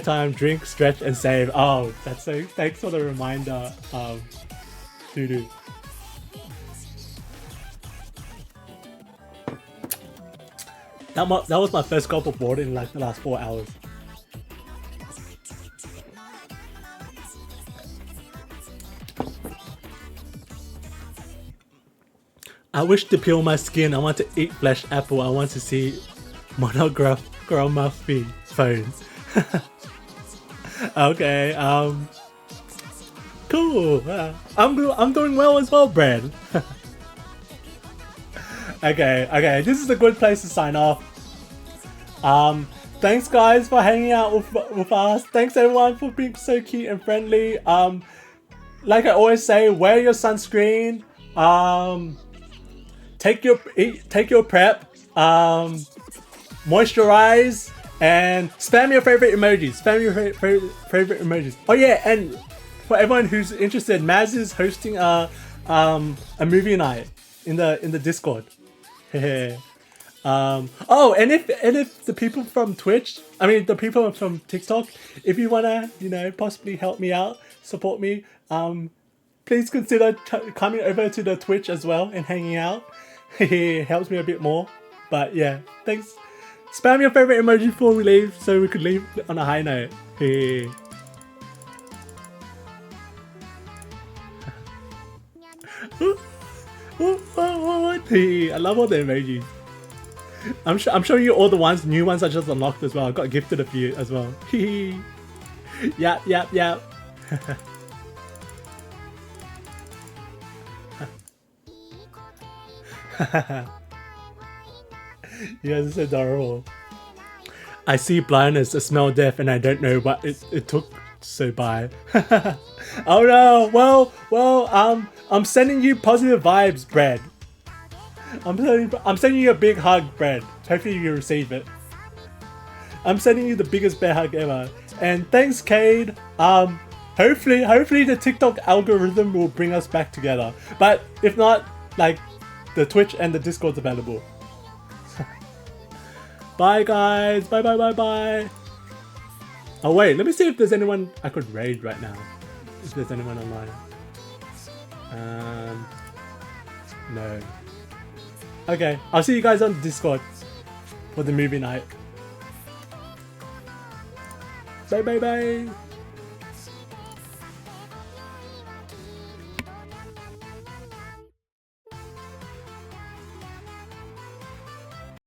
time, drink, stretch, and save. Oh, that's so. Thanks for the reminder, Dudu. That was my first gulp of water in like the last 4 hours. I wish to peel my skin. I want to eat flesh apple. I want to see monography phones. Okay, cool. I'm doing well as well, Brad. Okay, this is a good place to sign off. Thanks guys for hanging out with us. Thanks everyone for being so cute and friendly. Like I always say, wear your sunscreen. Take your prep. Moisturize and spam your favorite emojis. Favorite emojis. Oh yeah, and for everyone who's interested, Maz is hosting a movie night in the Discord. Oh, and if the people from Twitch, I mean the people from TikTok, if you wanna, possibly help me out, support me, please consider coming over to the Twitch as well and hanging out. It helps me a bit more. But yeah, thanks. Spam your favorite emoji before we leave so we could leave on a high note. I love all the emojis. I'm showing you all the new ones I just unlocked as well. I got gifted a few as well. Yap. You guys are so adorable. I see blindness, I smell death, and I don't know what it took. So bye. Oh no. Well. I'm sending you positive vibes, Brad. I'm sending you a big hug, Brad. Hopefully you receive it. I'm sending you the biggest bear hug ever. And thanks, Cade. Hopefully the TikTok algorithm will bring us back together. But if not, like, the Twitch and the Discord's available. Bye, guys. Bye. Oh wait, let me see if there's anyone I could raid right now. If there's anyone online. No. Okay, I'll see you guys on Discord for the movie night. Bye.